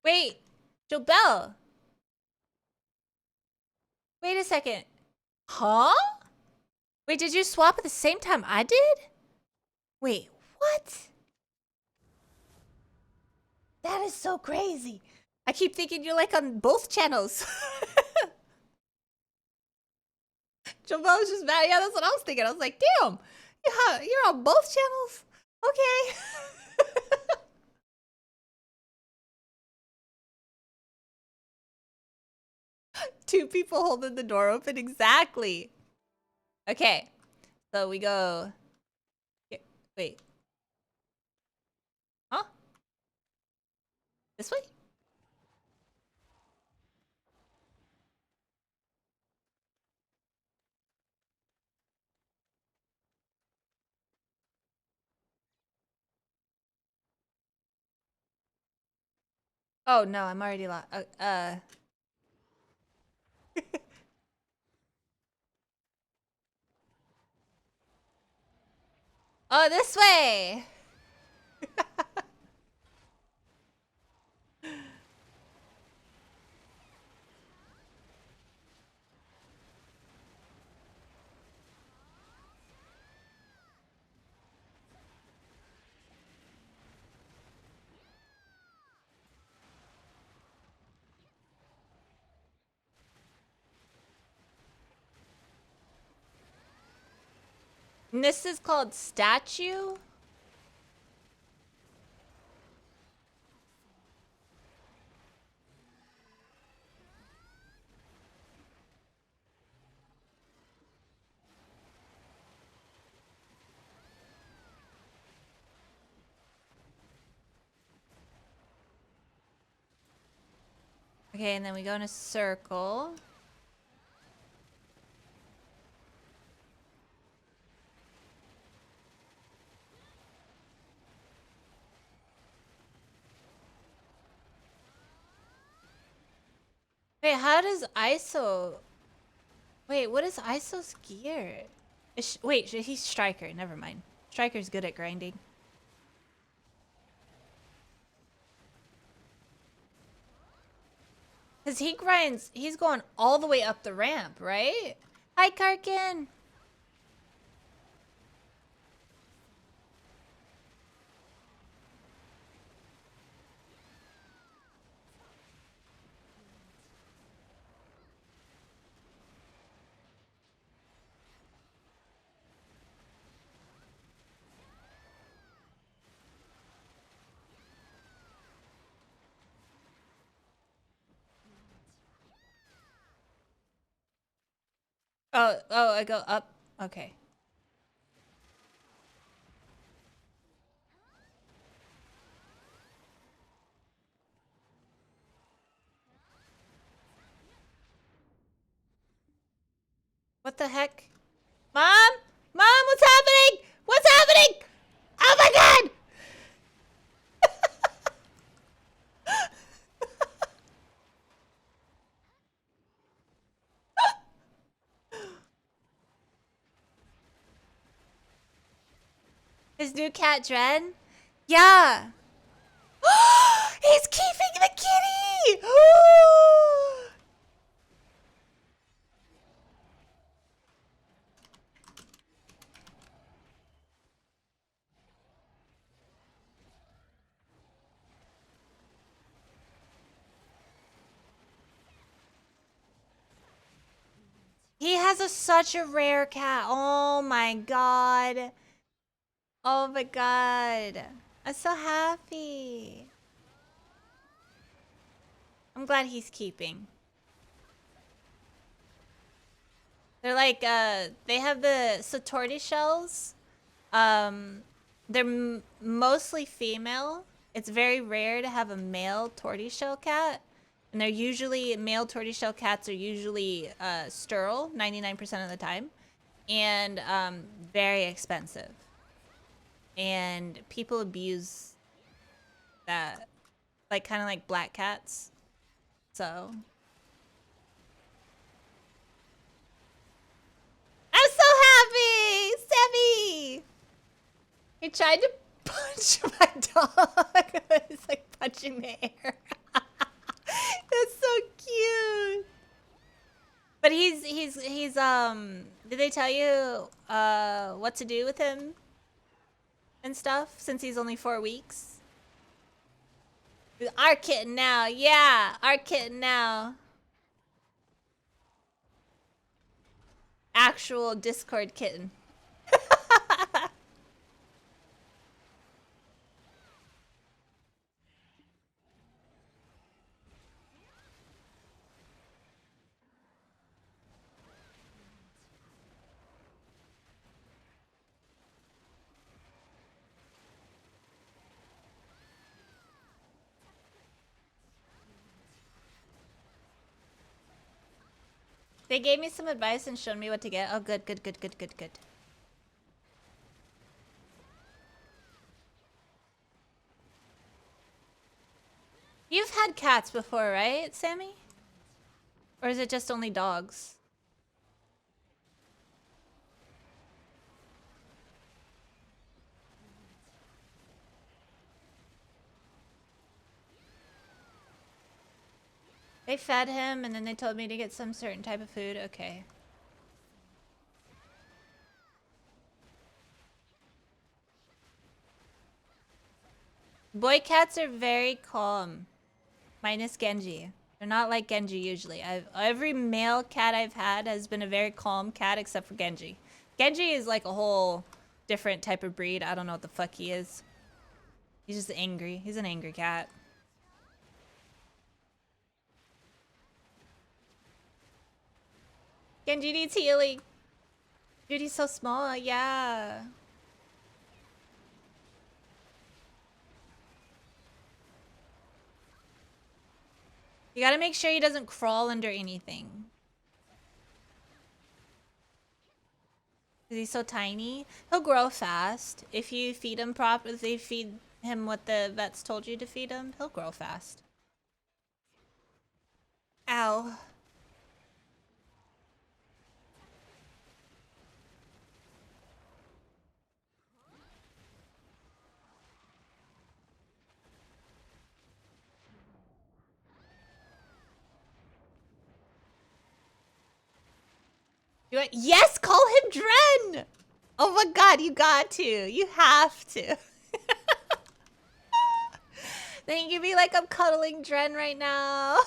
Wait, Jobel. Wait a second. Huh? Wait, did you swap at the same time I did? Wait, what? That is so crazy. I keep thinking you're like on both channels. Jobel was just mad. Yeah, that's what I was thinking. I was like, damn, yeah, you're on both channels? Okay. Two people holding the door open. Exactly. Okay. So we go. Here. Wait. Huh? This way? Oh no, I'm already lost. Oh, this way. And this is called statue. Okay, and then we go in a circle. Wait, how does ISO... Wait, what is ISO's gear? Wait, he's Striker. Never mind. Striker's good at grinding. Because he grinds... He's going all the way up the ramp, right? Hi, Karkin! Oh, I go up. Okay. What the heck? Mom? Mom, what's happening? What's happening? Oh my god! His new cat, Dren? Yeah. He's keeping the kitty! He has such a rare cat. Oh my god. Oh my god. I'm so happy. I'm glad he's keeping. They're like, they have the Satori shells. they're mostly female. It's very rare to have a male tortoiseshell cat. And they're usually, male tortoiseshell cats are usually sterile 99% of the time. And very expensive. And people abuse that. Like, kind of like black cats. So. I'm so happy! Sammy! He tried to punch my dog. It's like punching the air. That's so cute. But he's did they tell you what to do with him and stuff since he's only 4 weeks? Our kitten now. Yeah, our kitten now. Actual Discord kitten. They gave me some advice and showed me what to get. Oh, good, good, good, good, good, good. You've had cats before, right, Sammy? Or is it just only dogs? They fed him and then they told me to get some certain type of food. Okay. Boy cats are very calm. Minus Genji. They're not like Genji usually. Every male cat I've had has been a very calm cat except for Genji. Genji is like a whole different type of breed. I don't know what the fuck he is. He's just angry. He's an angry cat. Genji needs healing. Dude, he's so small. Yeah. You gotta make sure he doesn't crawl under anything. Because he's so tiny. He'll grow fast. If you feed him properly, if you feed him what the vets told you to feed him, he'll grow fast. Ow. Yes, call him Dren! Oh my god, you got to. You have to. Then you can be like, I'm cuddling Dren right now.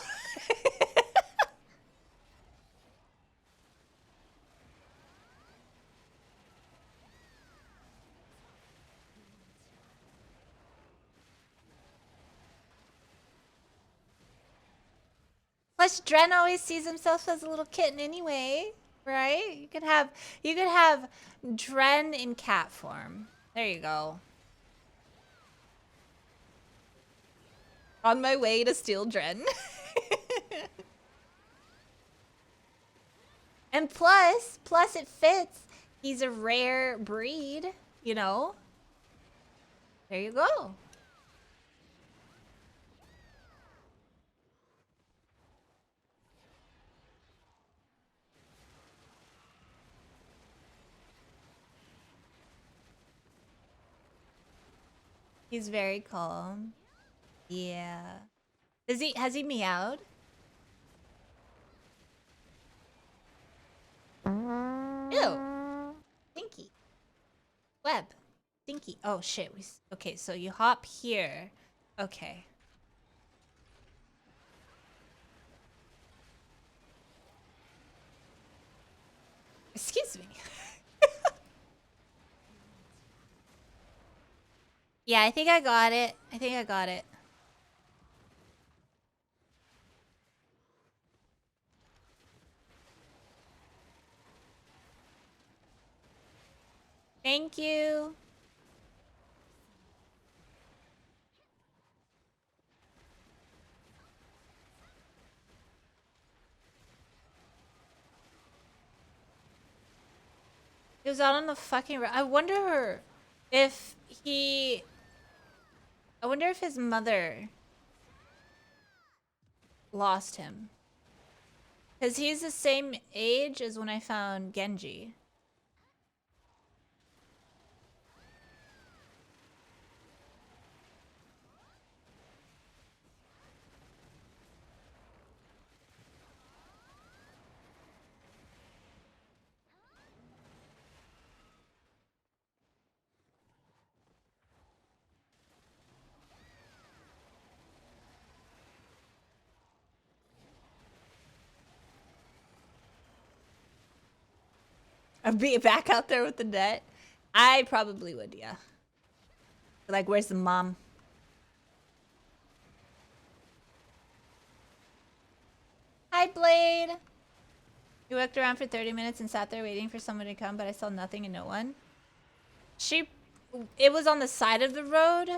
Plus, Dren always sees himself as a little kitten anyway, right? You could have Dren in cat form. There you go. On my way to steal Dren. And plus it fits. He's a rare breed, you know? There you go. He's very calm. Yeah. Has he meowed? Ew. Stinky. Web. Stinky. Oh shit. Okay, so you hop here. Okay. Excuse me. Yeah, I think I got it. I think I got it. Thank you. He was out on the fucking road. I wonder if he... I wonder if his mother lost him. Because he's the same age as when I found Genji. I'd be back out there with the net. I probably would, yeah. Like, where's the mom? Hi, Blade. We walked around for 30 minutes and sat there waiting for someone to come, but I saw nothing and no one. It was on the side of the road.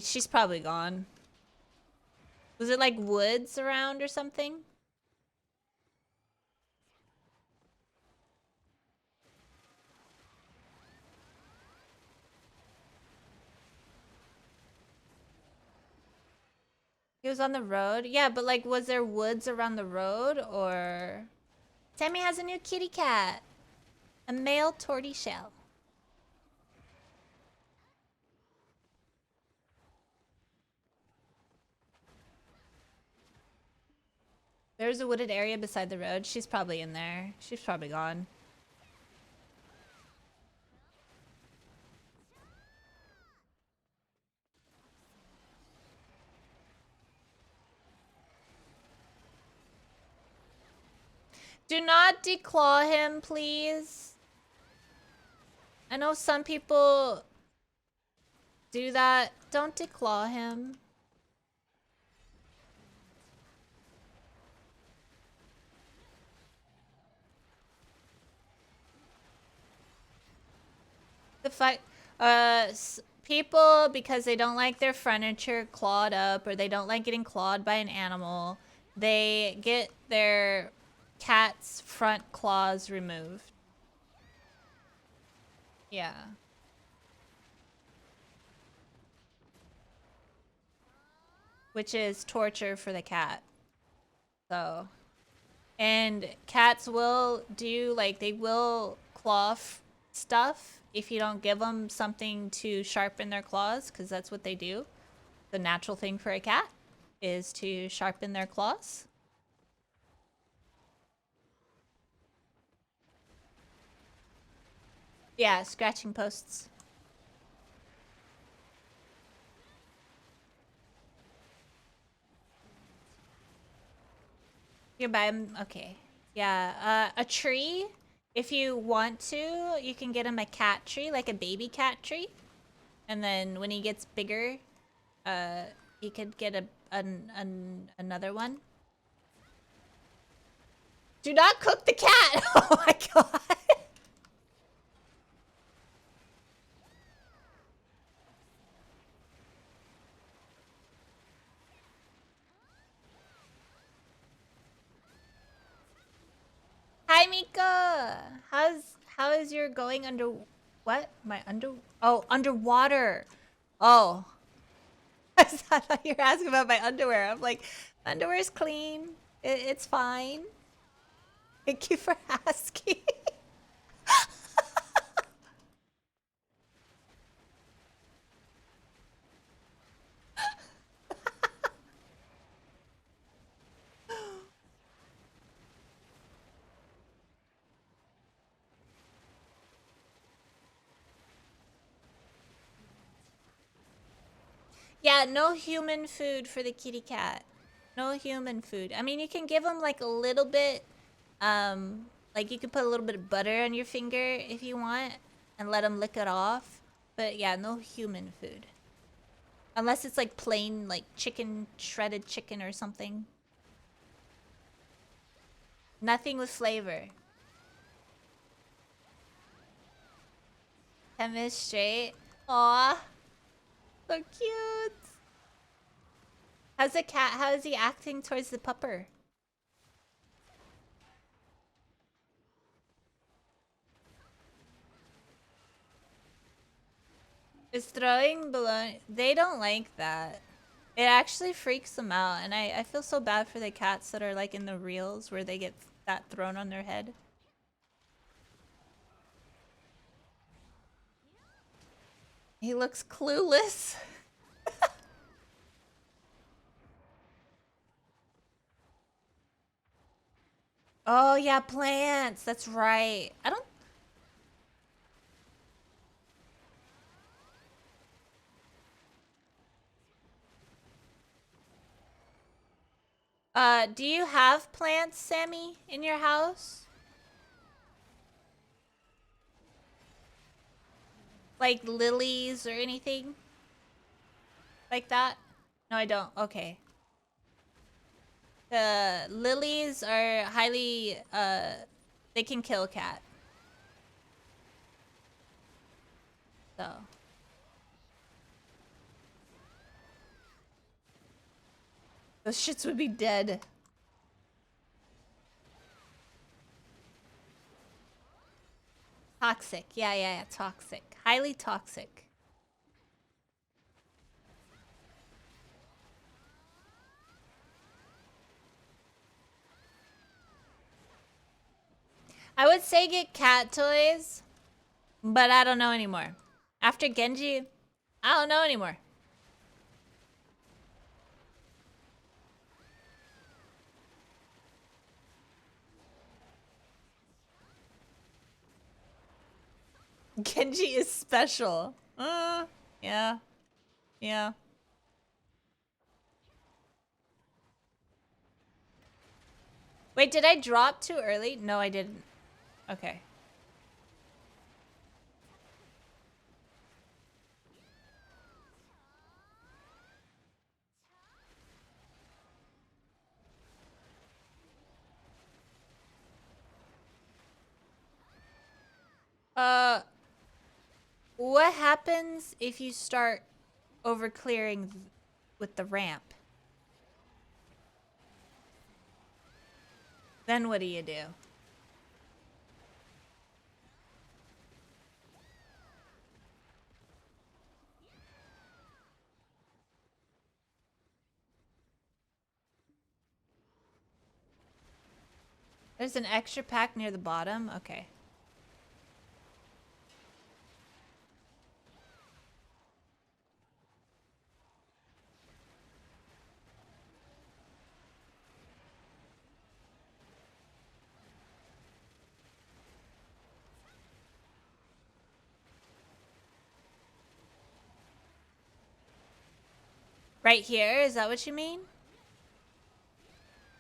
She's probably gone. Was it like woods around or something? He was on the road? Yeah, but like, was there woods around the road or... Sammy has a new kitty cat. A male tortoiseshell. There's a wooded area beside the road. She's probably in there. She's probably gone. Do not declaw him, please. I know some people do that. Don't declaw him. The fight, people, because they don't like their furniture clawed up or they don't like getting clawed by an animal, they get their cat's front claws removed. Yeah. Which is torture for the cat. So, and cats will do, like, they will claw stuff if you don't give them something to sharpen their claws, because that's what they do. The natural thing for a cat is to sharpen their claws. Yeah, scratching posts. You buy them? Okay. Yeah, a tree. If you want to, you can get him a cat tree, like a baby cat tree. And then when he gets bigger, he could get another one. Do not cook the cat! Oh my god! Hi, Mika! How is your going under... What? My under... Oh, underwater! Oh. I thought you were asking about my underwear. I'm like, underwear's clean. It's fine. Thank you for asking. Yeah, no human food for the kitty cat. No human food. I mean, you can give them like a little bit, like you could put a little bit of butter on your finger if you want and let them lick it off. But yeah, no human food. Unless it's like plain, like chicken, shredded chicken or something. Nothing with flavor. 10 minutes straight. Aw. So cute. How's the cat? How is he acting towards the pupper? Is throwing balloon... They don't like that. It actually freaks them out, and I feel so bad for the cats that are like in the reels where they get that thrown on their head. He looks clueless. Oh yeah, plants. That's right. I don't... do you have plants, Sammy, in your house? Like lilies or anything? Like that? No, I don't. Okay. The lilies are highly, they can kill a cat. So. Those shits would be dead. Toxic. Yeah, toxic. Highly toxic. I would say get cat toys, but I don't know anymore. After Genji, I don't know anymore. Genji is special. Yeah. Yeah. Wait, did I drop too early? No, I didn't. Okay. What happens if you start over clearing with the ramp? Then what do you do? There's an extra pack near the bottom? Okay. Right here? Is that what you mean?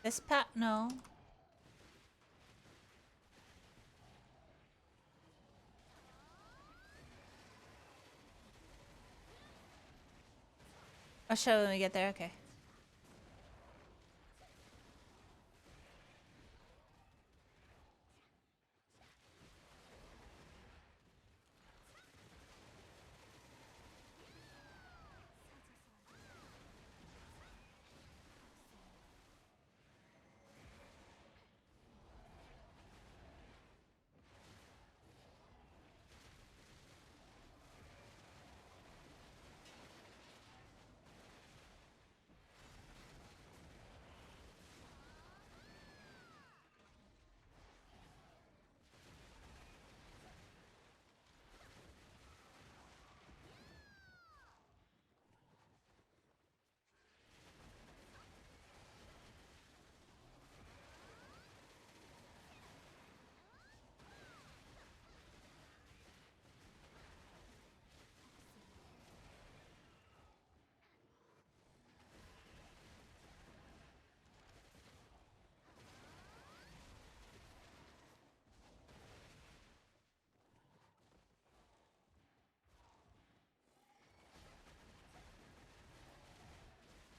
This pack? No. I'll show you when we get there. Okay.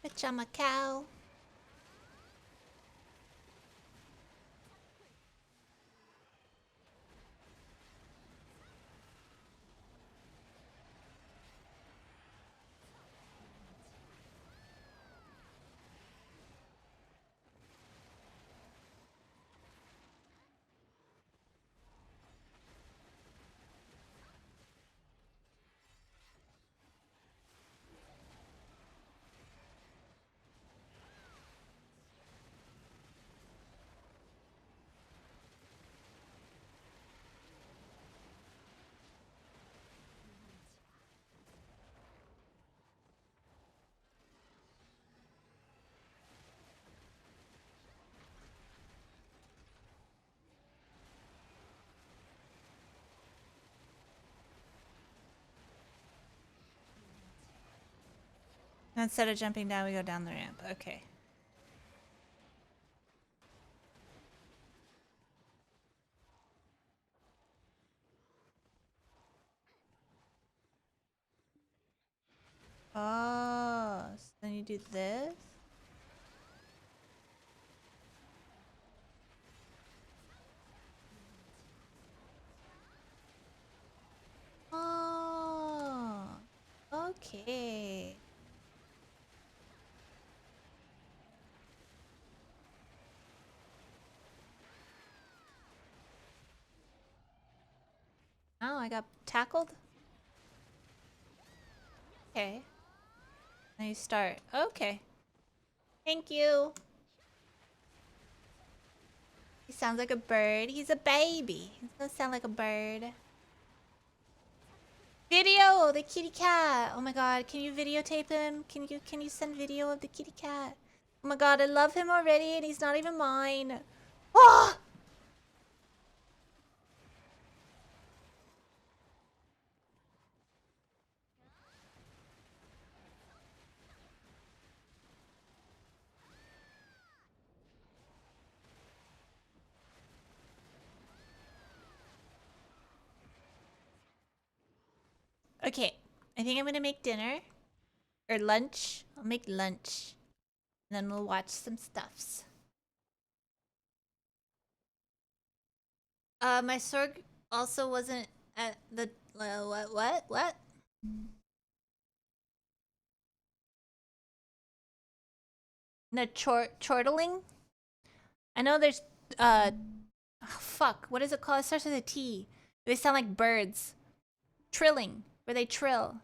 Bitch, I'm a cow. Instead of jumping down, we go down the ramp. Okay. Oh, so then you do this. Oh, okay. Oh, I got tackled? Okay. Now you start. Okay. Thank you. He sounds like a bird. He's a baby. He's gonna sound like a bird. Video! The kitty cat! Oh my god, can you videotape him? Can you send video of the kitty cat? Oh my god, I love him already and he's not even mine. Oh! Okay, I think I'm gonna make dinner. Or lunch. I'll make lunch. And then we'll watch some stuffs. My sword also wasn't at the... what? No, chortling? I know there's, oh, fuck. What is it called? It starts with a T. They sound like birds. Trilling. Where they trill.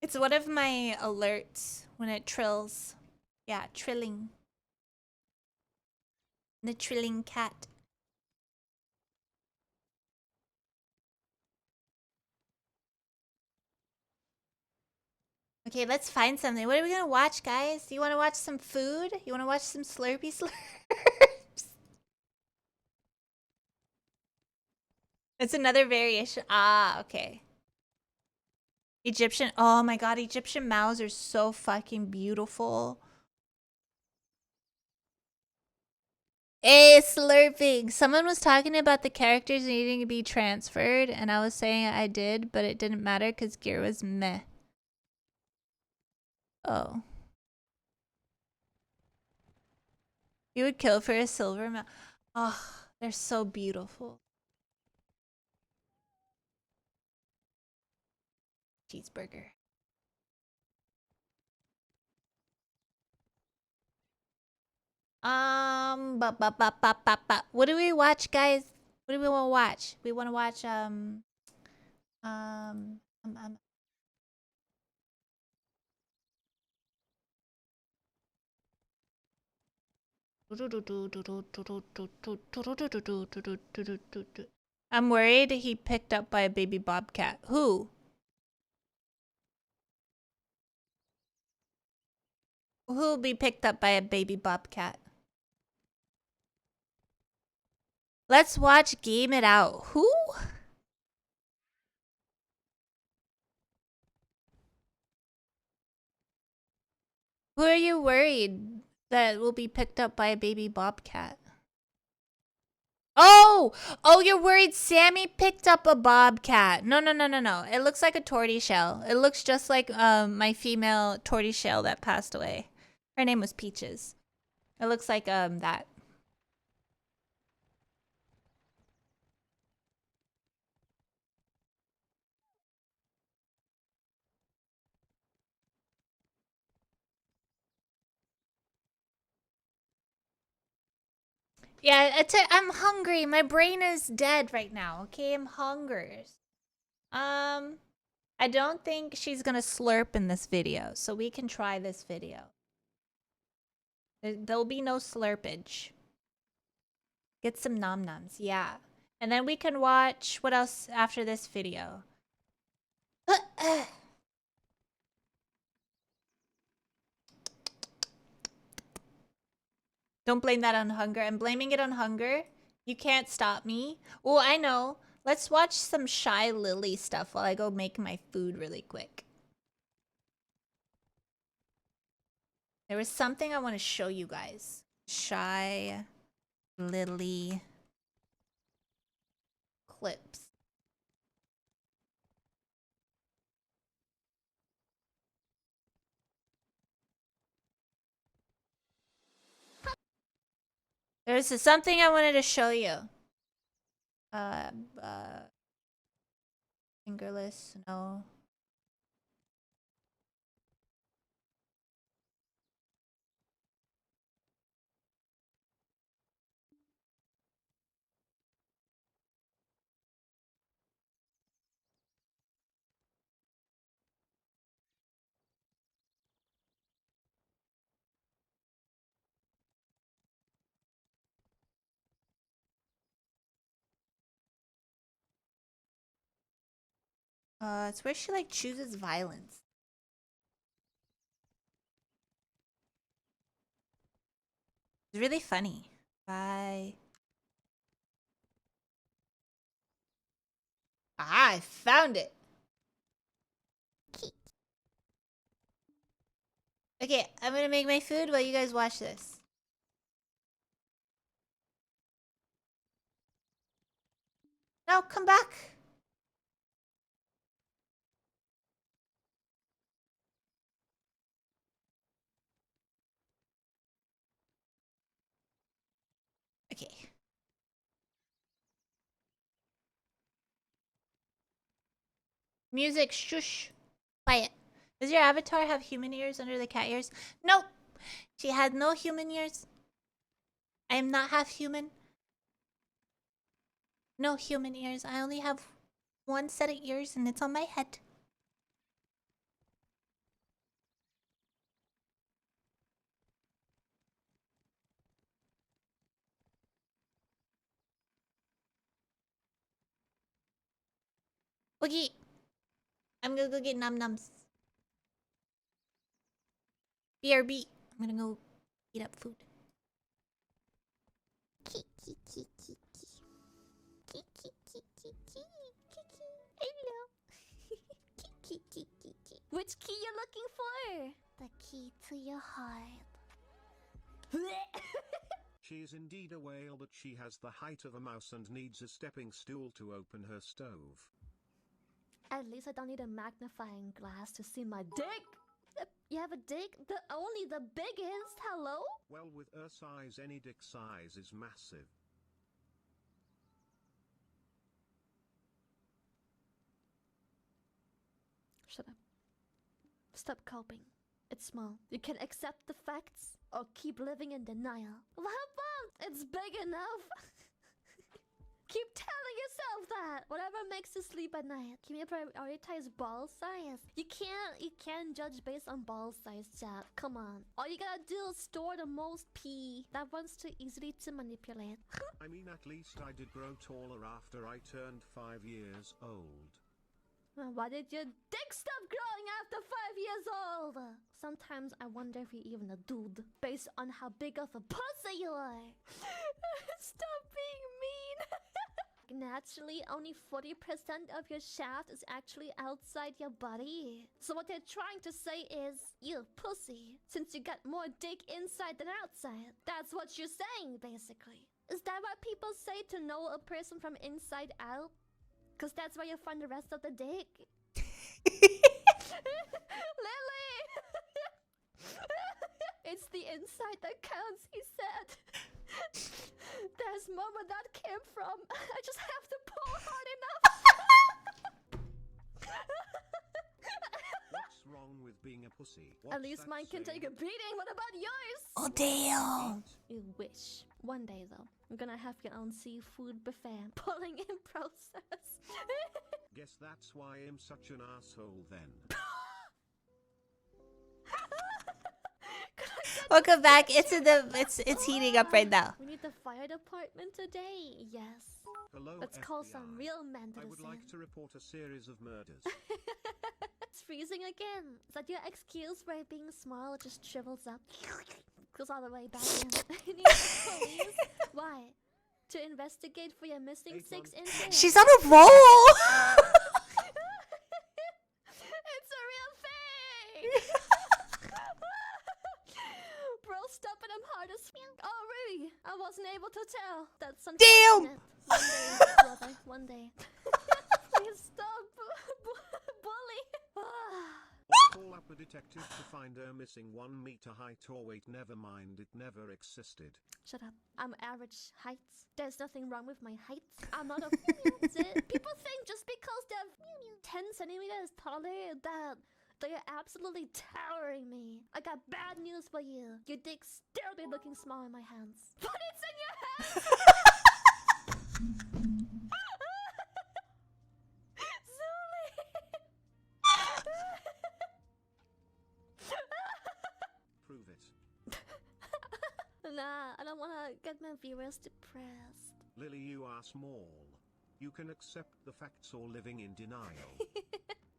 It's one of my alerts when it trills. Yeah, trilling. The trilling cat. Okay, let's find something. What are we gonna watch, guys? Do you want to watch some food? You want to watch some Slurpee Slurps? It's another variation. Ah, okay. Egyptian. Oh my god, Egyptian mouths are so fucking beautiful. Hey, slurping. Someone was talking about the characters needing to be transferred, and I was saying I did, but it didn't matter because gear was meh. Oh. You would kill for a silver mouth. Oh, they're so beautiful. Cheeseburger. What do we watch, guys? What do we want to watch? We want to watch, um, I'm worried he picked up by a baby bobcat. Who? Who'll be picked up by a baby bobcat? Let's watch Game It Out. Who? Who are you worried that will be picked up by a baby bobcat? Oh! Oh, you're worried Sammy picked up a bobcat. No. It looks like a tortoiseshell. It looks just like my female tortoiseshell that passed away. Her name was Peaches. It looks like that. Yeah, I'm hungry. My brain is dead right now. Okay, I'm hungry. I don't think she's gonna slurp in this video, so we can try this video. There'll be no slurpage. Get some nom noms, yeah. And then we can watch what else after this video. Don't blame that on hunger. I'm blaming it on hunger. You can't stop me. Oh, I know. Let's watch some Shy Lily stuff while I go make my food really quick. There was something I want to show you guys. Shy Lily clips. There's something I wanted to show you. Fingerless, no. It's where she like chooses violence. It's really funny. Bye. Ah, I found it. Okay, I'm gonna make my food while you guys watch this. No, come back. Okay. Music, shush. Quiet. Does your avatar have human ears under the cat ears? Nope. She had no human ears. I am not half human. No human ears. I only have one set of ears and it's on my head. Okay. I'm gonna go get num nums. BRB. I'm gonna go eat up food. Hello. Which key you looking for? The key to your heart. She is indeed a whale, but she has the height of a mouse and needs a stepping stool to open her stove. At least I don't need a magnifying glass to see my dick. You have a dick? Only the biggest? Hello? Well, with her size, any dick size is massive. Shut up. Stop coping. It's small. You can accept the facts or keep living in denial. How about it's big enough? Keep telling yourself that. Whatever makes you sleep at night. Can you prioritize ball size? You can't judge based on ball size, chat. Come on. All you gotta do is store the most pee. That one's too easily to manipulate. I mean, at least I did grow taller after I turned 5 years old. Why did your dick stop growing after 5 years old? Sometimes I wonder if you're even a dude, based on how big of a pussy you are. Stop being mean. Naturally, only 40% of your shaft is actually outside your body. So what they're trying to say is, you pussy, since you got more dick inside than outside. That's what you're saying, basically. Is that what people say to know a person from inside out? Because that's where you find the rest of the dick. Lily! It's the inside that counts, he said. There's more where that came from. I just have to pull hard enough. What's wrong with being a pussy? At least mine can take a beating. What about yours? Oh, damn. You wish. One day, though, you're gonna have your own seafood buffet. Pulling in process. Guess that's why I'm such an asshole then. Welcome back. It's heating up right now. We need the fire department today. Yes. Hello, Let's call FBI. some real men to I the would scene. like to report a series of murders. It's freezing again. Is that your excuse for it being small? It just shrivels up. Goes all the way back in. You need the police? Why? to investigate for your missing 8 6 months. inches. She's on a roll. It's a real thing! Bro, stop it, I'm hard as Oh, really? I wasn't able to tell. That's Damn! unfortunate. One day, brother, one day. Please stop, bully. Call up a detective to find her missing 1 meter height or weight. Never mind, it never existed. Shut up. I'm average height. There's nothing wrong with my height. I'm not a People think just because they're 10 centimeters taller that they are absolutely towering me. I got bad news for you. Your dick still be looking small in my hands. But it's in your hands! Zuli! Prove it. Nah, I don't wanna get my viewers depressed. Lily, you are small. You can accept the facts or living in denial.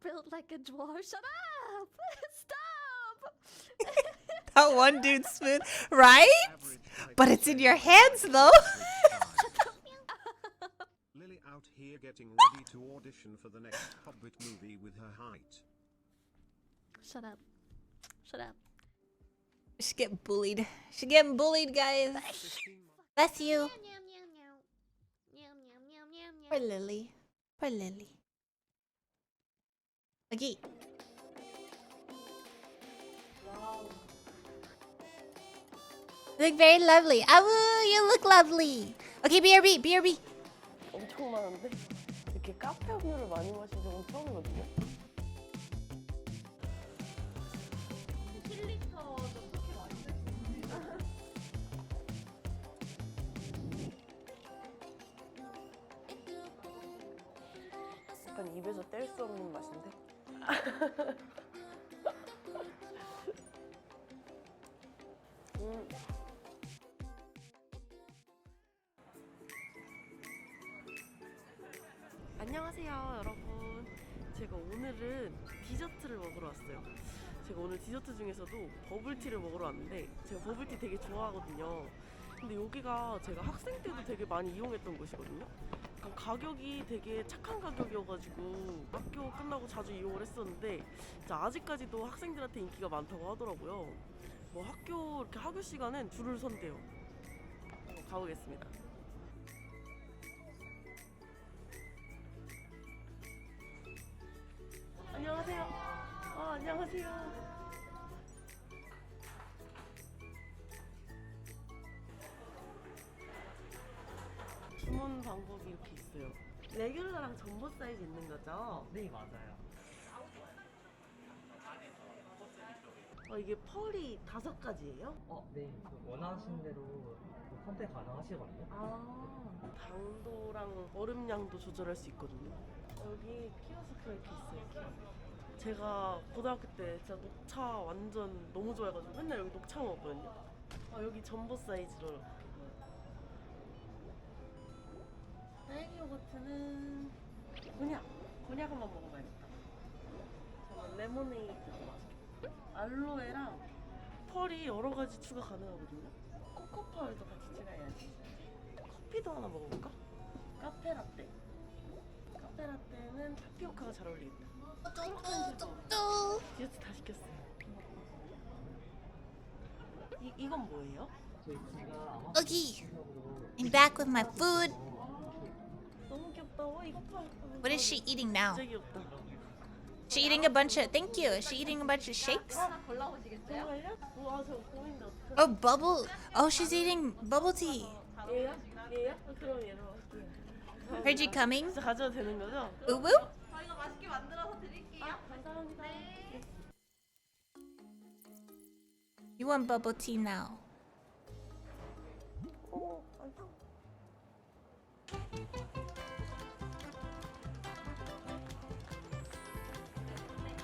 Built like a dwarf. Shut up! Stop! That one dude's smooth, right? Average height But it's in your same hands, height though. as average child. Lily out here getting ready to audition for the next Hobbit movie with her height. Shut up. Shut up. She's getting bullied. She's getting bullied, guys. 15 months. Bless you. Poor Lily. Poor Lily. Okay. You look very lovely. Awu, you look lovely. Okay, BRB, BRB. 엄청 많은데 이렇게 카페 음료를 많이 마신 적은 처음이거든요. 약간 입에서 뗄 수 없는 맛인데. 안녕하세요 여러분. 제가 오늘은 디저트를 먹으러 왔어요. 제가 오늘 디저트 중에서도 버블티를 먹으러 왔는데 제가 버블티 되게 좋아하거든요. 근데 여기가 제가 학생 때도 되게 많이 이용했던 곳이거든요. 약간 가격이 되게 착한 가격이어가지고 학교 끝나고 자주 이용을 했었는데 진짜 아직까지도 학생들한테 인기가 많다고 하더라고요. 뭐 학교 이렇게 학교 시간엔 줄을 선대요. 한번 가보겠습니다. 안녕하세요. 안녕하세요. 주문 방법이 이렇게 있어요. 레귤러랑 전보 사이즈 있는 거죠? 네, 맞아요. 이게 펄이 5가지예요? 네. 원하신 대로 선택 가능하시거든요. 당도랑 얼음량도 조절할 수 있거든요. 여기 키오스크가 이렇게 있어요. 키오스크. 제가 고등학교 때 진짜 녹차 완전 너무 좋아해가지고 맨날 여기 녹차 먹었거든요. 여기 전보 사이즈로. 딸기 요거트는 곤약 한번 먹어봐야겠다. 저는 레모네이드도 맛있겠다. 알로에랑 펄이 여러 가지 추가 가능하거든요. 코코펄도 같이 추가해야지. 커피도 하나 먹어볼까? 카페라떼. 카페라떼는 타피오카가 잘 어울리겠다. 디저트 다 시켰어요. 이건 뭐예요? 저희 제가 아마 Okay. I'm back with my food. 너무 귀엽다. 이거 봐. What is she eating now? 진짜 귀엽다. She eating a bunch of. Thank you. Is she eating a bunch of shakes? 정말요? 와, 저 고민돼 어떡해. Oh, bubble. Oh, she's eating bubble tea. 얘야? 얘야? 그럼 얘로 할게요. Heard you coming. 진짜 가져도 되는 거죠? Woo woo. 저희가 맛있게 만들어서 드릴게요. 감사합니다. You want bubble tea now? 완성.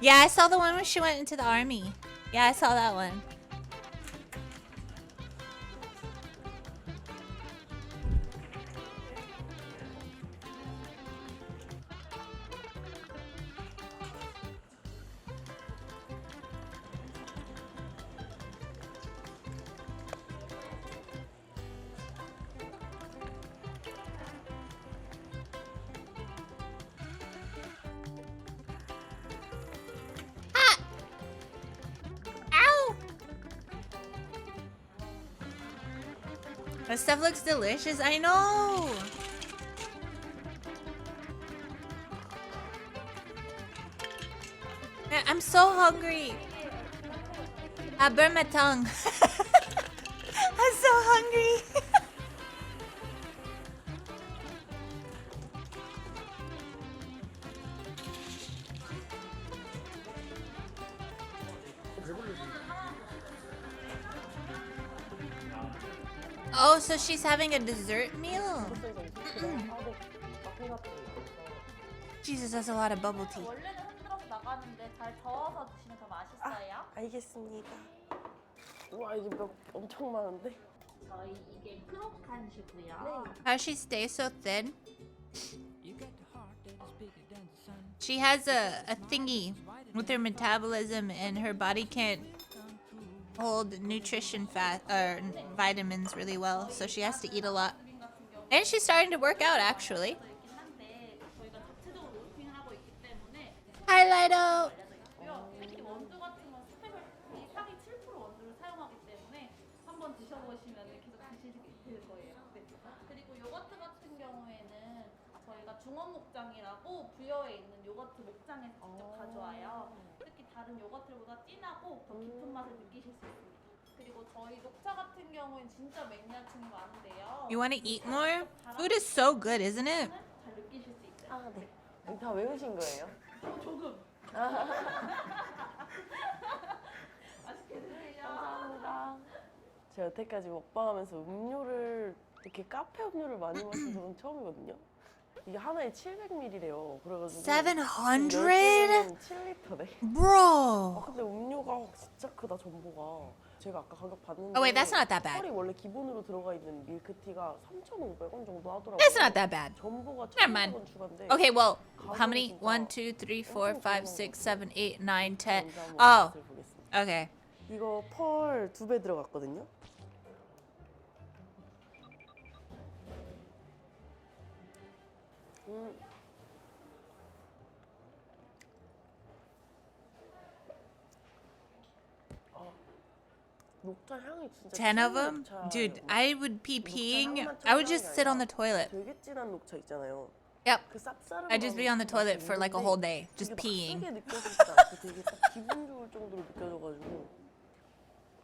Yeah, I saw the one when she went into the army. Yeah, I saw that one. That stuff looks delicious. I know. I'm so hungry. I burned my tongue. I'm so hungry. Oh, so she's having a dessert meal? Jesus, that's a lot of bubble tea. 원래는 흔들어서 나가는데 잘 저어서 드시면 더 맛있어요. 알겠습니다. 우와 이게 몇 엄청 많은데? 저희 이게 크로칸이고요. How she stay so thin? She has a thingy with her metabolism and her body can't hold nutrition fat or vitamins really well, so she has to eat a lot. And she's starting to work out actually. Hi Lido! 특히 원두 같은 건 스펙이 상위 7% 원두를 사용하기 때문에 한번 드셔보시면 계속 드시게 될 거예요. 네. 그리고 요거트 같은 경우에는 저희가 중원 목장이라고 부여에 있는 요거트 목장에서 직접 가져와요. 특히 다른 요거트보다 진하고 더 깊은 맛을 느끼실 수 있습니다. 그리고 저희 녹차 같은 경우에는 진짜 매니아층이 많은데요. You want to eat more? Food is so good, isn't it? 잘 느끼실 수 있어요. 아 네. 이거 다 외우신 거예요? 조금. 맛있게 드세요. 감사합니다. 제가 여태까지 먹방하면서 음료를 이렇게 카페 음료를 많이 마신 적은 처음이거든요. 이게 하나에 700ml래요. 그래가지고 700? 7리터네. Bro! 근데 음료가 진짜 크다 전보가. 제가 아까 가격 봤는데 Oh wait, that's not that bad. 펄이 원래 기본으로 들어가 있는 밀크티가 3,500원 정도 하더라고요. That's not that bad. 전보가 Never mind. 1,500원 추가인데 Okay, well, how many? 1, 2, 3, 4, 5, 6, 7, 8, 9, 10. Oh, 보겠습니다. okay. 이거 펄 2배 들어갔거든요. 녹차 향이 진짜 10 of 찐 them? 녹차예요. Dude, I would be peeing. 녹차 I would 향만 just sit on the 아니라 toilet. 되게 진한 녹차 있잖아요. Yep. 그 쌉싸름한 I'd just be on the 맛이 toilet for like a 있는데 whole day, just 이게 막 peeing. 세게 느껴지지 않고 되게 딱 기분 좋을 정도로 느껴져가지고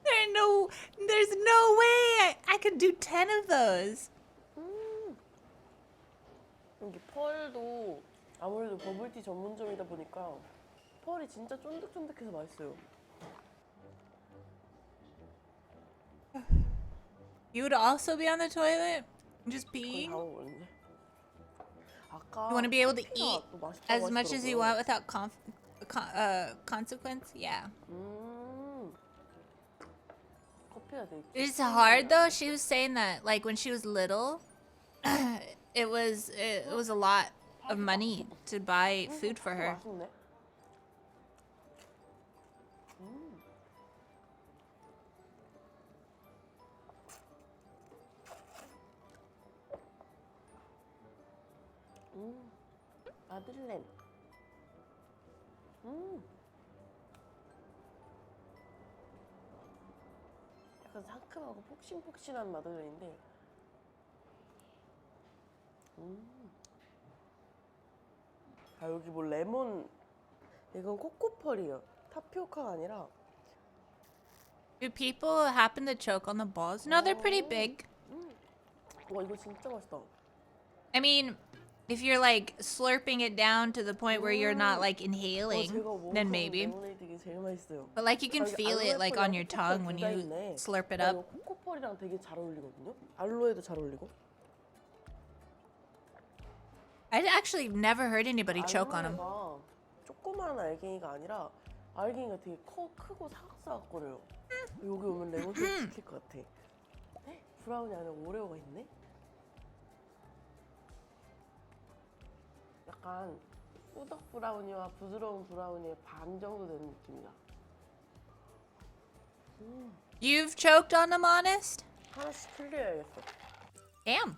There's no way I could do 10 of those. 이게 펄도 아무래도 버블티 전문점이다 보니까 펄이 진짜 쫀득쫀득해서 맛있어요. You would also be on the toilet, just 거의 peeing. 다 먹었는데. 아까 You want to be able to 커피가 eat 또 맛있다고 as much as you 하시더라고요. want without consequence. Yeah. 커피가 되게 It's hard though. She was saying that like when she was little, it was a lot of money to buy food for her. 맛있네. 마들렌. 약간 상큼하고 폭신폭신한 마들렌인데. 아 여기 뭐 레몬. 이건 코코펄이에요. 타피오카가 아니라. Do people happen to choke on the balls? No, they're pretty big. 와 이거 진짜 맛있다. I mean, if you're like slurping it down to the point where you're not like inhaling, 제가 먹은 then maybe. 레모네이드 제일 맛있어요. But like you can 여기 feel it like on your 알로에 tongue 펄이랑 when 코코펄 you 둘다 있네. slurp it 나 up. 이거 코코펄이랑 되게 잘 어울리거든요. 알로에도 잘 어울리고. I actually never heard anybody choke on them. 알로에가 조그마한 알갱이가 아니라 알갱이가 되게 크고 사각사각거려요. 여기 오면 레몬을 시킬 것 같아. 브라우니 안에 오레오가 있네? 약간 꾸덕 브라우니와 부드러운 브라우니의 반 정도 되는 느낌이다. You've choked on them, honest? 하나씩 클리어해야겠어. Damn.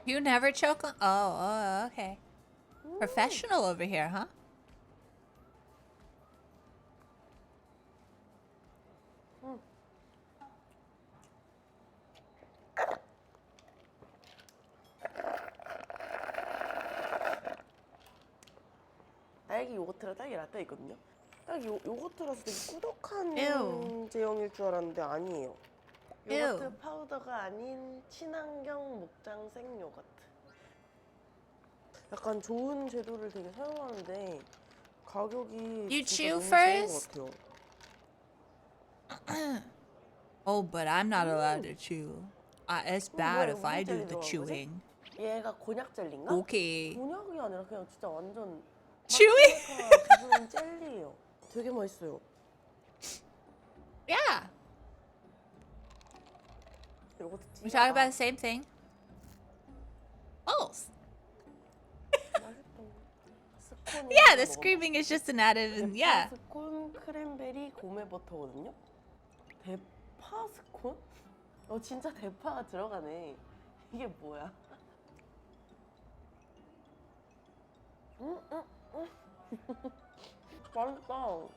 You never choke on? Oh, okay. Professional over here, huh? 딸기 요거트랑 딸기 라떼 있거든요. 딸기 요거트라서 되게 꾸덕한 Ew. 제형일 줄 알았는데 아니에요. 요거트 Ew. 파우더가 아닌 친환경 목장 생 요거트. 약간 좋은 제도를 되게 사용하는데 가격이 You 진짜 chew 너무 좋은 first? 것 같아요. Oh, but I'm not allowed to chew. It's bad 뭐야, if I 무슨 do 젤리 the 들어간 거지? chewing. 얘가 곤약 젤리인가? Okay. 곤약이 아니라 그냥 진짜 완전 Chewy? 부드러운 젤리예요. 되게 맛있어요. Yeah. 요거트 We talk about the same thing. Both. Yeah, the screaming is just an additive, and yeah. 스콘 크랜베리 고메 버터거든요. 대파 스콘? 진짜 대파가 들어가네. 이게 뭐야? 맛있다.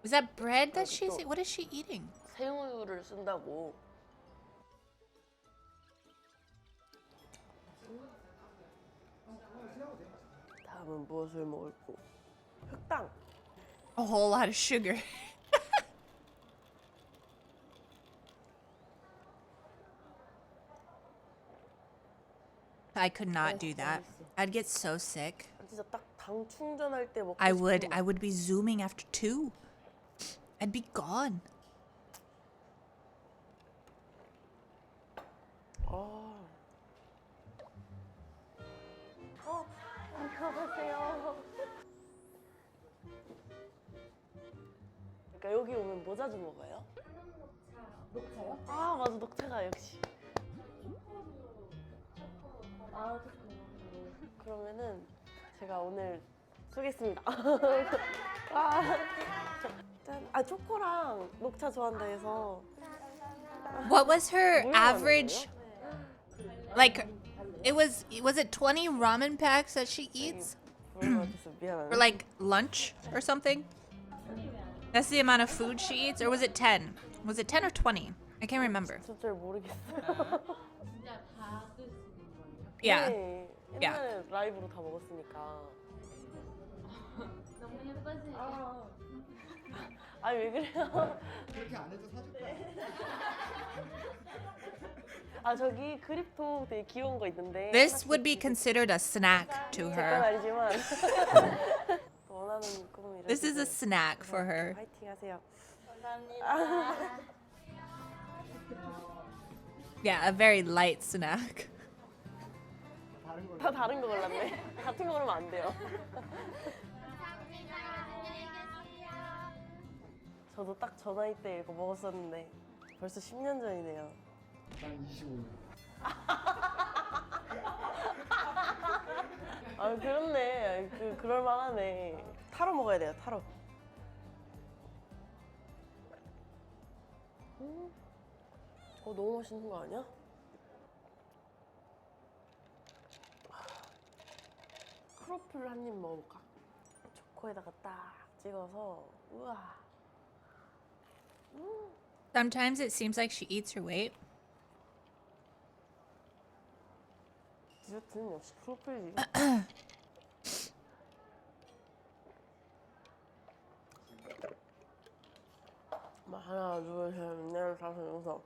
Is that bread that she's? What is she eating? 생우유를 쓴다고. 다음은 무엇을 먹을까? 흑당. A whole lot of sugar. I could not do that. I'd get so sick. 진짜 딱 당 충전할 때 먹고 I would. 싶은 I would be zooming after 2. I'd be gone. 안녕하세요. 그러니까 여기 오면 뭐 자주 먹어요? 녹차요? 아 맞아 녹차가 역시. 그러면은 제가 오늘 쏘겠습니다. 짠. 초코랑 녹차 좋아한다 해서. What was her 뭐라고 average? Like, was it 20 ramen packs that she eats? 미안하네. Or like lunch or something? That's the amount of food she eats? Or was it 10? Was it 10 or 20? I can't remember. 진짜 잘 모르겠어요. Yeah. 네, 옛날에 라이브로 다 먹었으니까. 너무 예쁘지? 아니 왜 그래요? 그렇게 안 해도 사줄 거야. 저기 그립톡 되게 귀여운 거 있는데. This would be considered a snack to 제건 her. 아니지만 원하는 꿈을 이루시길. This is a snack for her. 파이팅 하세요. Yeah, a very light snack. 다른 걸 다 다른 거 골랐네. 같은 거 고르면 안 돼요. 저도 딱 저 나이 때 이거 먹었었는데 벌써 10년 전이네요. 난 25년. 그렇네. 그럴 만하네. 타로 먹어야 돼요. 타로. 너무 맛있는 거 아니야? 크로플 한 입 먹어볼까? 초코에다가 딱 찍어서 우와. Sometimes it seems like she eats her weight. 디저트는 역시 크로플이지. 하나, 둘, 셋, 넷, 다섯, 여섯.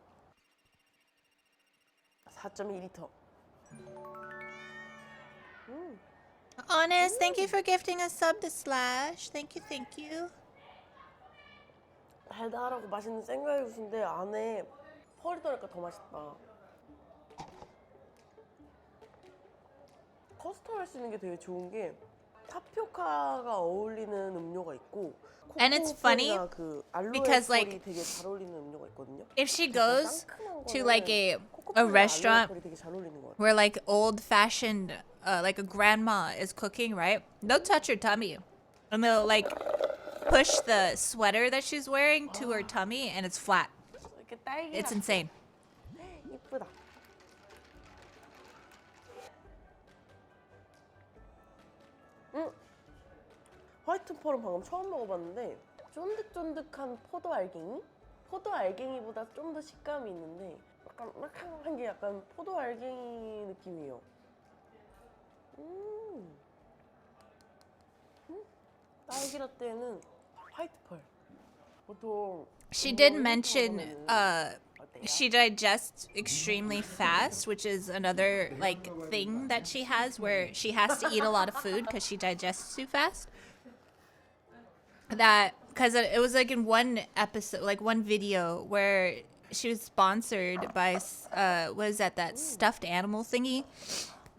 4.2리터. Honest, thank you for gifting a sub to Slash. Thank you, thank you. 달달하고 맛있는 생과일주스인데 안에 펄이 들어니까 더 맛있다. 커스텀 할 수 있는 게 되게 좋은 게 타피오카가 어울리는 음료가 있고 And it's funny 코코넛이나 그 알로에 because, 펄이 like, 되게 잘 어울리는 음료가 있거든요. If she 약간 goes 상큼한 to 거는 like a 코코넛이나 restaurant 알로에 펄이 되게 잘 어울리는 것 같아요. where like old fashioned like a grandma is cooking, right? They'll touch her tummy and they'll like push the sweater that she's wearing to her tummy and it's flat. 이렇게 딸기 It's insane. 이쁘다. 화이트 펄은 방금 처음 먹어봤는데 쫀득쫀득한 포도 알갱이? 포도 알갱이보다 좀 더 식감이 있는데 약간 막한 게 약간 포도 알갱이 느낌이에요. 딸기 라떼는 화이트 펄. 보통 She did 이거 mention 먹으면은 어때요? she digests extremely fast, which is another like thing that she has where she has to eat a lot of food because she digests too fast. That because it was like in one episode, like one video where she was sponsored by what is that stuffed animal thingy?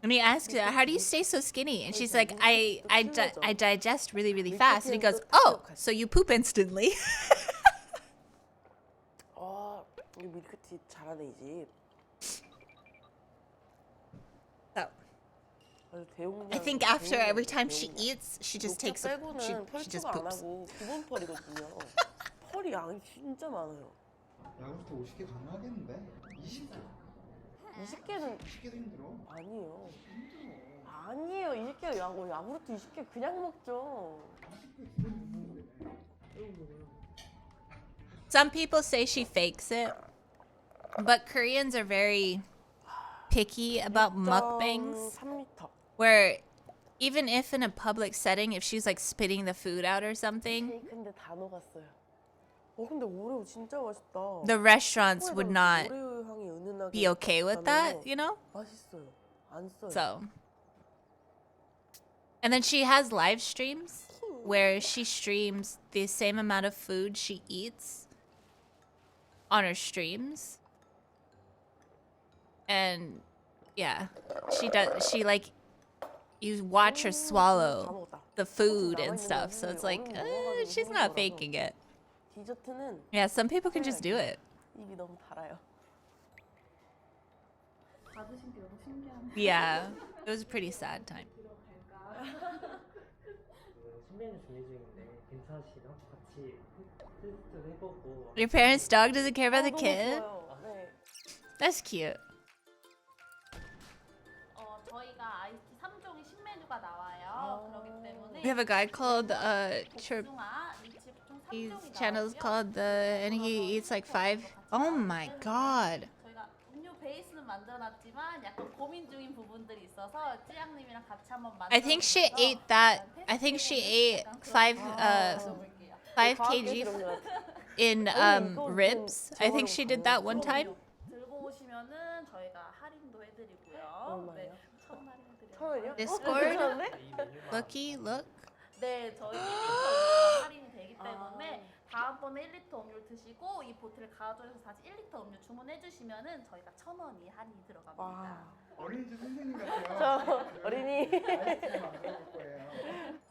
And he asked her, "How do you stay so skinny?" And she's like, "I digest really really fast." And he goes, "Oh, so you poop instantly?" 아, 이 밀크티 잘하네 이 집. So 아주 대용량. I think after every 대용량이다, time she 대용량. eats, she just 녹차 takes a 빼고는 she just 펄추가 안 poops. 하고 기본 펄이거든요. 펄이 양이 진짜 많아요. 야구부터 50개 가능하겠는데? 20개. 20개는 20개도 힘들어. 아니에요. 힘들어. 아니에요. 20개 야구르트 20개 그냥 먹죠. 20개 기본 못 먹는데. Some people say she fakes it, but Koreans are very picky about mukbangs, 3리터. where even if in a public setting, if she's like spitting the food out or something, 쉐이크인데 다 녹았어요. 근데 오레오 진짜 맛있다. the restaurants would not 오레오 향이 은은하게 be okay with that, 나면서 you know? 맛있어요. 안 써요. So. And then she has live streams where she streams the same amount of food she eats on her streams. And yeah, she like you watch her 다 swallow 먹었다. the food and stuff. So it's like she's not faking it. 디저트는 Yeah, some people can just do it. 입이 너무 달아요. 받으신 게 너무 신기하네. Yeah. It was a pretty sad time. 선배님 준비 중인데 괜찮으시나? 같이 테스트를 해보고. Your parents' dog doesn't care about the 너무 kid? 좋아요. 네. That's cute. 저희가 아이스티 3종이 신메뉴가 나와요. 그렇기 때문에 We have a guy called Chirp. 복숭아, 리치 총 His 3종이 channel is 나오고요. called and he eats like 5. Oh my god. 저희가 음료 베이스는 만들어놨지만 약간 고민 중인 부분들이 있어서 찌양님이랑 같이 한번 만들어. I think she ate that. I think she ate 5 kg in ribs. I think she did that one time. 들고 오시면은 저희가 할인도 해드리고요. 얼마예요? 1,000원 할인해드려요. 1,000원이요? Discord? 괜찮은데? Looky, look. 네, 저희 1리터 할인이 되기 때문에 다음번에 1리터 음료를 드시고 이 보틀을 가져오셔서 다시 1리터 음료 주문해주시면은 저희가 1,000원이 할인이 들어갑니다. 와. 어린이집 선생님 같아요. 저 어린이. 아이스크림 만들어 볼 거예요.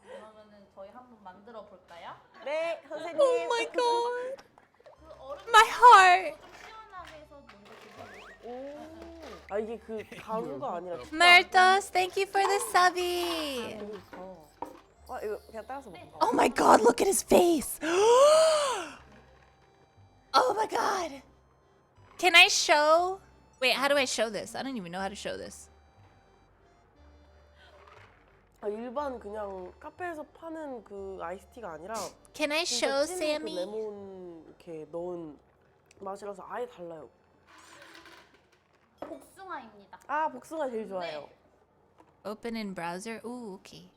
그러면은 저희 한번 만들어 볼까요? 네, 선생님. Oh my god. 그 얼음 My heart. 좀 시원하게 해서 먼저 드셔보세요. 오. 아 이게 그 가루가 아니라 Martos, thank you for the subby. 여기 있어. 아 이거 그냥 따라서 먹어. Oh my god, look at his face. Oh my god. Can I show? Wait, how do I show this? I don't even know how to show this. 아 일반 그냥 카페에서 파는 그 아이스티가 아니라 Can I 진짜 show 찐 그 Sammy? 레몬 이렇게 넣은 맛이라서 아예 달라요. 복숭아입니다. 아 복숭아 제일 좋아해요. Open in browser. Ooh, okay.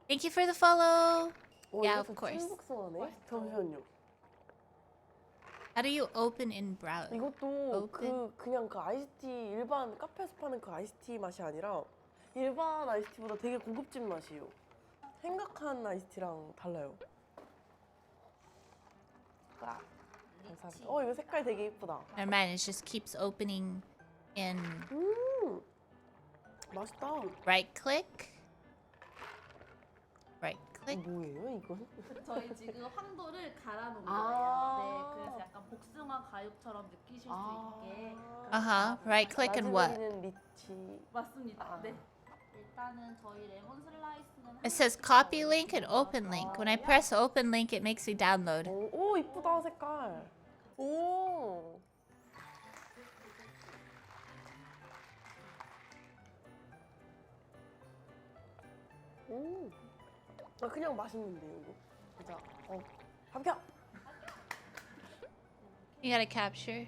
Thank you for the follow. Yeah, of course. 찐 복숭아네. 잠시만요. How do you open in browser? 이것도 오픈? 그냥 그 아이스티 일반 카페에서 파는 그 아이스티 맛이 아니라 일반 아이스티보다 되게 고급진 맛이에요. 생각한 아이스티랑 달라요. 와, 감사합니다. 이거 색깔 되게 예쁘다. Never mind, it just keeps opening in 맛있다. right click. Right click. 뭐예요 이건? 저희 지금 황도를 갈아놓은 거예요. 아. 네, 그래서 약간 복숭아 가육처럼 느끼실 수 있게. Uh-huh. Right click and what? 마지막에는 리치. 맞습니다. 네. 일단은 저희 레몬 슬라이스는 It says copy link and open link. When I press open link, it makes me download. 오 이쁘다 색깔. 오. 그냥 맛있는데요 이거. 진짜. 합격. You gotta capture.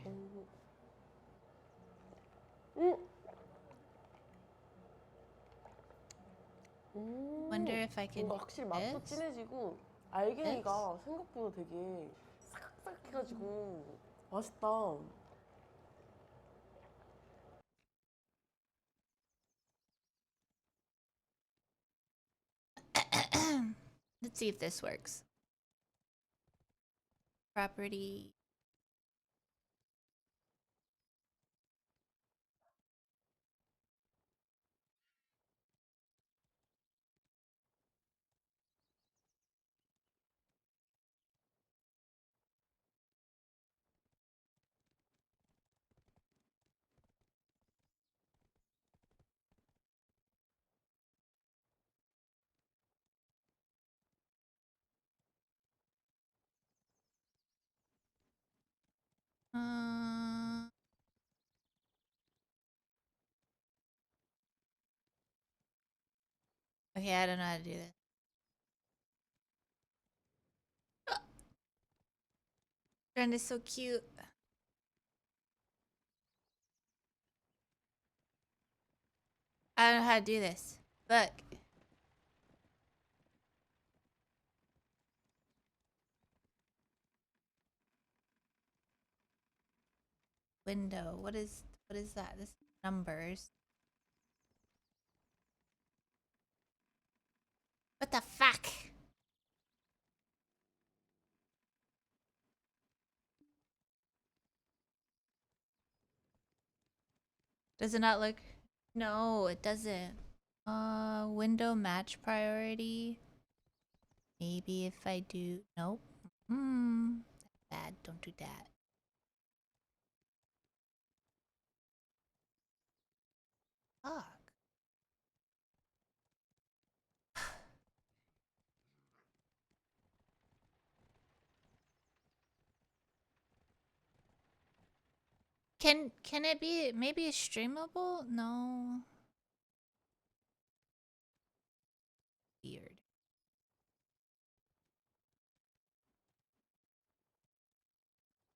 Wonder if I can 뭔가 확실히 맛도 this? 진해지고 알갱이가 생각보다 되게 사각사각해가지고 맛있다. Let's see if this works. Property. Okay, I don't know how to do this. Friend is so cute. I don't know how to do this. Look. Window. What is that? This numbers. What the fuck? Does it not look? No, it doesn't. Window match priority. Maybe if I do. Nope. That's bad. Don't do that. Fuck. Can it be maybe streamable? No. Weird.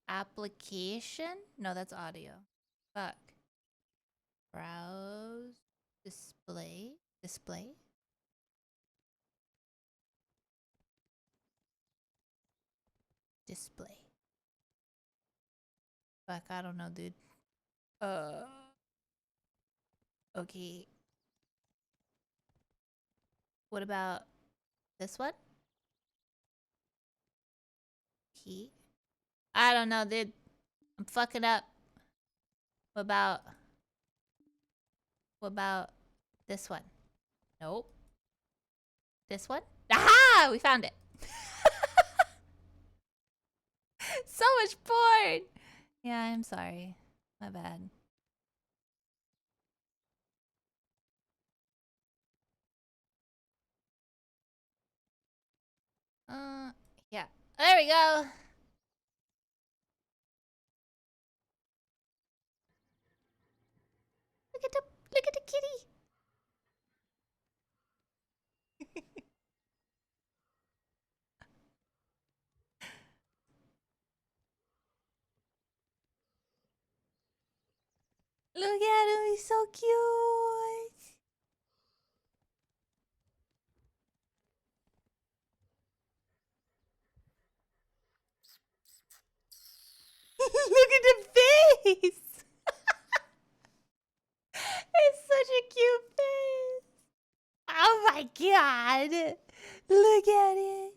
Application? No, that's audio. Fuck. Browse. Display. Display. Display. Fuck, I don't know, dude. Okay. What about this one? Key? I don't know, dude. I'm fucking up. What about this one? Nope. This one? Aha! We found it. So much porn. Yeah, I'm sorry. My bad. Yeah. There we go. Look at the kitty. Look at him, he's so cute. Look at the face. It's such a cute face. Oh my god. Look at it.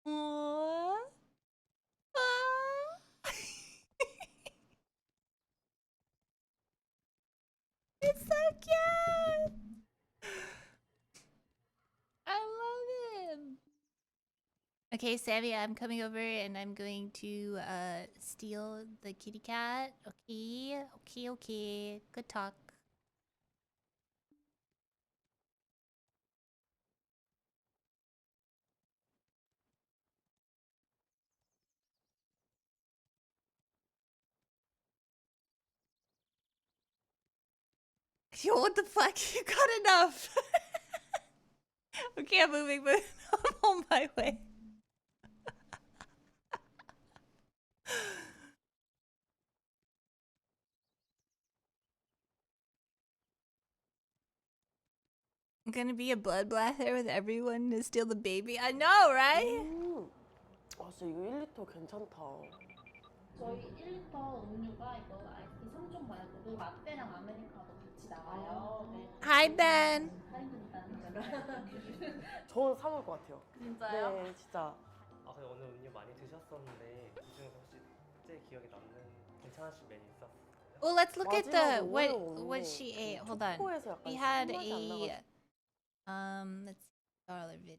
Aww. Aww. It's so cute. I love him. Okay, Savvy, I'm coming over and I'm going to steal the kitty cat. Okay, okay. Good talk. Yo, what the fuck? You got enough. Okay, I'm moving, but I'm on my way. Gonna be a bloodbath with everyone to steal the baby. I know, right? 아 진짜 이거 1리터 괜찮다. 저희 1리터 음료가 이거 아이스티 3종 말고도 라떼랑 아메리카노 같이 나와요. 네. Hi, Ben. 할인된다는 점을 저는 사 먹을 것 같아요. 진짜요? 네, 진짜. 아 근데 오늘 음료 많이 드셨었는데 그 중에서 혹시 제일 기억에 남는 괜찮으신 메뉴 있었어요? Well, let's look at the 마지막에 what 오늘 she ate. 그 Hold on. 초코에서 약간 We had 신맛이 안 a 나가지고. let's see dollar video.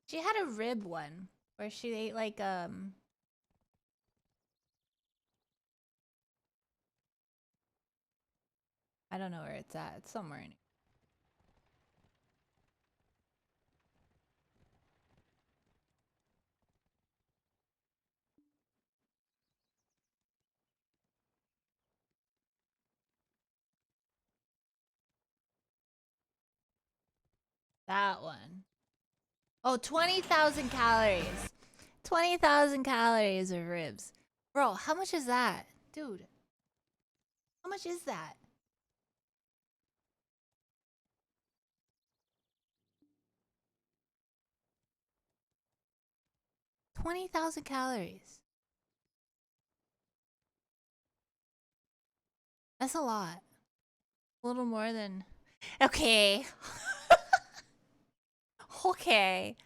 She had a rib one where she ate like I don't know where it's at. It's somewhere in it. That one. Oh, 20,000 calories. 20,000 calories of ribs. Bro, how much is that? Dude. How much is that? $20,000 calories. That's a lot. A little more than... Okay. Okay.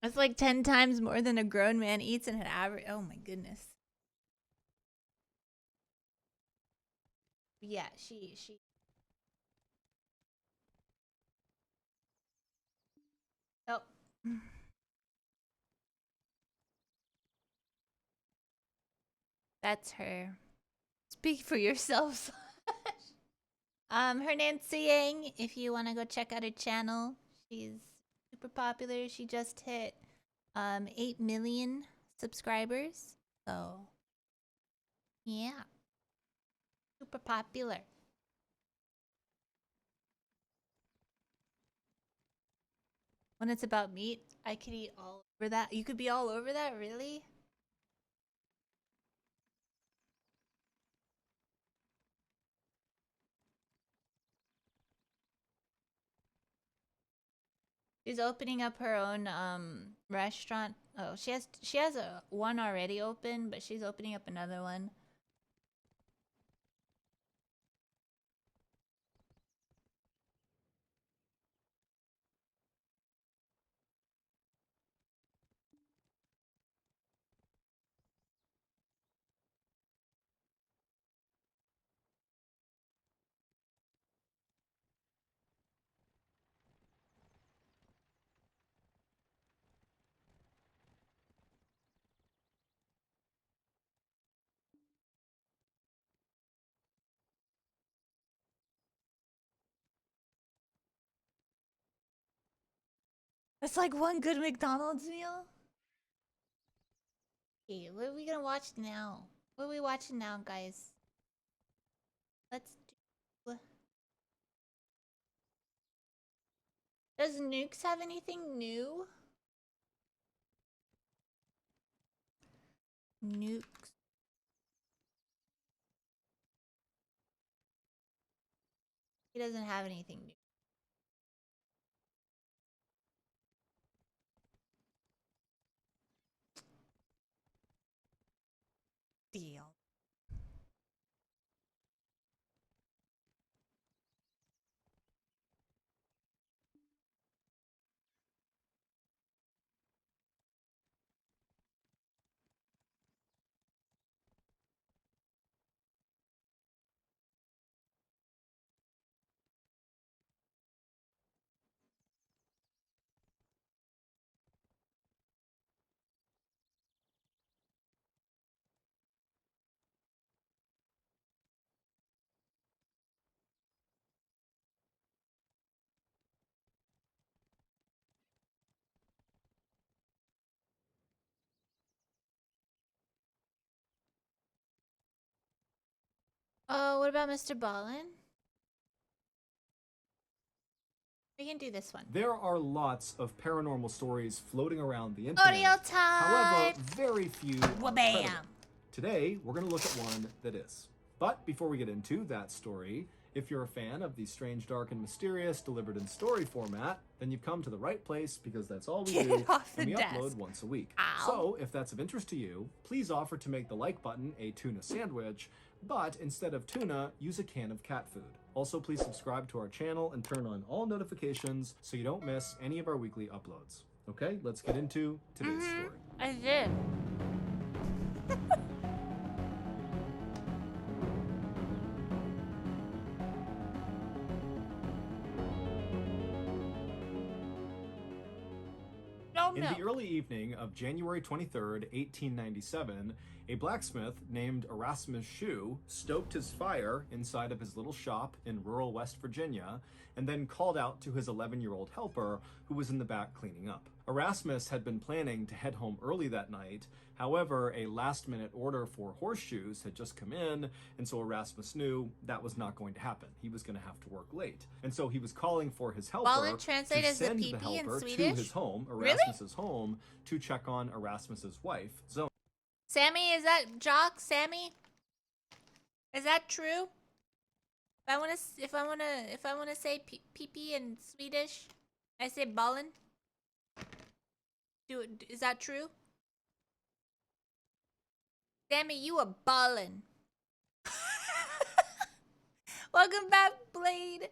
That's like 10 times more than a grown man eats in an average. Oh my goodness. Yeah, she. Oh. That's her. Speak for yourself. Her name's Yang. If you want to go check out her channel, she's super popular. She just hit 8 million subscribers. So, yeah. Super popular. When it's about meat, I could eat all over that. You could be all over that, really? She's opening up her own restaurant. Oh, she has a one already open, but she's opening up another one. It's like one good McDonald's meal. Okay, what are we gonna watch now? What are we watching now, guys? Let's do... Does Nukes have anything new? Nukes. He doesn't have anything new. Deal. What about Mr. Ballin? We can do this one. There are lots of paranormal stories floating around the internet. Audio time! However, very few are Wabam! credible. Today, we're going to look at one that is. But before we get into that story, if you're a fan of the strange, dark, and mysterious delivered in story format, then you've come to the right place because that's all we do, off and the we desk. upload once a week. Ow. So, if that's of interest to you, please offer to make the like button a tuna sandwich, but instead of tuna, use a can of cat food. Also, please subscribe to our channel and turn on all notifications so you don't miss any of our weekly uploads. Okay, let's get into today's story. I did. No, In no. the early evening of January 23rd, 1897, a blacksmith named Erasmus Shue stoked his fire inside of his little shop in rural West Virginia and then called out to his 11-year-old helper who was in the back cleaning up. Erasmus had been planning to head home early that night. However, a last-minute order for horseshoes had just come in, and so Erasmus knew that was not going to happen. He was going to have to work late. And so he was calling for his helper Ballin translate to as the send the pee-pee in helper to Swedish? his home, Really? Erasmus's home, to check on Erasmus's wife, Zona. Sammy, is that Jock? Sammy? Is that true? If I wanna say pee-pee in Swedish, I say ballin. Is that true? Sammy, you a ballin. Welcome back, Blade.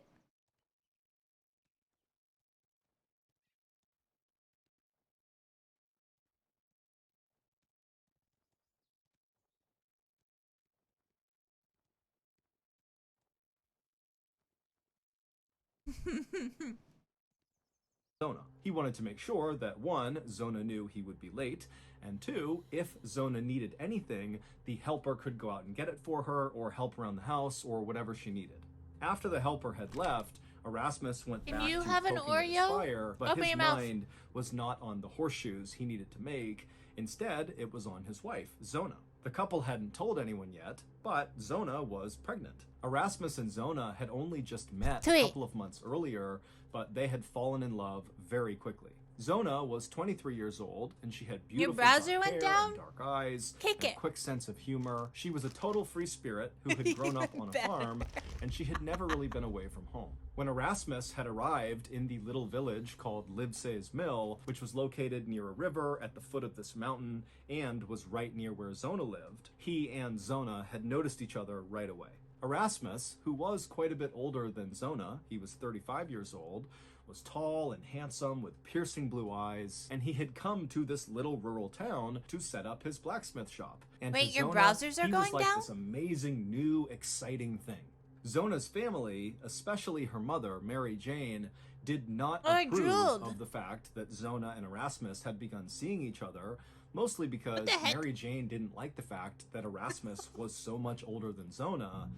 Zona. He wanted to make sure that 1, Zona knew he would be late, and 2, if Zona needed anything, the helper could go out and get it for her or help around the house or whatever she needed. After the helper had left, Erasmus went Can back you to have an poking at his Oreo? fire, but Open his your mouth. mind was not on the horseshoes he needed to make. Instead, it was on his wife, Zona. The couple hadn't told anyone yet, but Zona was pregnant. Erasmus and Zona had only just met a couple of months earlier, but they had fallen in love very quickly. Zona was 23 years old, and she had beautiful browser dark went hair down? and dark eyes, Kick and it. a quick sense of humor. She was a total free spirit who had grown up on a Better. farm, and she had never really been away from home. When Erasmus had arrived in the little village called Livesey's Mill, which was located near a river at the foot of this mountain and was right near where Zona lived, he and Zona had noticed each other right away. Erasmus, who was quite a bit older than Zona, he was 35 years old, was tall and handsome with piercing blue eyes, and he had come to this little rural town to set up his blacksmith shop. And Wait, to your Zona, browsers are he going was like down? this amazing, new, exciting thing. Zona's family, especially her mother, Mary Jane, did not Oh, I approve drooled. of the fact that Zona and Erasmus had begun seeing each other, mostly because the heck? Mary Jane didn't like the fact that Erasmus was so much older than Zona.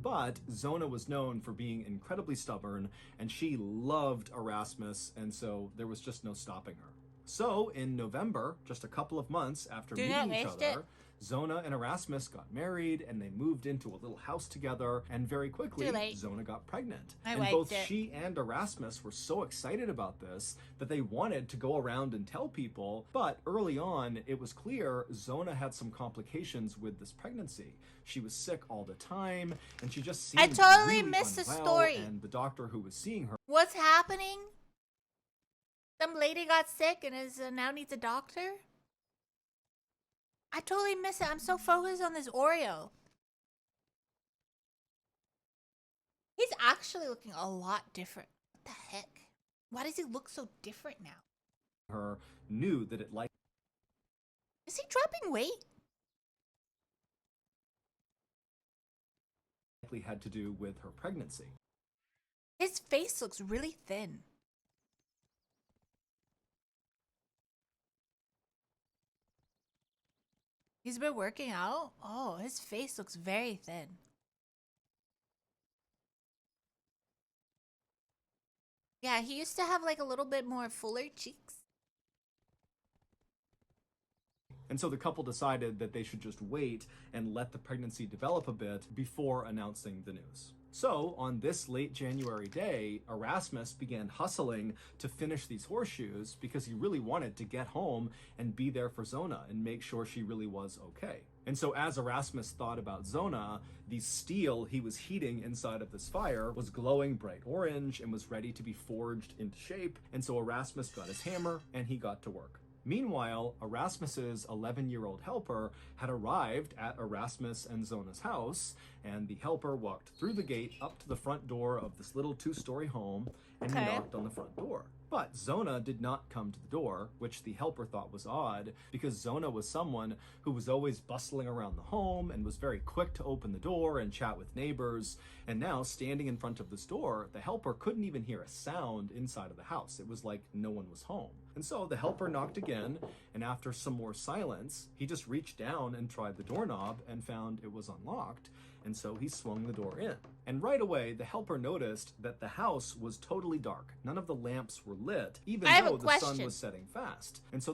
But Zona was known for being incredibly stubborn, and she loved Erasmus, and so there was just no stopping her. So, in November, just a couple of months after Do not meeting each waste other, it. Zona and Erasmus got married, and they moved into a little house together, and very quickly, Too late. Zona got pregnant. I and wiped both it. she and Erasmus were so excited about this that they wanted to go around and tell people, but early on, it was clear Zona had some complications with this pregnancy. She was sick all the time, and she just seemed I totally really missed the unwell, story. and the doctor who was seeing her What's happening? Some lady got sick and is now needs a doctor? I totally miss it. I'm so focused on this Oreo. He's actually looking a lot different. What the heck? Why does he look so different now? knew that it Is he dropping weight? likely had to do with her pregnancy. His face looks really thin. He's been working out? Oh, his face looks very thin. Yeah, he used to have like a little bit more fuller cheeks. And so the couple decided that they should just wait and let the pregnancy develop a bit before announcing the news. So, on this late January day, Erasmus began hustling to finish these horseshoes because he really wanted to get home and be there for Zona and make sure she really was okay. And so as Erasmus thought about Zona, the steel he was heating inside of this fire was glowing bright orange and was ready to be forged into shape. And so Erasmus got his hammer and he got to work. Meanwhile, Erasmus's 11-year-old helper had arrived at Erasmus and Zona's house, and the helper walked through the gate up to the front door of this little 2-story home, and he knocked on the front door. But Zona did not come to the door, which the helper thought was odd, because Zona was someone who was always bustling around the home and was very quick to open the door and chat with neighbors. And now, standing in front of this door, the helper couldn't even hear a sound inside of the house. It was like no one was home. And so the helper knocked again, and after some more silence, he just reached down and tried the doorknob and found it was unlocked. And so he swung the door in. And right away, the helper noticed that the house was totally dark. None of the lamps were lit, even though the sun was setting fast. And so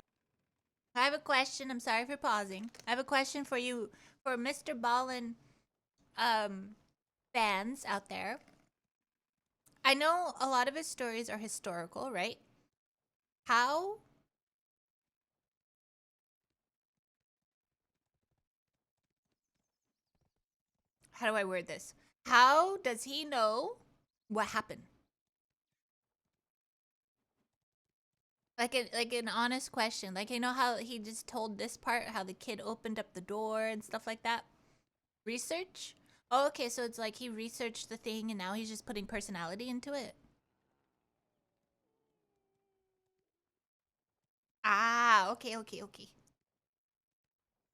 I have a question. I'm sorry for pausing. I have a question for you, for Mr. Ballin fans out there. I know a lot of his stories are historical, right? How do I word this? How does he know what happened? Like an honest question. Like, you know how he just told this part, how the kid opened up the door and stuff like that? Research? Oh, okay, so it's like he researched the thing and now he's just putting personality into it. Ah, okay.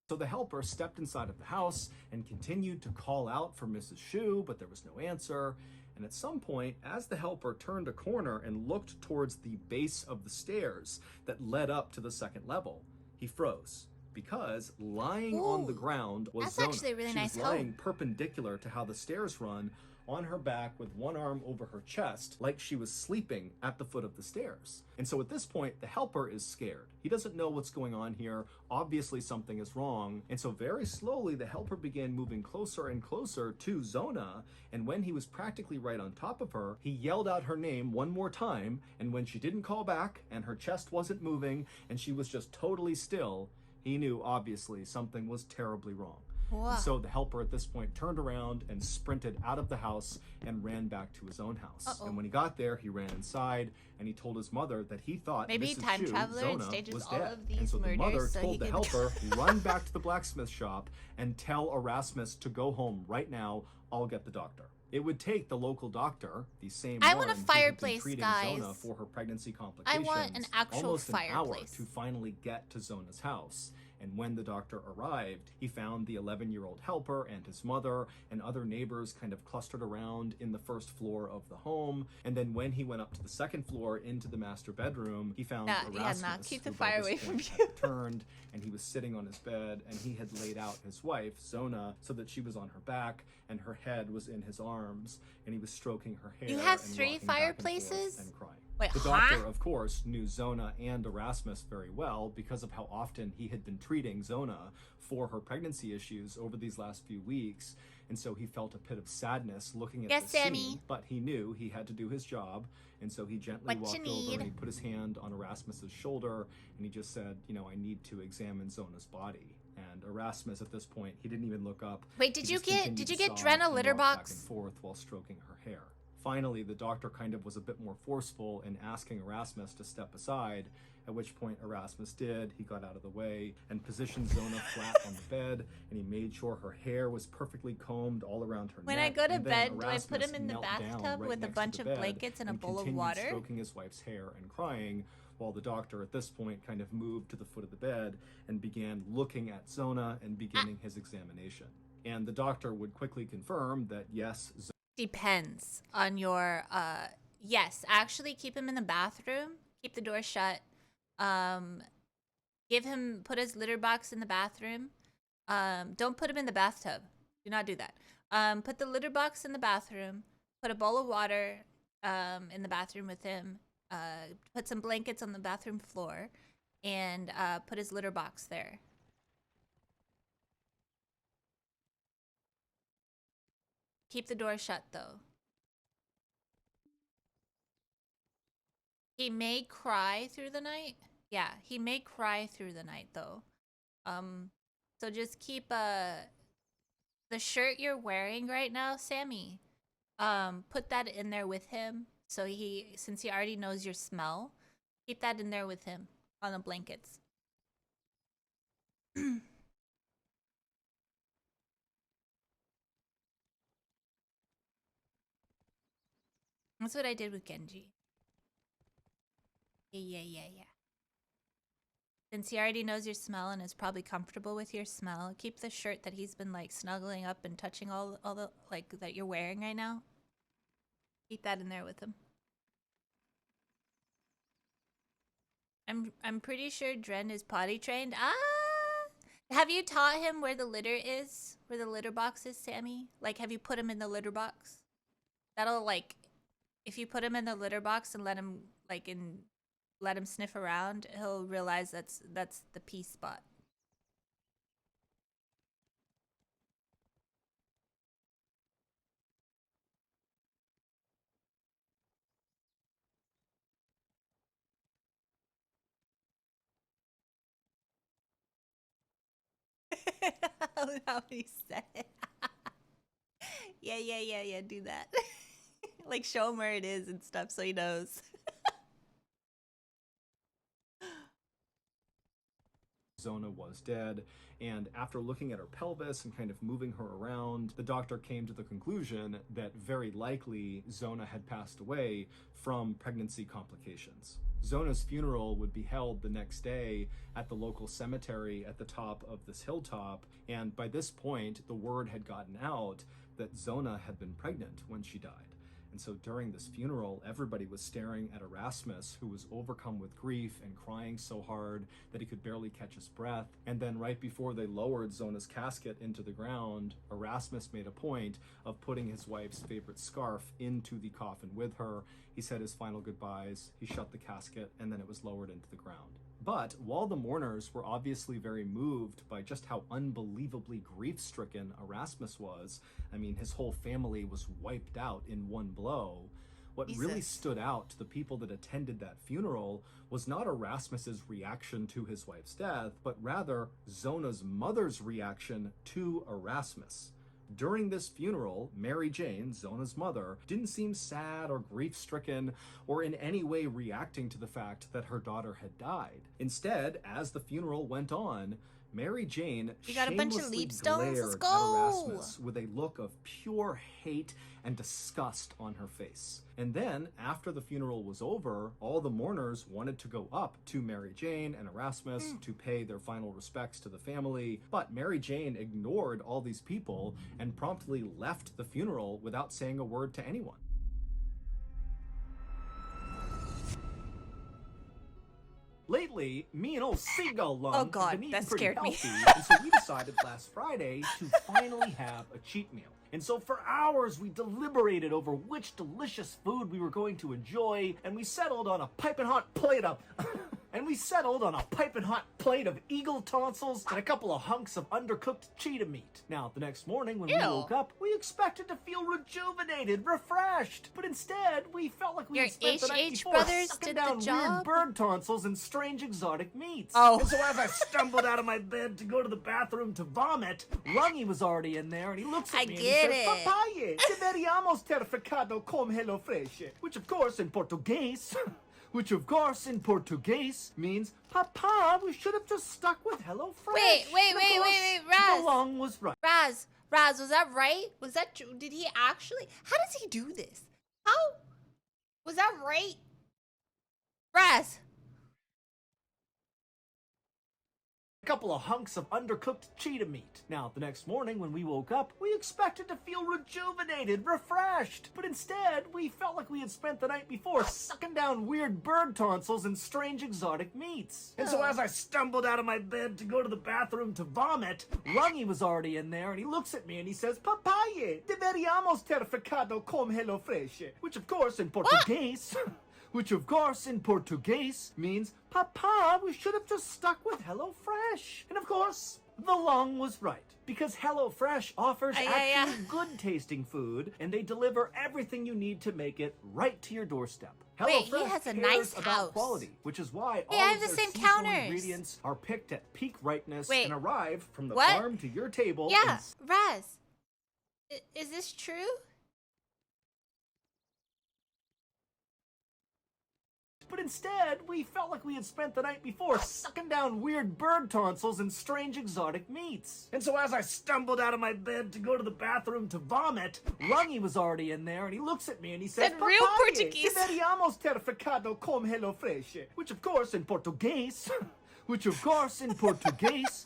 So the helper stepped inside of the house and continued to call out for Mrs. Shu, but there was no answer. And at some point, as the helper turned a corner and looked towards the base of the stairs that led up to the second level, he froze. Because lying on the ground was that's Zona. actually a really she nice was lying home. perpendicular to how the stairs run, on her back with one arm over her chest, like she was sleeping at the foot of the stairs. And so at this point, the helper is scared. He doesn't know what's going on here. Obviously something is wrong. And so very slowly, the helper began moving closer and closer to Zona. And when he was practically right on top of her, he yelled out her name one more time. And when she didn't call back and her chest wasn't moving and she was just totally still, he knew obviously something was terribly wrong. And so the helper at this point turned around and sprinted out of the house and ran back to his own house. And when he got there, he ran inside and he told his mother that he thought maybe Mrs. time Shu, traveler Zona, and stages was all dead. of these And so the mother murders so told he the could helper, run back to the blacksmith shop and tell Erasmus to go home right now. I'll get the doctor. It would take the local doctor, the same I one want a who had been fireplace, treating guys. Zona for her pregnancy complications, I want an actual almost an hour fireplace. to finally get to Zona's house. And when the doctor arrived, he found the 11-year-old helper and his mother and other neighbors kind of clustered around in the first floor of the home. And then when he went up to the second floor into the master bedroom, he found Erasmus, keep the who by fire this away from point you. had turned, and he was sitting on his bed, and he had laid out his wife, Zona, so that she was on her back, and her head was in his arms, and he was stroking her hair. You have and 3 rocking back and forth fireplaces? and crying. Wait, The doctor, of course, knew Zona and Erasmus very well because of how often he had been treating Zona for her pregnancy issues over these last few weeks. And so he felt a pit of sadness looking at Yes, this Sammy. scene, but he knew he had to do his job. And so he gently What you walked over and need? he put his hand on Erasmus's shoulder and he just said, you know, I need to examine Zona's body. And Erasmus at this point, he didn't even look up. Wait, He did you just get continued to Drenna sob and litter rock back box? and forth while stroking her hair. Finally, the doctor kind of was a bit more forceful in asking Erasmus to step aside, at which point Erasmus did. He got out of the way and positioned Zona flat on the bed, and he made sure her hair was perfectly combed all around her When neck. I go to And then bed, do I put Erasmus him in the knelt down bathtub right with a next to bunch the of bed blankets and a bowl of continued water? stroking his wife's hair and crying, while the doctor at this point kind of moved to the foot of the bed and began looking at Zona and beginning his examination. And the doctor would quickly confirm that yes, Depends on your yes, actually keep him in the bathroom, keep the door shut. Put his litter box in the bathroom. Don't put him in the bathtub. Do not do that. Put the litter box in the bathroom, put a bowl of water in the bathroom with him, put some blankets on the bathroom floor, and put his litter box there. Keep the door shut, though. He may cry through the night. Yeah, he may cry through the night, though. So just keep the shirt you're wearing right now, Sammy. Put that in there with him. So since he already knows your smell, keep that in there with him on the blankets. That's what I did with Genji. Yeah. Since he already knows your smell and is probably comfortable with your smell, keep the shirt that he's been like snuggling up and touching all the like that you're wearing right now. Keep that in there with him. I'm pretty sure Dren is potty trained. Have you taught him where the litter is? Where the litter box is, Sammy? Like, have you put him in the litter box? That'll like, if you put him in the litter box and let him sniff around, he'll realize that's the pee spot. How he said it. Yeah, do that. Like, show him where it is and stuff so he knows. Zona was dead, and after looking at her pelvis and kind of moving her around, the doctor came to the conclusion that very likely Zona had passed away from pregnancy complications. Zona's funeral would be held the next day at the local cemetery at the top of this hilltop, and by this point, the word had gotten out that Zona had been pregnant when she died. And so during this funeral, everybody was staring at Erasmus, who was overcome with grief and crying so hard that he could barely catch his breath. And then right before they lowered Zona's casket into the ground, Erasmus made a point of putting his wife's favorite scarf into the coffin with her. He said his final goodbyes, he shut the casket, and then it was lowered into the ground. But while the mourners were obviously very moved by just how unbelievably grief-stricken Erasmus was, I mean, his whole family was wiped out in one blow, what really stood out to the people that attended that funeral was not Erasmus's reaction to his wife's death, but rather Zona's mother's reaction to Erasmus. During this funeral, Mary Jane, Zona's mother, didn't seem sad or grief-stricken or in any way reacting to the fact that her daughter had died. Instead, as the funeral went on, Mary Jane shamelessly glared at Erasmus with a look of pure hate and disgust on her face. And then, after the funeral was over, all the mourners wanted to go up to Mary Jane and Erasmus to pay their final respects to the family, but Mary Jane ignored all these people and promptly left the funeral without saying a word to anyone. Lately, me and old Seagull Lung have been eating pretty healthy, and so we decided last Friday to finally have a cheat meal. And so for hours we deliberated over which delicious food we were going to enjoy, and we settled on a piping hot plate of eagle tonsils and a couple of hunks of undercooked cheetah meat. Now, the next morning when we woke up, we expected to feel rejuvenated, refreshed, but instead we felt like we had spent the night before sucking down weird bird tonsils and strange exotic meats. And so as I stumbled out of my bed to go to the bathroom to vomit, Rungy was already in there, and he looks at me and he says, "Papaye, deberíamos ter ficado con Hello Fresh," which of course in Portuguese means, "Papa, we should have just stuck with Hello Fresh." Wait, Raz. The Lung was right. Raz, was that right? Was that true? Did he actually? How does he do this? How? Was that right? Raz. A couple of hunks of undercooked cheetah meat. Now, the next morning when we woke up, we expected to feel rejuvenated, refreshed, but instead we felt like we had spent the night before sucking down weird bird tonsils and strange exotic meats. And so as I stumbled out of my bed to go to the bathroom to vomit, Rungy was already in there, and he looks at me and he says, "Papaye, deberíamos ter ficado con Hello Fresh," which of course in Portuguese means, "Papa, we should have just stuck with Hello Fresh." And of course, The Long was right, because HelloFresh offers Yeah, actually yeah. good-tasting food, and they deliver everything you need to make it right to your doorstep. Wait, he HelloFresh has a cares nice about house. quality, which is why Hey, all I have of the their same seasonal counters. ingredients are picked at peak ripeness Wait, and arrive from the what? farm to your table. Yeah, Raz. Is this true? But instead, we felt like we had spent the night before sucking down weird bird tonsils and strange exotic meats. And so as I stumbled out of my bed to go to the bathroom to vomit, Rungy was already in there, and he looks at me and he says, Said real "Papai, Portuguese." deveríamos ter ficado com HelloFresh," which of course in Portuguese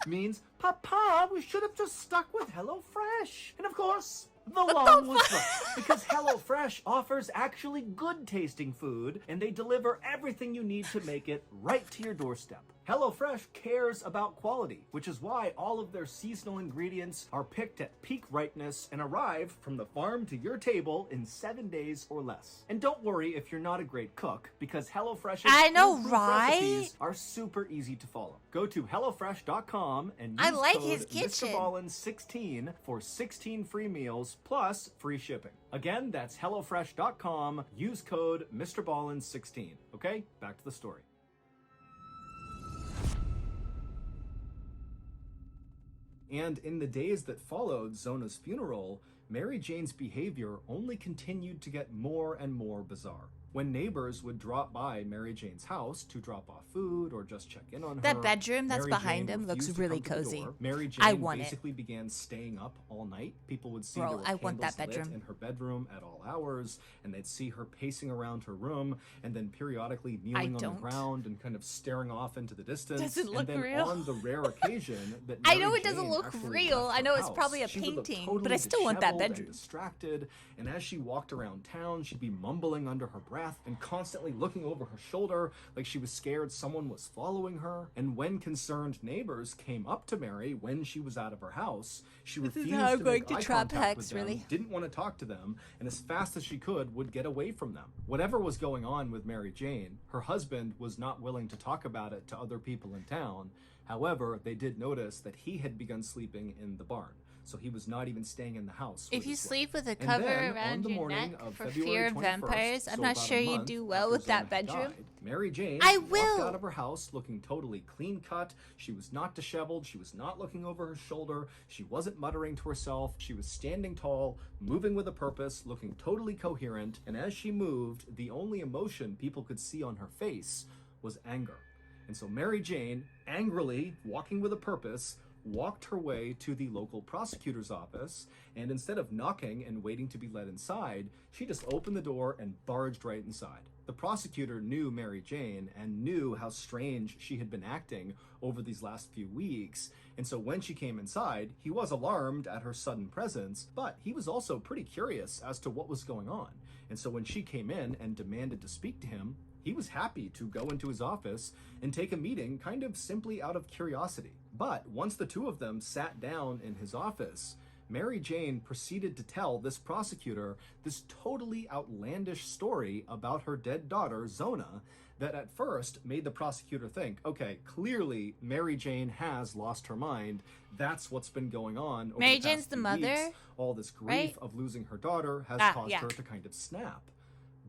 means, "Papa, we should have just stuck with HelloFresh." And of course, the Long was right, because HelloFresh offers actually good-tasting food, and they deliver everything you need to make it right to your doorstep. HelloFresh cares about quality, which is why all of their seasonal ingredients are picked at peak ripeness and arrive from the farm to your table in 7 days or less. And don't worry if you're not a great cook, because HelloFresh's I know, foolproof right? recipes are super easy to follow. Go to HelloFresh.com and use I like code his kitchen. MrBallin16 for 16 free meals plus free shipping. Again, that's HelloFresh.com. Use code MrBallin16. Okay, back to the story. And in the days that followed Zona's funeral, Mary Jane's behavior only continued to get more and more bizarre. When neighbors would drop by Mary Jane's house to drop off food or just check in on her, That bedroom that's Mary behind Jane him looks refused to really come to the cozy. door. Mary I Jane want it. basically began staying up all night. People would see Bro, there were I want that candles lit bedroom. in her bedroom at all hours, and they'd see her pacing around her room and then periodically kneeling on don't. the ground and kind of staring off into the distance. Doesn't look and then real. on the rare occasion that I Mary know it doesn't Jane look actually real. left I her know it's house, probably a she would look painting, totally but I still want that disheveled and bedroom. distracted, and as she walked around town, she'd be mumbling under her breath and constantly looking over her shoulder like she was scared someone was following her. And when concerned neighbors came up to Mary when she was out of her house, she refused how I'm to going make to eye trap contact Hex, with them, really. didn't want to talk to them, and as fast as she could would get away from them. Whatever was going on with Mary Jane, her husband was not willing to talk about it to other people in town. However, they did notice that he had begun sleeping in the barn, so he was not even staying in the house. If with you his wife. sleep with a And cover then, on around the your morning neck of for February fear of 21st, vampires, I'm so not about sure a you month do well after with that Zona had bedroom. died, Mary Jane I walked will. out of her house looking totally clean cut. She was not disheveled. She was not looking over her shoulder. She wasn't muttering to herself. She was standing tall, moving with a purpose, looking totally coherent. And as she moved, the only emotion people could see on her face was anger. And so Mary Jane, angrily walking with a purpose, walked her way to the local prosecutor's office, and instead of knocking and waiting to be let inside, she just opened the door and barged right inside. The prosecutor knew Mary Jane and knew how strange she had been acting over these last few weeks, and so when she came inside, he was alarmed at her sudden presence, but he was also pretty curious as to what was going on. And so when she came in and demanded to speak to him, he was happy to go into his office and take a meeting kind of simply out of curiosity. But once the two of them sat down in his office, Mary Jane proceeded to tell this prosecutor this totally outlandish story about her dead daughter, Zona, that at first made the prosecutor think, okay, clearly Mary Jane has lost her mind. That's what's been going on over Mary the Jane's past the few mother, weeks. All this grief right? of losing her daughter has Ah, caused yeah. her to kind of snap.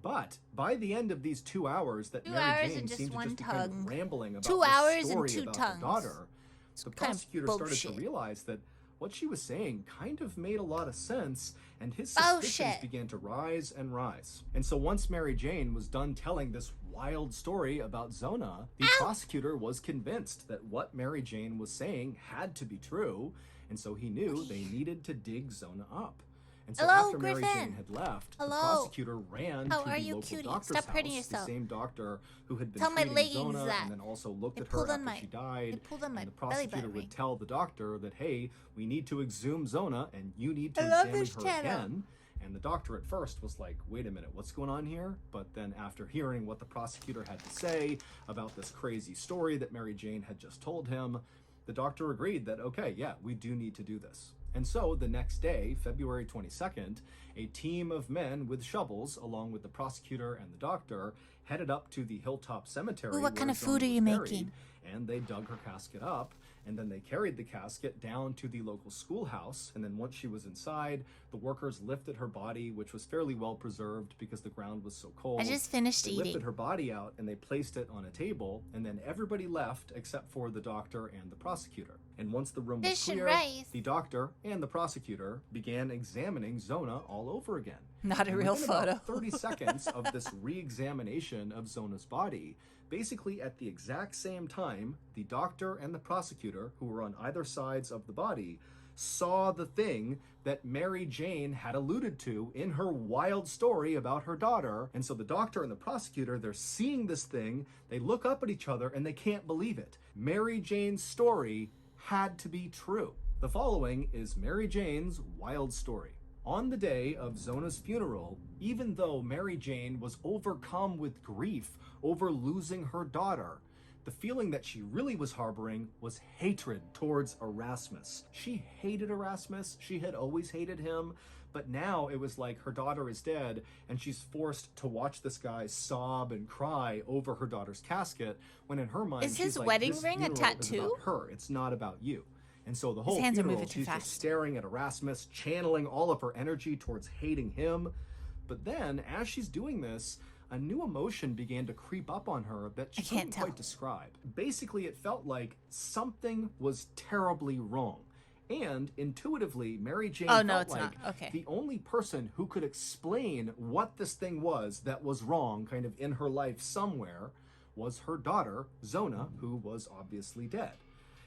But by the end of these 2 hours that 2 Mary hours Jane and just seemed to one just be kind tongue. of rambling about 2 this hours and story 2 about tongues. her daughter, It's the kind of prosecutor started to bullshit. realize that what she was saying kind of made a lot of sense, and his suspicions Bullshit. began to rise and rise. And so once Mary Jane was done telling this wild story about Zona, the prosecutor was convinced that what Mary Jane was saying had to be true, and so he knew they needed to dig Zona up. And so Hello, after Mary Griffin. Jane had left, the Hello. prosecutor ran How to are the you, local cutie? doctor's Stop hurting house, yourself. the same doctor who had been Tell my treating leggings Zona that. and then also looked It at her pulled on after my- she died. it pulled on my And the belly prosecutor button would ring. tell the doctor that, hey, we need to exhume Zona and you need to I love examine this her channel. again. And the doctor at first was like, wait a minute, what's going on here? But then after hearing what the prosecutor had to say about this crazy story that Mary Jane had just told him, the doctor agreed that, okay, yeah, we do need to do this. And so the next day, February 22nd, a team of men with shovels, along with the prosecutor and the doctor, headed up to the Hilltop Cemetery. Ooh, what kind where of food Zona are you was making? buried, and they dug her casket up. And then they carried the casket down to the local schoolhouse. And then once she was inside, the workers lifted her body, which was fairly well preserved because the ground was so cold. I just finished They eating. lifted her body out and they placed it on a table. And then everybody left except for the doctor and the prosecutor. And once the room was Fish and clear, rice. the doctor and the prosecutor began examining Zona all over again. Not a And real within photo. about 30 seconds of this re-examination of Zona's body, basically at the exact same time, the doctor and the prosecutor, who were on either sides of the body, saw the thing that Mary Jane had alluded to in her wild story about her daughter. And so the doctor and the prosecutor, they're seeing this thing, they look up at each other and they can't believe it. Mary Jane's story had to be true. The following is Mary Jane's wild story. On the day of Zona's funeral, even though Mary Jane was overcome with grief over losing her daughter, the feeling that she really was harboring was hatred towards Erasmus. She hated Erasmus, she had always hated him, but now it was like her daughter is dead and she's forced to watch this guy sob and cry over her daughter's casket, when in her mind Is she's his like, wedding this ring a funeral is tattoo? about her, it's not about you. And so the whole hands are funeral, moving too she's fast. just staring at Erasmus, channeling all of her energy towards hating him. But then, as she's doing this, a new emotion began to creep up on her that she I can't couldn't tell. quite describe. Basically, it felt like something was terribly wrong. And intuitively, Mary Jane Oh, no, felt it's like not. Okay. the only person who could explain what this thing was that was wrong kind of in her life somewhere was her daughter, Zona, who was obviously dead.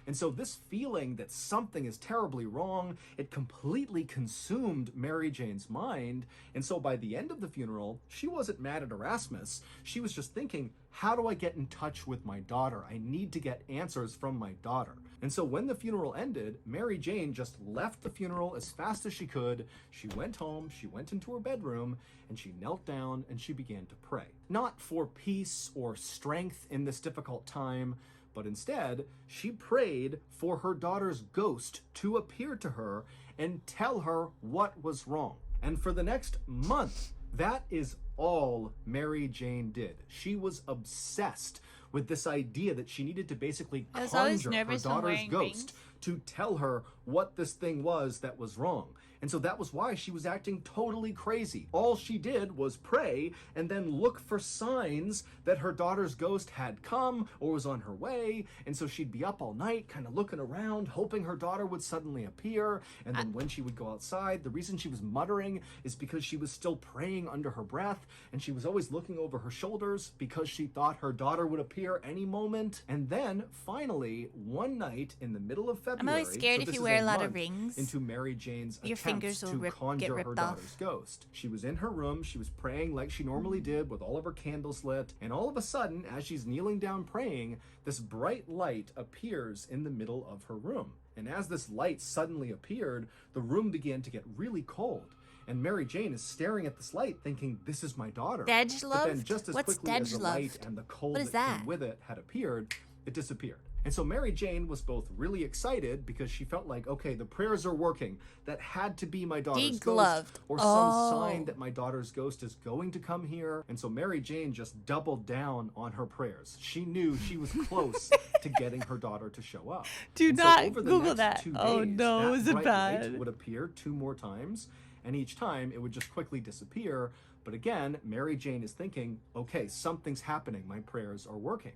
And so this feeling that something is terribly wrong, it completely consumed Mary Jane's mind. And so by the end of the funeral, she wasn't mad at Erasmus. She was just thinking, how do I get in touch with my daughter? I need to get answers from my daughter. And so when the funeral ended, Mary Jane just left the funeral as fast as she could. She went home, she went into her bedroom, and she knelt down and she began to pray. Not for peace or strength in this difficult time, but instead, she prayed for her daughter's ghost to appear to her and tell her what was wrong. And for the next month, that is all Mary Jane did. She was obsessed with this idea that she needed to basically I was always conjure her nervous when daughter's wearing ghost rings. to tell her what this thing was that was wrong. And so that was why she was acting totally crazy. All she did was pray and then look for signs that her daughter's ghost had come or was on her way. And so she'd be up all night, kind of looking around, hoping her daughter would suddenly appear. And then when she would go outside, the reason she was muttering is because she was still praying under her breath. And she was always looking over her shoulders because she thought her daughter would appear any moment. And then finally, one night in the middle of February, I'm always scared so if this you is wear a lot of month rings, into Mary Jane's your fingers will to get conjure her ripped daughter's off. ghost. She was in her room, she was praying like she normally did with all of her candles lit, and all of a sudden, as she's kneeling down praying, this bright light appears in the middle of her room. And as this light suddenly appeared, the room began to get really cold. And Mary Jane is staring at this light thinking, this is my daughter. But then Dej-loved? just as What's quickly as the light Dej-loved? and the cold What is that that? came with it had appeared, it disappeared. And so Mary Jane was both really excited because she felt like, okay, the prayers are working. That had to be my daughter's Degloved. ghost, or some Oh. sign that my daughter's ghost is going to come here. And so Mary Jane just doubled down on her prayers. She knew she was close to getting her daughter to show up. Do And so not over the Google next that. 2 Oh, days, no, that is it bright bad? light would appear 2 more times, and each time it would just quickly disappear. But again, Mary Jane is thinking, okay, something's happening. My prayers are working.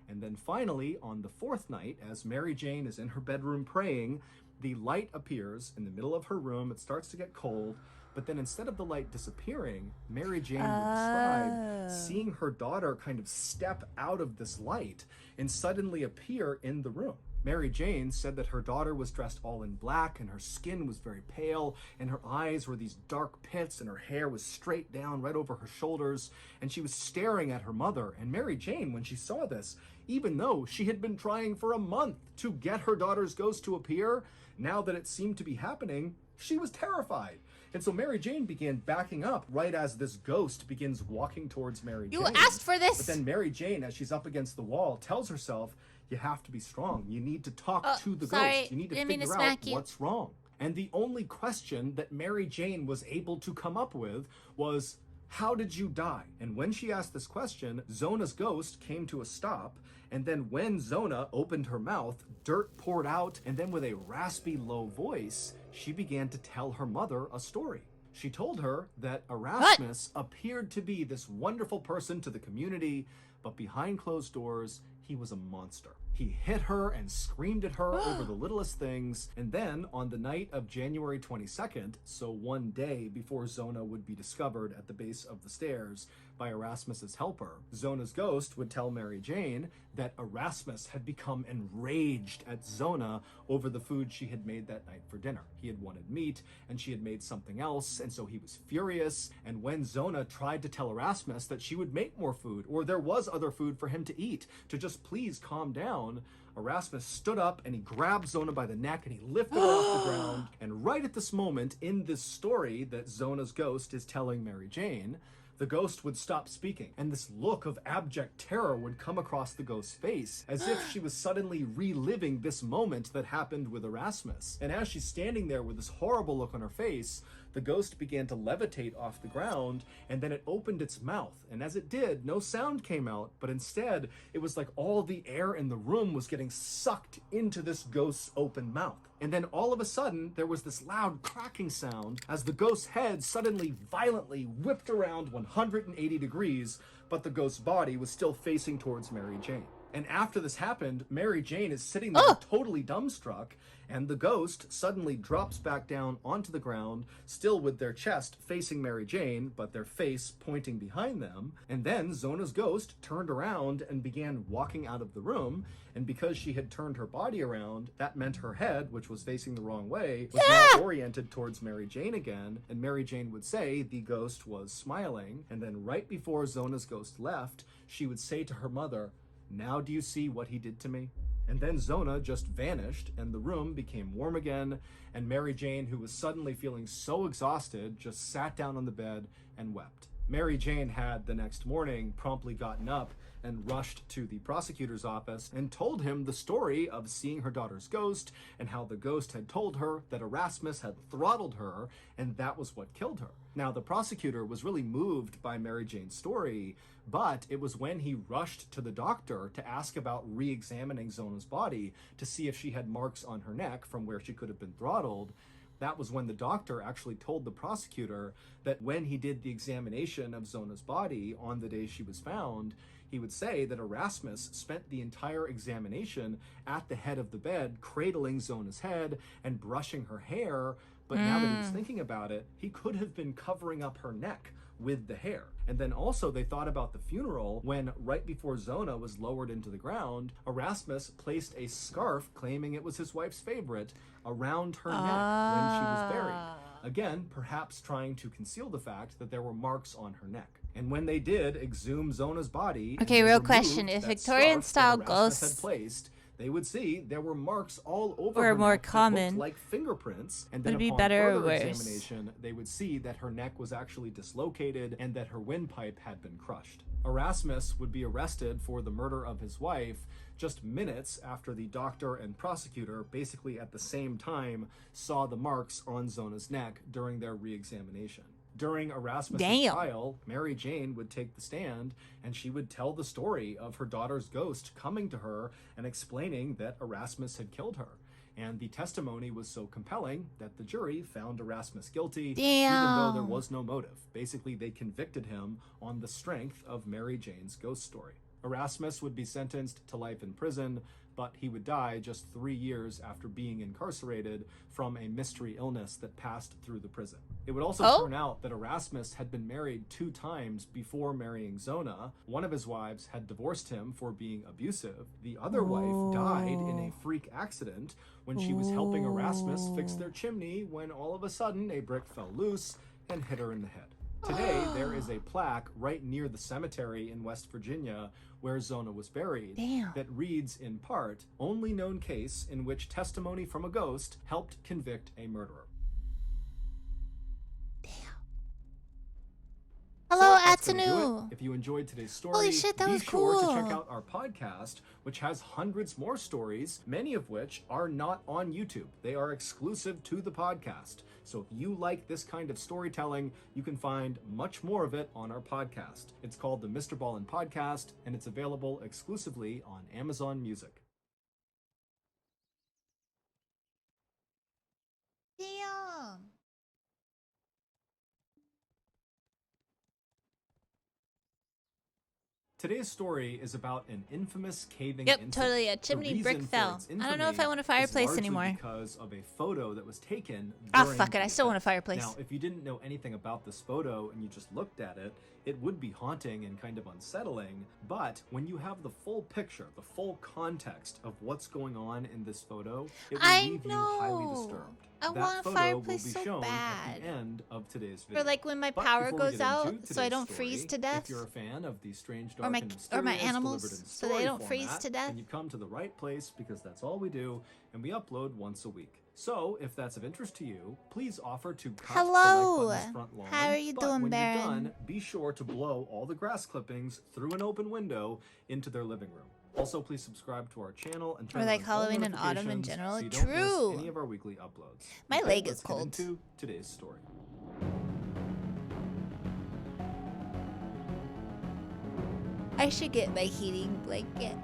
And then finally, on the 4th night, as Mary Jane is in her bedroom praying, the light appears in the middle of her room. It starts to get cold. But then instead of the light disappearing, Mary Jane would describe seeing her daughter kind of step out of this light and suddenly appear in the room. Mary Jane said that her daughter was dressed all in black and her skin was very pale and her eyes were these dark pits and her hair was straight down right over her shoulders, and she was staring at her mother. And Mary Jane, when she saw this, even though she had been trying for a month to get her daughter's ghost to appear, now that it seemed to be happening, she was terrified. And so Mary Jane began backing up right as this ghost begins walking towards Mary Jane. You asked for this. But then Mary Jane, as she's up against the wall, tells herself, you have to be strong. You need to talk to the sorry. ghost. You need to Didn't mean to figure out smack you. what's wrong. And the only question that Mary Jane was able to come up with was, How did you die? And when she asked this question, Zona's ghost came to a stop. And then when Zona opened her mouth, dirt poured out. And then with a raspy, low voice, she began to tell her mother a story. She told her that Erasmus appeared to be this wonderful person to the community, but behind closed doors, he was a monster. He hit her and screamed at her over the littlest things. And then on the night of January 22nd, so one day before Zona would be discovered at the base of the stairs by Erasmus's helper, Zona's ghost would tell Mary Jane that Erasmus had become enraged at Zona over the food she had made that night for dinner. He had wanted meat and she had made something else, and so he was furious. And when Zona tried to tell Erasmus that she would make more food, or there was other food for him to eat, to just please calm down, Erasmus stood up and he grabbed Zona by the neck and he lifted her off the ground. And right at this moment in this story that Zona's ghost is telling Mary Jane, the ghost would stop speaking, and this look of abject terror would come across the ghost's face, as if she was suddenly reliving this moment that happened with Erasmus. And as she's standing there with this horrible look on her face, the ghost began to levitate off the ground, and then it opened its mouth. And as it did, no sound came out, but instead, it was like all the air in the room was getting sucked into this ghost's open mouth. And then all of a sudden, there was this loud cracking sound as the ghost's head suddenly violently whipped around 180 degrees, but the ghost's body was still facing towards Mary Jane. And after this happened, Mary Jane is sitting there totally dumbstruck, and the ghost suddenly drops back down onto the ground, still with their chest facing Mary Jane, but their face pointing behind them. And then Zona's ghost turned around and began walking out of the room, and because she had turned her body around, that meant her head, which was facing the wrong way, was now oriented towards Mary Jane again, and Mary Jane would say the ghost was smiling, and then right before Zona's ghost left, she would say to her mother, "Now do you see what he did to me?" And then Zona just vanished, and the room became warm again, and Mary Jane, who was suddenly feeling so exhausted, just sat down on the bed and wept. Mary Jane had, the next morning, promptly gotten up and rushed to the prosecutor's office and told him the story of seeing her daughter's ghost and how the ghost had told her that Erasmus had throttled her and that was what killed her. Now, the prosecutor was really moved by Mary Jane's story, but it was when he rushed to the doctor to ask about re-examining Zona's body to see if she had marks on her neck from where she could have been throttled. That was when the doctor actually told the prosecutor that when he did the examination of Zona's body on the day she was found, he would say that Erasmus spent the entire examination at the head of the bed, cradling Zona's head and brushing her hair. But now that he was thinking about it, he could have been covering up her neck with the hair. And then also they thought about the funeral when, right before Zona was lowered into the ground, Erasmus placed a scarf claiming it was his wife's favorite around her neck when she was buried. Again, perhaps trying to conceal the fact that there were marks on her neck. And when they did exhume Zona's body, Okay, real question. If Victorian style ghosts had placed, they would see there were marks all over were her more neck that common, looked like fingerprints. And then would it be upon better or further worse? examination, they would see that her neck was actually dislocated and that her windpipe had been crushed. Erasmus would be arrested for the murder of his wife just minutes after the doctor and prosecutor, basically at the same time, saw the marks on Zona's neck during their re-examination. During Erasmus' trial, Mary Jane would take the stand and she would tell the story of her daughter's ghost coming to her and explaining that Erasmus had killed her. And the testimony was so compelling that the jury found Erasmus guilty, even though there was no motive. Basically, they convicted him on the strength of Mary Jane's ghost story. Erasmus would be sentenced to life in prison, but he would die just 3 years after being incarcerated from a mystery illness that passed through the prison. It would also turn out that Erasmus had been married 2 times before marrying Zona. One of his wives had divorced him for being abusive. The other wife died in a freak accident when she was helping Erasmus fix their chimney when all of a sudden a brick fell loose and hit her in the head. Today, there is a plaque right near the cemetery in West Virginia where Zona was buried that reads in part, "Only known case in which testimony from a ghost helped convict a murderer." Hello, that's gonna do it. new. If you enjoyed today's story, Holy shit, that be was sure to check cool. out our podcast, which has hundreds more stories, many of which are not on YouTube. They are exclusive to the podcast. So if you like this kind of storytelling, you can find much more of it on our podcast. It's called the Mr. Ballin Podcast, and it's available exclusively on Amazon Music. Damn. Today's story is about an infamous caving Yep, incident. totally. A The chimney brick reason for fell. its I don't know if I want a infamy is fireplace largely anymore. because of a photo that was taken. Ah, during fuck it. I the still want a event. fireplace. Now, if you didn't know anything about this photo and you just looked at it, it would be haunting and kind of unsettling. But when you have the full picture, the full context of what's going on in this photo, it will I leave you highly know. disturbed. I That want a photo fireplace will be so shown bad. at the end of today's video. Or like when my But power before we goes get into out, so I today's don't story, freeze to death. If you're a fan of these strange, dark, Or my and or my mysterious animals, delivered in so they story don't freeze format, to death. then you've come to the right place because that's all we do, and we upload once a week. So, if that's of interest to you, please offer to cut Hello. the like button's front lawn. How are you but doing, when Baron? you're done, be sure to blow all the grass clippings through an open window into their living room. Also, please subscribe to our channel and turn Or like on all Halloween and autumn in notifications general. so you don't True. miss any of our weekly uploads. My Okay, leg let's is cold. Get into today's story. I should get my heating blanket.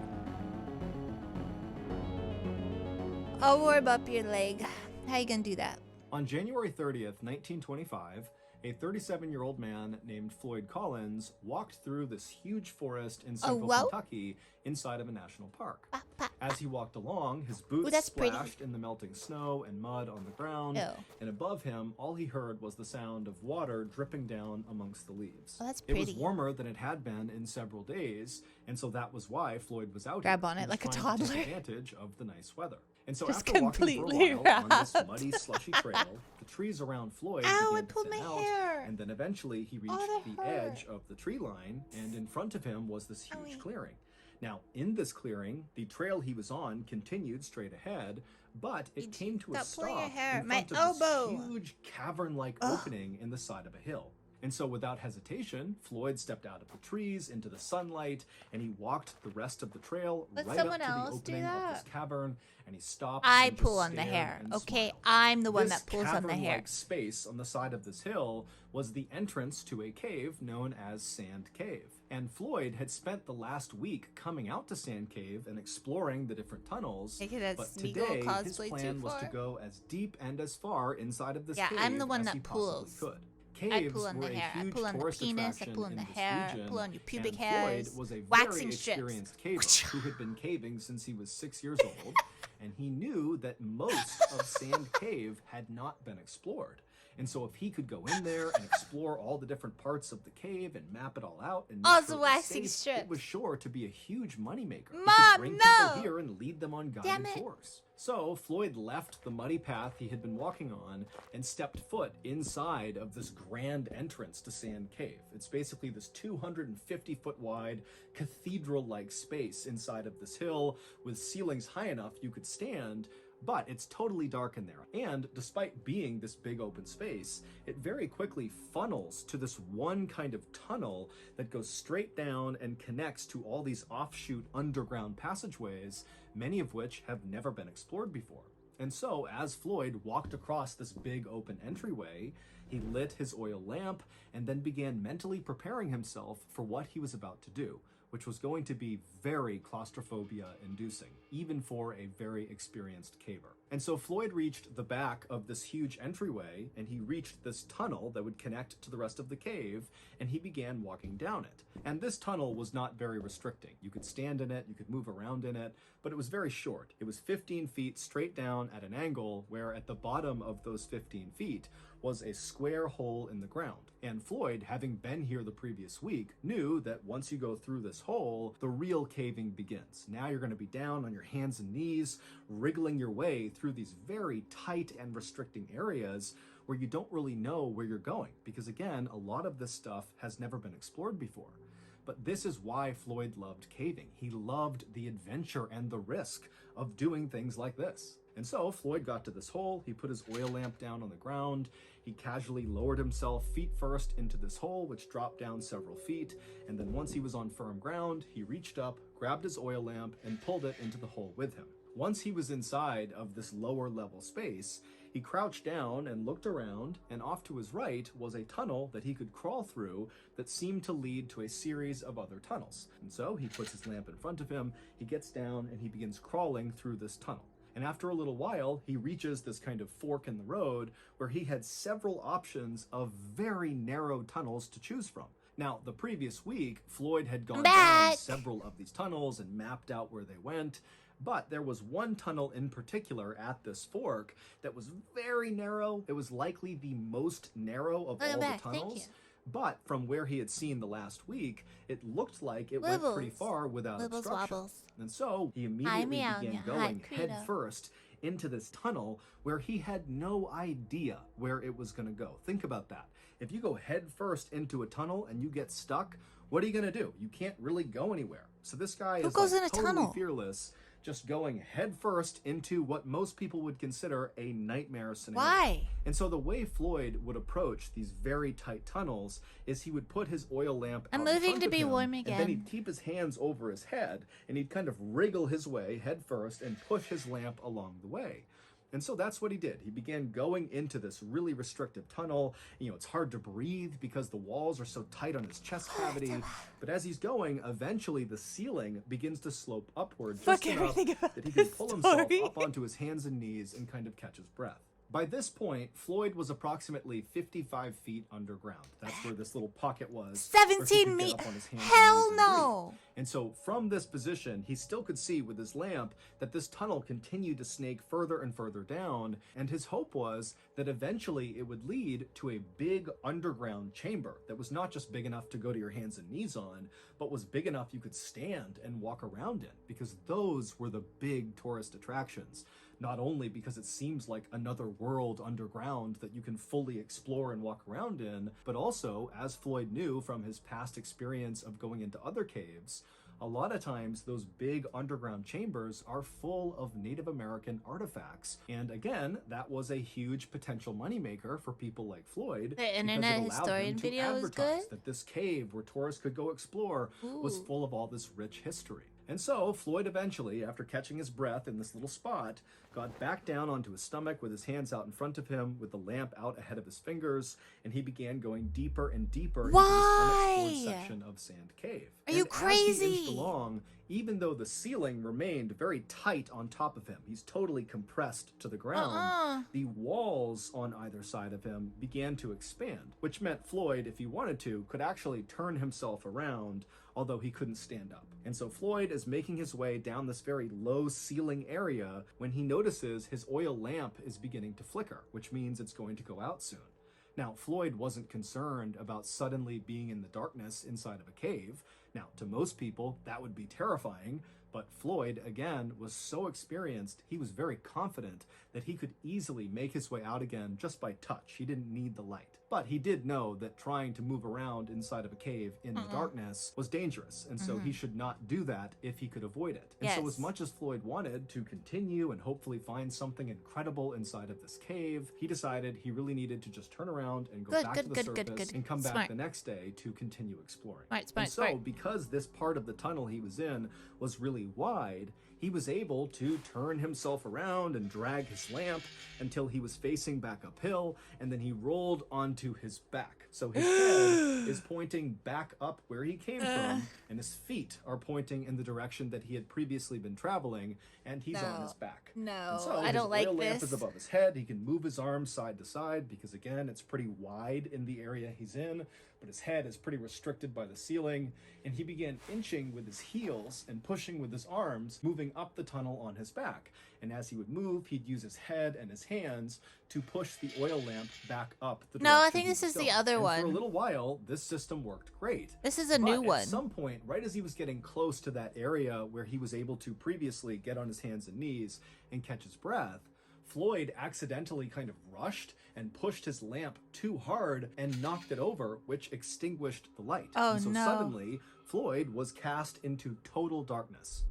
I'll warm up your leg. How you gonna do that? On January 30th, 1925, a 37-year-old man named Floyd Collins walked through this huge forest in central whoa. Kentucky inside of a national park. Bah, bah, As he walked along, his boots that's pretty. splashed in the melting snow and mud on the ground, Ew. and above him, all he heard was the sound of water dripping down amongst the leaves. Oh, that's It was pretty. warmer than it had been in several days, and so that was why Floyd was out Grab here. on He it was like a trying to take toddler. advantage of the nice weather. And so Just after walking for completely a while on this wrapped. muddy, slushy trail, the trees around Floyd Ow, began I pulled to my thin out, hair. and then eventually he reached Oh, that the hurt. edge of the tree line, and in front of him was this huge Owie. clearing. Now, in this clearing, the trail he was on continued straight ahead, but it came to a Stop pulling stop your hair. in My front of elbow. this huge cavern-like Ugh. opening in the side of a hill. And so without hesitation, Floyd stepped out of the trees into the sunlight, and he walked the rest of the trail Let right up someone to the else do opening of that. this cavern, and he stopped I and just pull on the stared hair. and Okay, smiled. I'm the one This that pulls on the hair. cavern-like space on the side of this hill was the entrance to a cave known as Sand Cave. And Floyd had spent the last week coming out to Sand Cave and exploring the different tunnels. Okay, that's But Smeagol today, his cosplay plan too was to far. go as deep and as far inside of this Yeah, cave I'm the one as that he possibly pulls. could. I Caves pull on were the a hair. I huge pull on the tourist penis. I attraction pull on the in this hair. I region, pull on your pubic and hairs. Floyd was a Waxing very strips. experienced caver who had been caving since he was 6 years old, and he knew that most of Sand Cave had not been explored. And so if he could go in there and explore all the different parts of the cave and map it all out and make Also sure it was waxing safe, strips. it was sure to be a huge moneymaker. He Mom, could bring no! people here and lead them on Damn guided it. tours. So Floyd left the muddy path he had been walking on and stepped foot inside of this grand entrance to Sand Cave. It's basically this 250-foot wide cathedral-like space inside of this hill with ceilings high enough you could stand, but it's totally dark in there. And despite being this big open space, it very quickly funnels to this one kind of tunnel that goes straight down and connects to all these offshoot underground passageways, many of which have never been explored before. And so, as Floyd walked across this big open entryway, he lit his oil lamp and then began mentally preparing himself for what he was about to do, which was going to be very claustrophobia-inducing, even for a very experienced caver. And so Floyd reached the back of this huge entryway, and he reached this tunnel that would connect to the rest of the cave, and he began walking down it. And this tunnel was not very restricting. You could stand in it, you could move around in it, but it was very short. It was 15 feet straight down at an angle, where at the bottom of those 15 feet was a square hole in the ground. And Floyd, having been here the previous week, knew that once you go through this hole, the real caving begins. Now you're going to be down on your hands and knees, wriggling your way through these very tight and restricting areas where you don't really know where you're going, because again, a lot of this stuff has never been explored before. But this is why Floyd loved caving. He loved the adventure and the risk of doing things like this. And so Floyd got to this hole, he put his oil lamp down on the ground, he casually lowered himself feet first into this hole, which dropped down several feet, and then once he was on firm ground, he reached up, grabbed his oil lamp, and pulled it into the hole with him. Once he was inside of this lower level space, he crouched down and looked around, and off to his right was a tunnel that he could crawl through that seemed to lead to a series of other tunnels. And so he puts his lamp in front of him, he gets down, and he begins crawling through this tunnel. And after a little while, he reaches this kind of fork in the road where he had several options of very narrow tunnels to choose from. Now, the previous week, Floyd had gone down several of these tunnels and mapped out where they went, but there was one tunnel in particular at this fork that was very narrow. It was likely the most narrow of all the tunnels. But from where he had seen the last week, it looked like it went pretty far without obstruction. And so he immediately began going head first into this tunnel where he had no idea where it was going to go. Think about that. If you go head first into a tunnel and you get stuck, what are you going to do? You can't really go anywhere. So this guy is like totally fearless, just going head first into what most people would consider a nightmare scenario. Why? And so the way Floyd would approach these very tight tunnels is he would put his oil lamp out in front of him, warm and then he'd keep his hands over his head, and he'd kind of wriggle his way head first and push his lamp along the way. And so that's what he did. He began going into this really restrictive tunnel. You know, it's hard to breathe because the walls are so tight on his chest cavity. But as he's going, eventually the ceiling begins to slope upward just enough that he can pull himself up onto his hands and knees and kind of catch his breath. By this point, Floyd was approximately 55 feet underground. That's where this little pocket was. 17 meters. Hell no. And so from this position, he still could see with his lamp that this tunnel continued to snake further and further down. And his hope was that eventually it would lead to a big underground chamber that was not just big enough to go to your hands and knees on, but was big enough you could stand and walk around in, because those were the big tourist attractions. Not only because it seems like another world underground that you can fully explore and walk around in, but also, as Floyd knew from his past experience of going into other caves, a lot of times those big underground chambers are full of Native American artifacts. And again, that was a huge potential moneymaker for people like Floyd. The internet historian video is good. That this cave where tourists could go explore was full of all this rich history. And so Floyd eventually, after catching his breath in this little spot, got back down onto his stomach with his hands out in front of him, with the lamp out ahead of his fingers, and he began going deeper and deeper into this unexplored section of Sand Cave. Are you crazy? As he inched along, even though the ceiling remained very tight on top of him, he's totally compressed to the ground, the walls on either side of him began to expand, which meant Floyd, if he wanted to, could actually turn himself around, although he couldn't stand up. And so Floyd is making his way down this very low ceiling area when he notices his oil lamp is beginning to flicker, which means it's going to go out soon. Now, Floyd wasn't concerned about suddenly being in the darkness inside of a cave. Now, to most people, that would be terrifying, but Floyd, again, was so experienced, he was very confident that he could easily make his way out again just by touch. He didn't need the light. But he did know that trying to move around inside of a cave in the darkness was dangerous, and so he should not do that if he could avoid it. And so as much as Floyd wanted to continue and hopefully find something incredible inside of this cave, he decided he really needed to just turn around and go back to the surface and come back the next day to continue exploring. And so because this part of the tunnel he was in was really wide, he was able to turn himself around and drag his lamp until he was facing back uphill, and then he rolled onto his back. So his head is pointing back up where he came from, and his feet are pointing in the direction that he had previously been traveling, and he's on his back. No, so I don't like oil lamp this. is above his head. He can move his arms side to side because, again, it's pretty wide in the area he's in, but his head is pretty restricted by the ceiling, and he began inching with his heels and pushing with his arms, moving up the tunnel on his back. And as he would move, he'd use his head and his hands to push the oil lamp back up the direction. No, I think this is the other one. For a little while, this system worked great. This is a new one. At some point, right as he was getting close to that area where he was able to previously get on his hands and knees and catch his breath, Floyd accidentally kind of rushed and pushed his lamp too hard and knocked it over, which extinguished the light. Oh, and so no. suddenly, Floyd was cast into total darkness.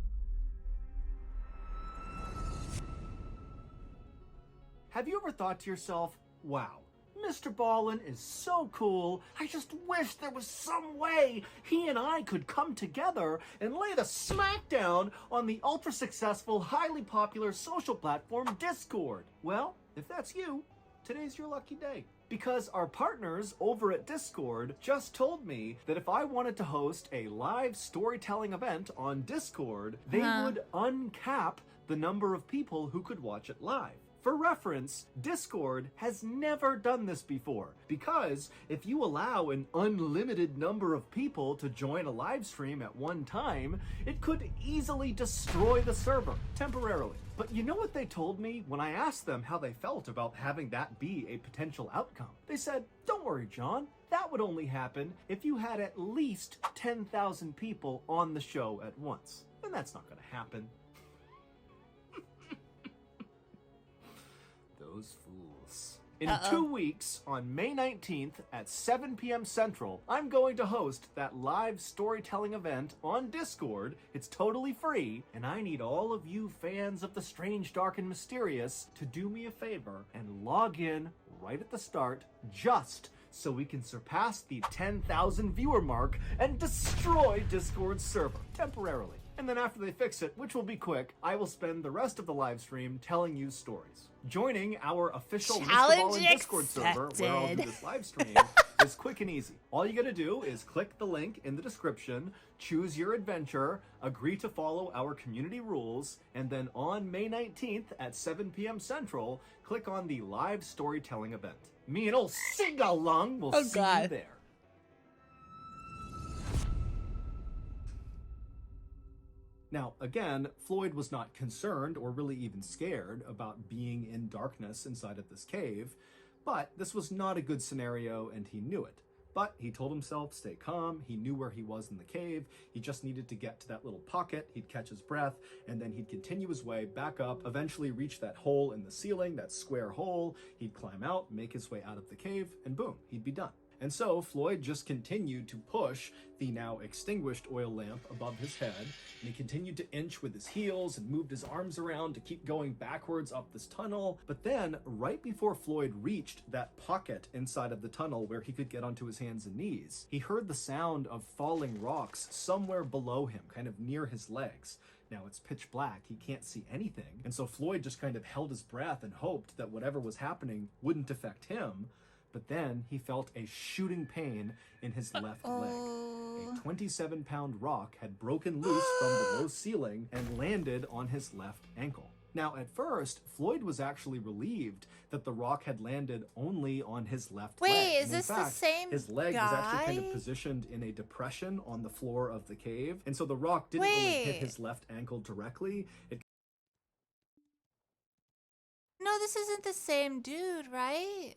Have you ever thought to yourself, wow, Mr. Ballin is so cool. I just wish there was some way he and I could come together and lay the smackdown on the ultra successful, highly popular social platform Discord. Well, if that's you, today's your lucky day. Because our partners over at Discord just told me that if I wanted to host a live storytelling event on Discord, they would uncap the number of people who could watch it live. For reference, Discord has never done this before, because if you allow an unlimited number of people to join a live stream at one time, it could easily destroy the server temporarily. But you know what they told me when I asked them how they felt about having that be a potential outcome? They said, don't worry, John, that would only happen if you had at least 10,000 people on the show at once. And that's not going to happen. Those fools. In 2 weeks, on May 19th at 7 p.m. Central, I'm going to host that live storytelling event on Discord. It's totally free, and I need all of you fans of the strange, dark, and mysterious to do me a favor and log in right at the start, just so we can surpass the 10,000 viewer mark and destroy Discord's server temporarily. And then after they fix it, which will be quick, I will spend the rest of the live stream telling you stories. Joining our official Mr. Ballin Discord server, where I'll do this live stream, is quick and easy. All you gotta do is click the link in the description, choose your adventure, agree to follow our community rules, and then on May 19th at 7 p.m. Central, click on the live storytelling event. Me and old Sing-Along will see you there. Now, again, Floyd was not concerned or really even scared about being in darkness inside of this cave, but this was not a good scenario and he knew it. But he told himself, stay calm, he knew where he was in the cave, he just needed to get to that little pocket, he'd catch his breath, and then he'd continue his way back up, eventually reach that hole in the ceiling, that square hole, he'd climb out, make his way out of the cave, and boom, he'd be done. And so Floyd just continued to push the now extinguished oil lamp above his head, and he continued to inch with his heels and moved his arms around to keep going backwards up this tunnel. But then, right before Floyd reached that pocket inside of the tunnel where he could get onto his hands and knees, he heard the sound of falling rocks somewhere below him, kind of near his legs. Now it's pitch black, he can't see anything, and so Floyd just kind of held his breath and hoped that whatever was happening wouldn't affect him. But then he felt a shooting pain in his left leg. A 27-pound rock had broken loose from the low ceiling and landed on his left ankle. Now, at first, Floyd was actually relieved that the rock had landed only on his left leg. Wait, is And this in fact, the same his leg was actually kind of guy? positioned in a depression on the floor of the cave, and so the rock didn't really hit Wait. his left ankle directly. It No, this isn't the same dude, right?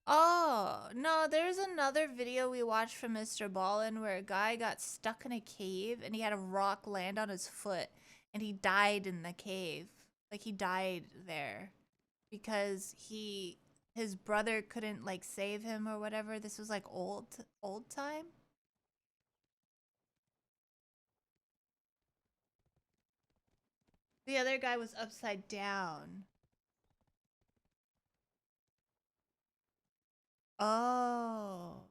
Oh, no, there's another video we watched from Mr. Ballin where a guy got stuck in a cave and he had a rock land on his foot and he died in the cave. Like, he died there because his brother couldn't, like, save him or whatever. This was, like, old time. The other guy was upside down. Oh.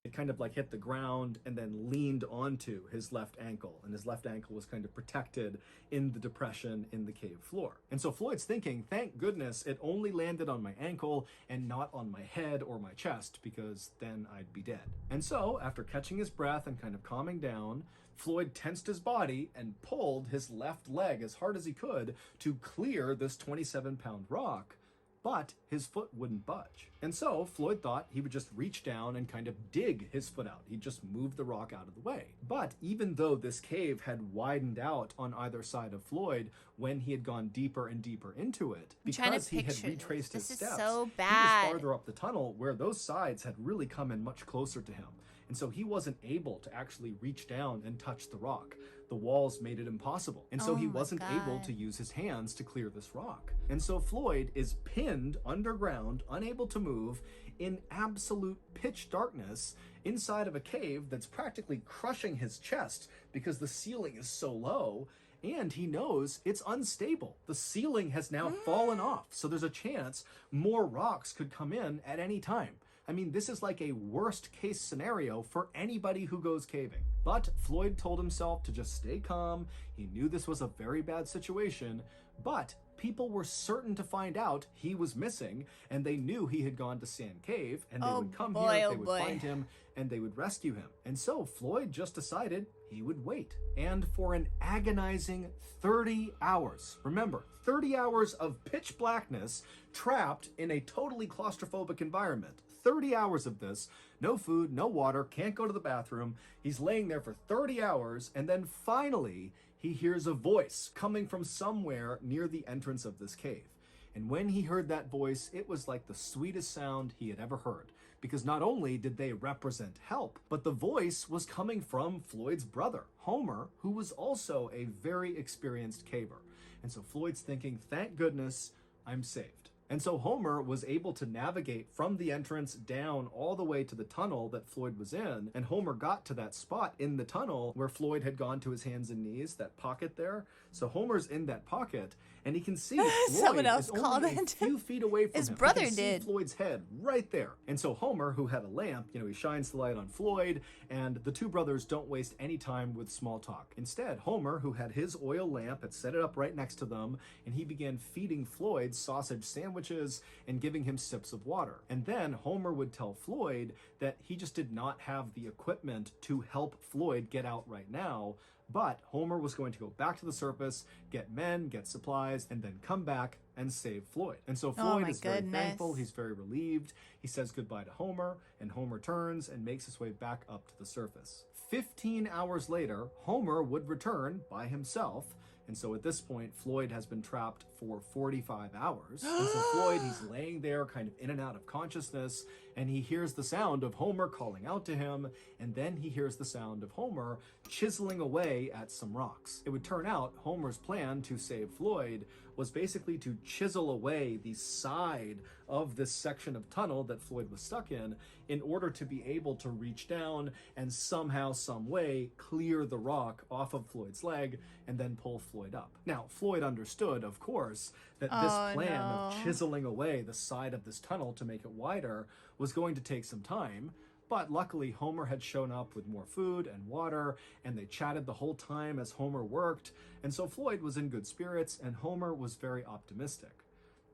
It kind of like hit the ground and then leaned onto his left ankle, and his left ankle was kind of protected in the depression in the cave floor. And so Floyd's thinking, thank goodness it only landed on my ankle and not on my head or my chest, because then I'd be dead. And so after catching his breath and kind of calming down, Floyd tensed his body and pulled his left leg as hard as he could to clear this 27-pound rock. But his foot wouldn't budge. And so Floyd thought he would just reach down and kind of dig his foot out. He'd just move the rock out of the way. But even though this cave had widened out on either side of Floyd when he had gone deeper and deeper into it, because he had retraced his steps, This is so he bad. was farther up the tunnel where those sides had really come in much closer to him. And so he wasn't able to actually reach down and touch the rock. The walls made it impossible. And so Oh he my wasn't able God. to use his hands to clear this rock. And so Floyd is pinned underground, unable to move, in absolute pitch darkness inside of a cave that's practically crushing his chest because the ceiling is so low. And he knows it's unstable. The ceiling has now fallen off, so there's a chance more rocks could come in at any time. I mean, this is like a worst case scenario for anybody who goes caving. But Floyd told himself to just stay calm. He knew this was a very bad situation, but people were certain to find out he was missing, and they knew he had gone to Sand Cave, and they would come here, they would find him, and they would rescue him. And so Floyd just decided he would wait. And for an agonizing 30 hours, remember, 30 hours of pitch blackness, trapped in a totally claustrophobic environment. 30 hours of this, no food, no water, can't go to the bathroom. He's laying there for 30 hours, and then finally, he hears a voice coming from somewhere near the entrance of this cave. And when he heard that voice, it was like the sweetest sound he had ever heard. Because not only did they represent help, but the voice was coming from Floyd's brother, Homer, who was also a very experienced caver. And so Floyd's thinking, thank goodness, I'm saved. And so Homer was able to navigate from the entrance down all the way to the tunnel that Floyd was in. And Homer got to that spot in the tunnel where Floyd had gone to his hands and knees, that pocket there. So Homer's in that pocket, and he can see Someone Floyd else is called only a it. few feet away from His him. brother He can did. see Floyd's head right there. And so Homer, who had a lamp, he shines the light on Floyd, and the two brothers don't waste any time with small talk. Instead, Homer, who had his oil lamp, had set it up right next to them, and he began feeding Floyd sausage sandwiches and giving him sips of water. And then Homer would tell Floyd that he just did not have the equipment to help Floyd get out right now, but Homer was going to go back to the surface, get men, get supplies, and then come back and save Floyd. And so Floyd is very thankful, he's very relieved. He says goodbye to Homer, and Homer turns and makes his way back up to the surface. 15 hours later, Homer would return by himself. And so at this point, Floyd has been trapped for 45 hours. And so Floyd, he's laying there kind of in and out of consciousness, and he hears the sound of Homer calling out to him, and then he hears the sound of Homer chiseling away at some rocks. It would turn out Homer's plan to save Floyd was basically to chisel away the side of this section of tunnel that Floyd was stuck in order to be able to reach down and somehow, some way, clear the rock off of Floyd's leg and then pull Floyd up. Now, Floyd understood, of course, that this plan of chiseling away the side of this tunnel to make it wider was going to take some time. But luckily, Homer had shown up with more food and water, and they chatted the whole time as Homer worked, and so Floyd was in good spirits, and Homer was very optimistic.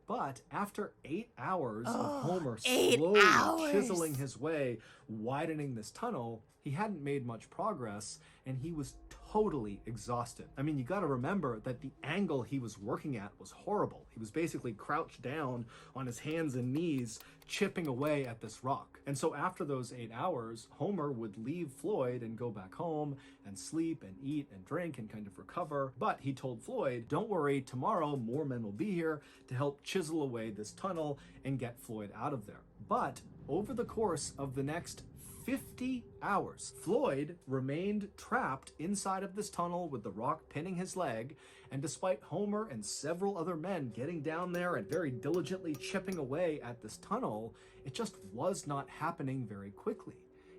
But after 8 hours of Homer slowly chiseling his way, widening this tunnel, he hadn't made much progress, and he was totally exhausted. I mean, you gotta remember that the angle he was working at was horrible. He was basically crouched down on his hands and knees, chipping away at this rock. And so after those 8 hours, Homer would leave Floyd and go back home and sleep and eat and drink and kind of recover. But he told Floyd, don't worry, tomorrow more men will be here to help chisel away this tunnel and get Floyd out of there. But over the course of the next 50 hours, Floyd remained trapped inside of this tunnel with the rock pinning his leg, and despite Homer and several other men getting down there and very diligently chipping away at this tunnel, it just was not happening very quickly.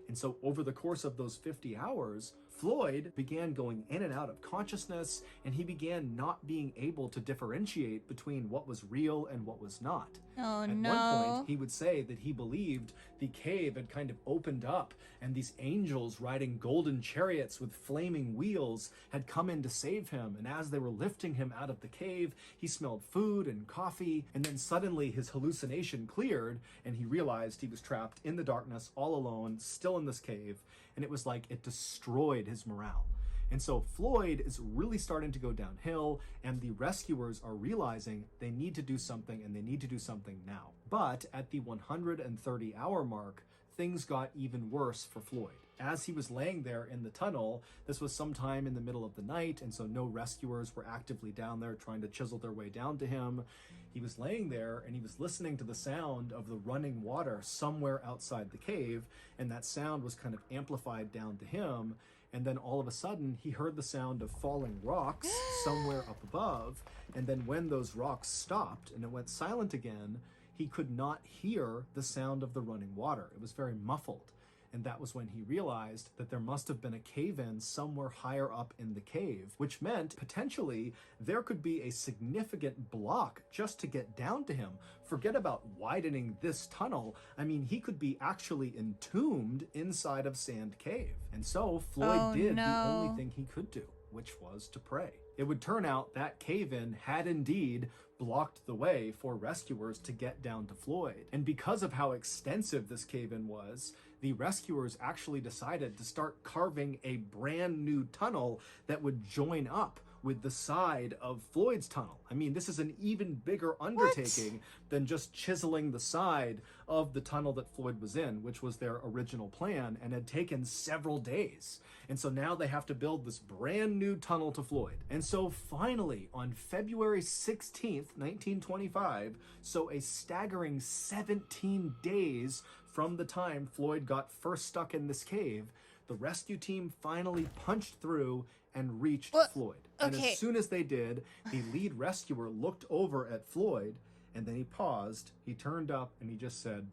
And so over the course of those 50 hours, Floyd began going in and out of consciousness, and he began not being able to differentiate between what was real and what was not. Oh, At one point, he would say that he believed the cave had kind of opened up, and these angels riding golden chariots with flaming wheels had come in to save him. And as they were lifting him out of the cave, he smelled food and coffee, and then suddenly his hallucination cleared, and he realized he was trapped in the darkness all alone, still in this cave, and it was like it destroyed his morale. And so Floyd is really starting to go downhill, and the rescuers are realizing they need to do something, and they need to do something now. But at the 130-hour mark, things got even worse for Floyd. As he was laying there in the tunnel, this was sometime in the middle of the night, and so no rescuers were actively down there trying to chisel their way down to him. He was laying there, and he was listening to the sound of the running water somewhere outside the cave, and that sound was kind of amplified down to him. And then all of a sudden, he heard the sound of falling rocks somewhere up above. And then when those rocks stopped and it went silent again, he could not hear the sound of the running water. It was very muffled. And that was when he realized that there must have been a cave-in somewhere higher up in the cave, which meant potentially there could be a significant block just to get down to him. Forget about widening this tunnel. I mean, he could be actually entombed inside of Sand Cave. And so Floyd did the only thing he could do, which was to pray. It would turn out that cave-in had indeed blocked the way for rescuers to get down to Floyd. And because of how extensive this cave-in was, the rescuers actually decided to start carving a brand new tunnel that would join up with the side of Floyd's tunnel. I mean, this is an even bigger undertaking than just chiseling the side of the tunnel that Floyd was in, which was their original plan and had taken several days. And so now they have to build this brand new tunnel to Floyd. And so finally, on February 16th, 1925, so a staggering 17 days from the time Floyd got first stuck in this cave, the rescue team finally punched through and reached Floyd. And as soon as they did, the lead rescuer looked over at Floyd, and then he paused, he turned up, and he just said,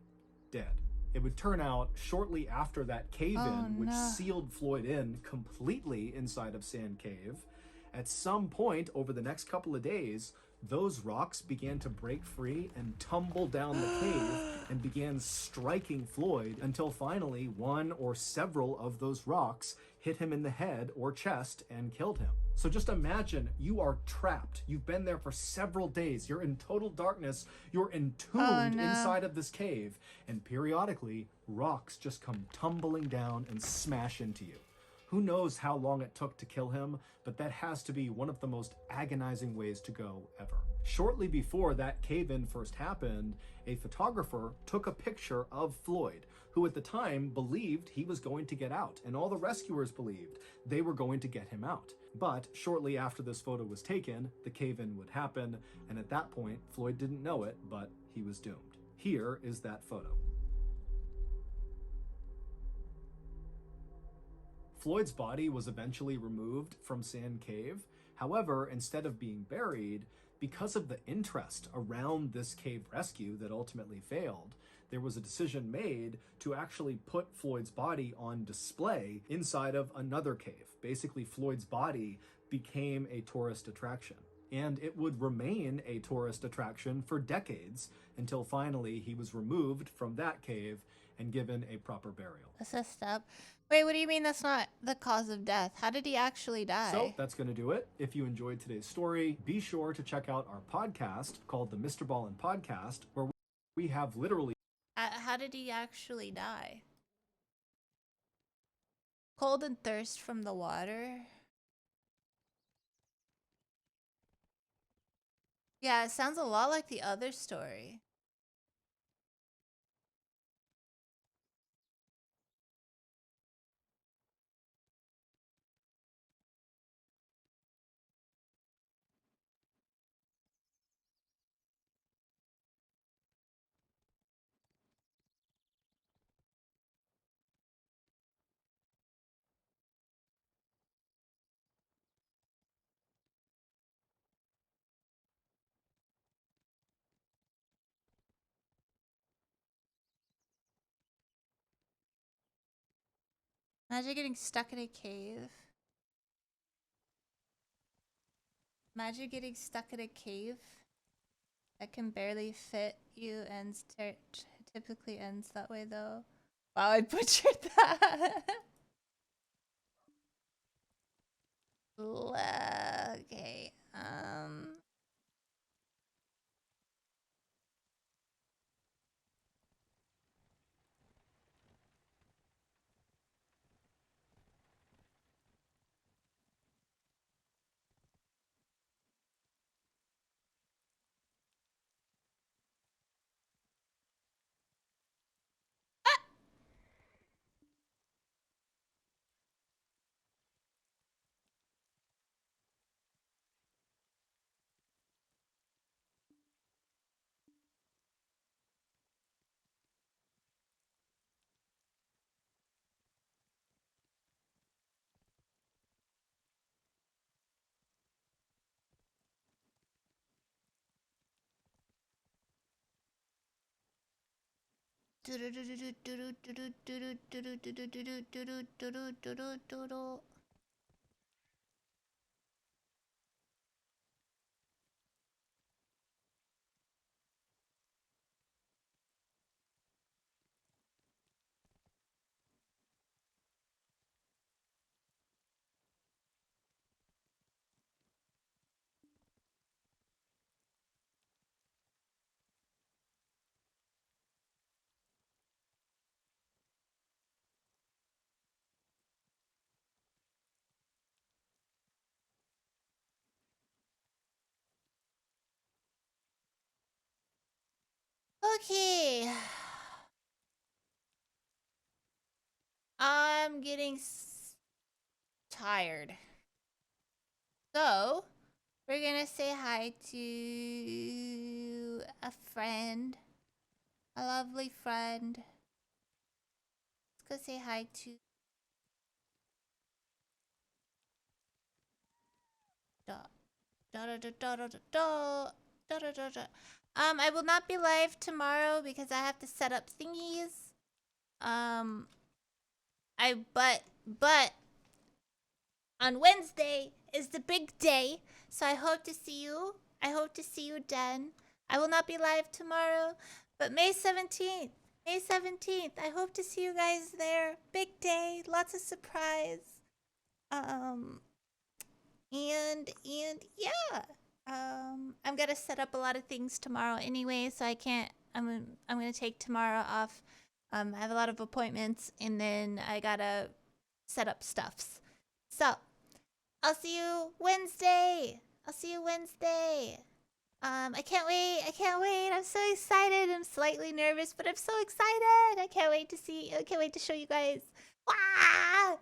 "Dead." It would turn out shortly after that cave-in, which sealed Floyd in completely inside of Sand Cave, at some point over the next couple of days, those rocks began to break free and tumble down the cave and began striking Floyd until finally one or several of those rocks hit him in the head or chest and killed him. So just imagine you are trapped. You've been there for several days. You're in total darkness. You're entombed inside of this cave. And periodically, rocks just come tumbling down and smash into you. Who knows how long it took to kill him, but that has to be one of the most agonizing ways to go ever. Shortly before that cave-in first happened, a photographer took a picture of Floyd, who at the time believed he was going to get out, and all the rescuers believed they were going to get him out. But shortly after this photo was taken, the cave-in would happen, and at that point, Floyd didn't know it, but he was doomed. Here is that photo. Floyd's body was eventually removed from Sand Cave. However, instead of being buried, because of the interest around this cave rescue that ultimately failed, there was a decision made to actually put Floyd's body on display inside of another cave. Basically, Floyd's body became a tourist attraction. And it would remain a tourist attraction for decades until finally he was removed from that cave and given a proper burial. That's messed up. Wait, what do you mean that's not the cause of death? How did he actually die? So that's going to do it. If you enjoyed today's story, be sure to check out our podcast called the Mr. Ballin Podcast, where we have literally... How did he actually die? Cold and thirst from the water? Yeah, it sounds a lot like the other story. Imagine getting stuck in a cave. Imagine getting stuck in a cave that can barely fit you and typically ends that way though. Wow, I butchered that. Okay. Okay. I'm getting tired. So, we're gonna say hi to a friend. A lovely friend. Let's go say hi to I will not be live tomorrow because I have to set up thingies. But on Wednesday is the big day, so I hope to see you. I hope to see you then. I will not be live tomorrow, but May 17th. May 17th. I hope to see you guys there. Big day, lots of surprise. And yeah. I'm gonna set up a lot of things tomorrow anyway, so I can't. I'm gonna take tomorrow off. I have a lot of appointments, and then I gotta set up stuffs. So I'll see you Wednesday. I'll see you Wednesday. I can't wait. I can't wait. I'm so excited. I'm slightly nervous, but I'm so excited. I can't wait to see. I can't wait to show you guys. Wow.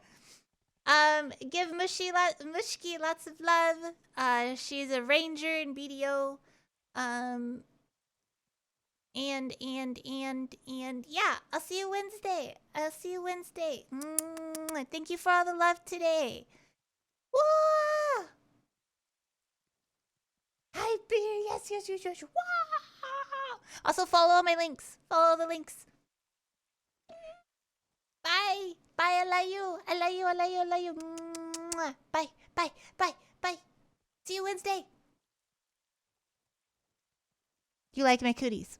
Give Mushki lots of love. She's a ranger in BDO. And yeah, I'll see you Wednesday. I'll see you Wednesday. Thank you for all the love today. Woo! Hi, beer. Yes. Wow! Also follow all my links. Follow all the links. Bye. Bye. I love you. I love you. I love you. I love you. Bye. Bye. Bye. Bye. See you Wednesday. You like my cooties.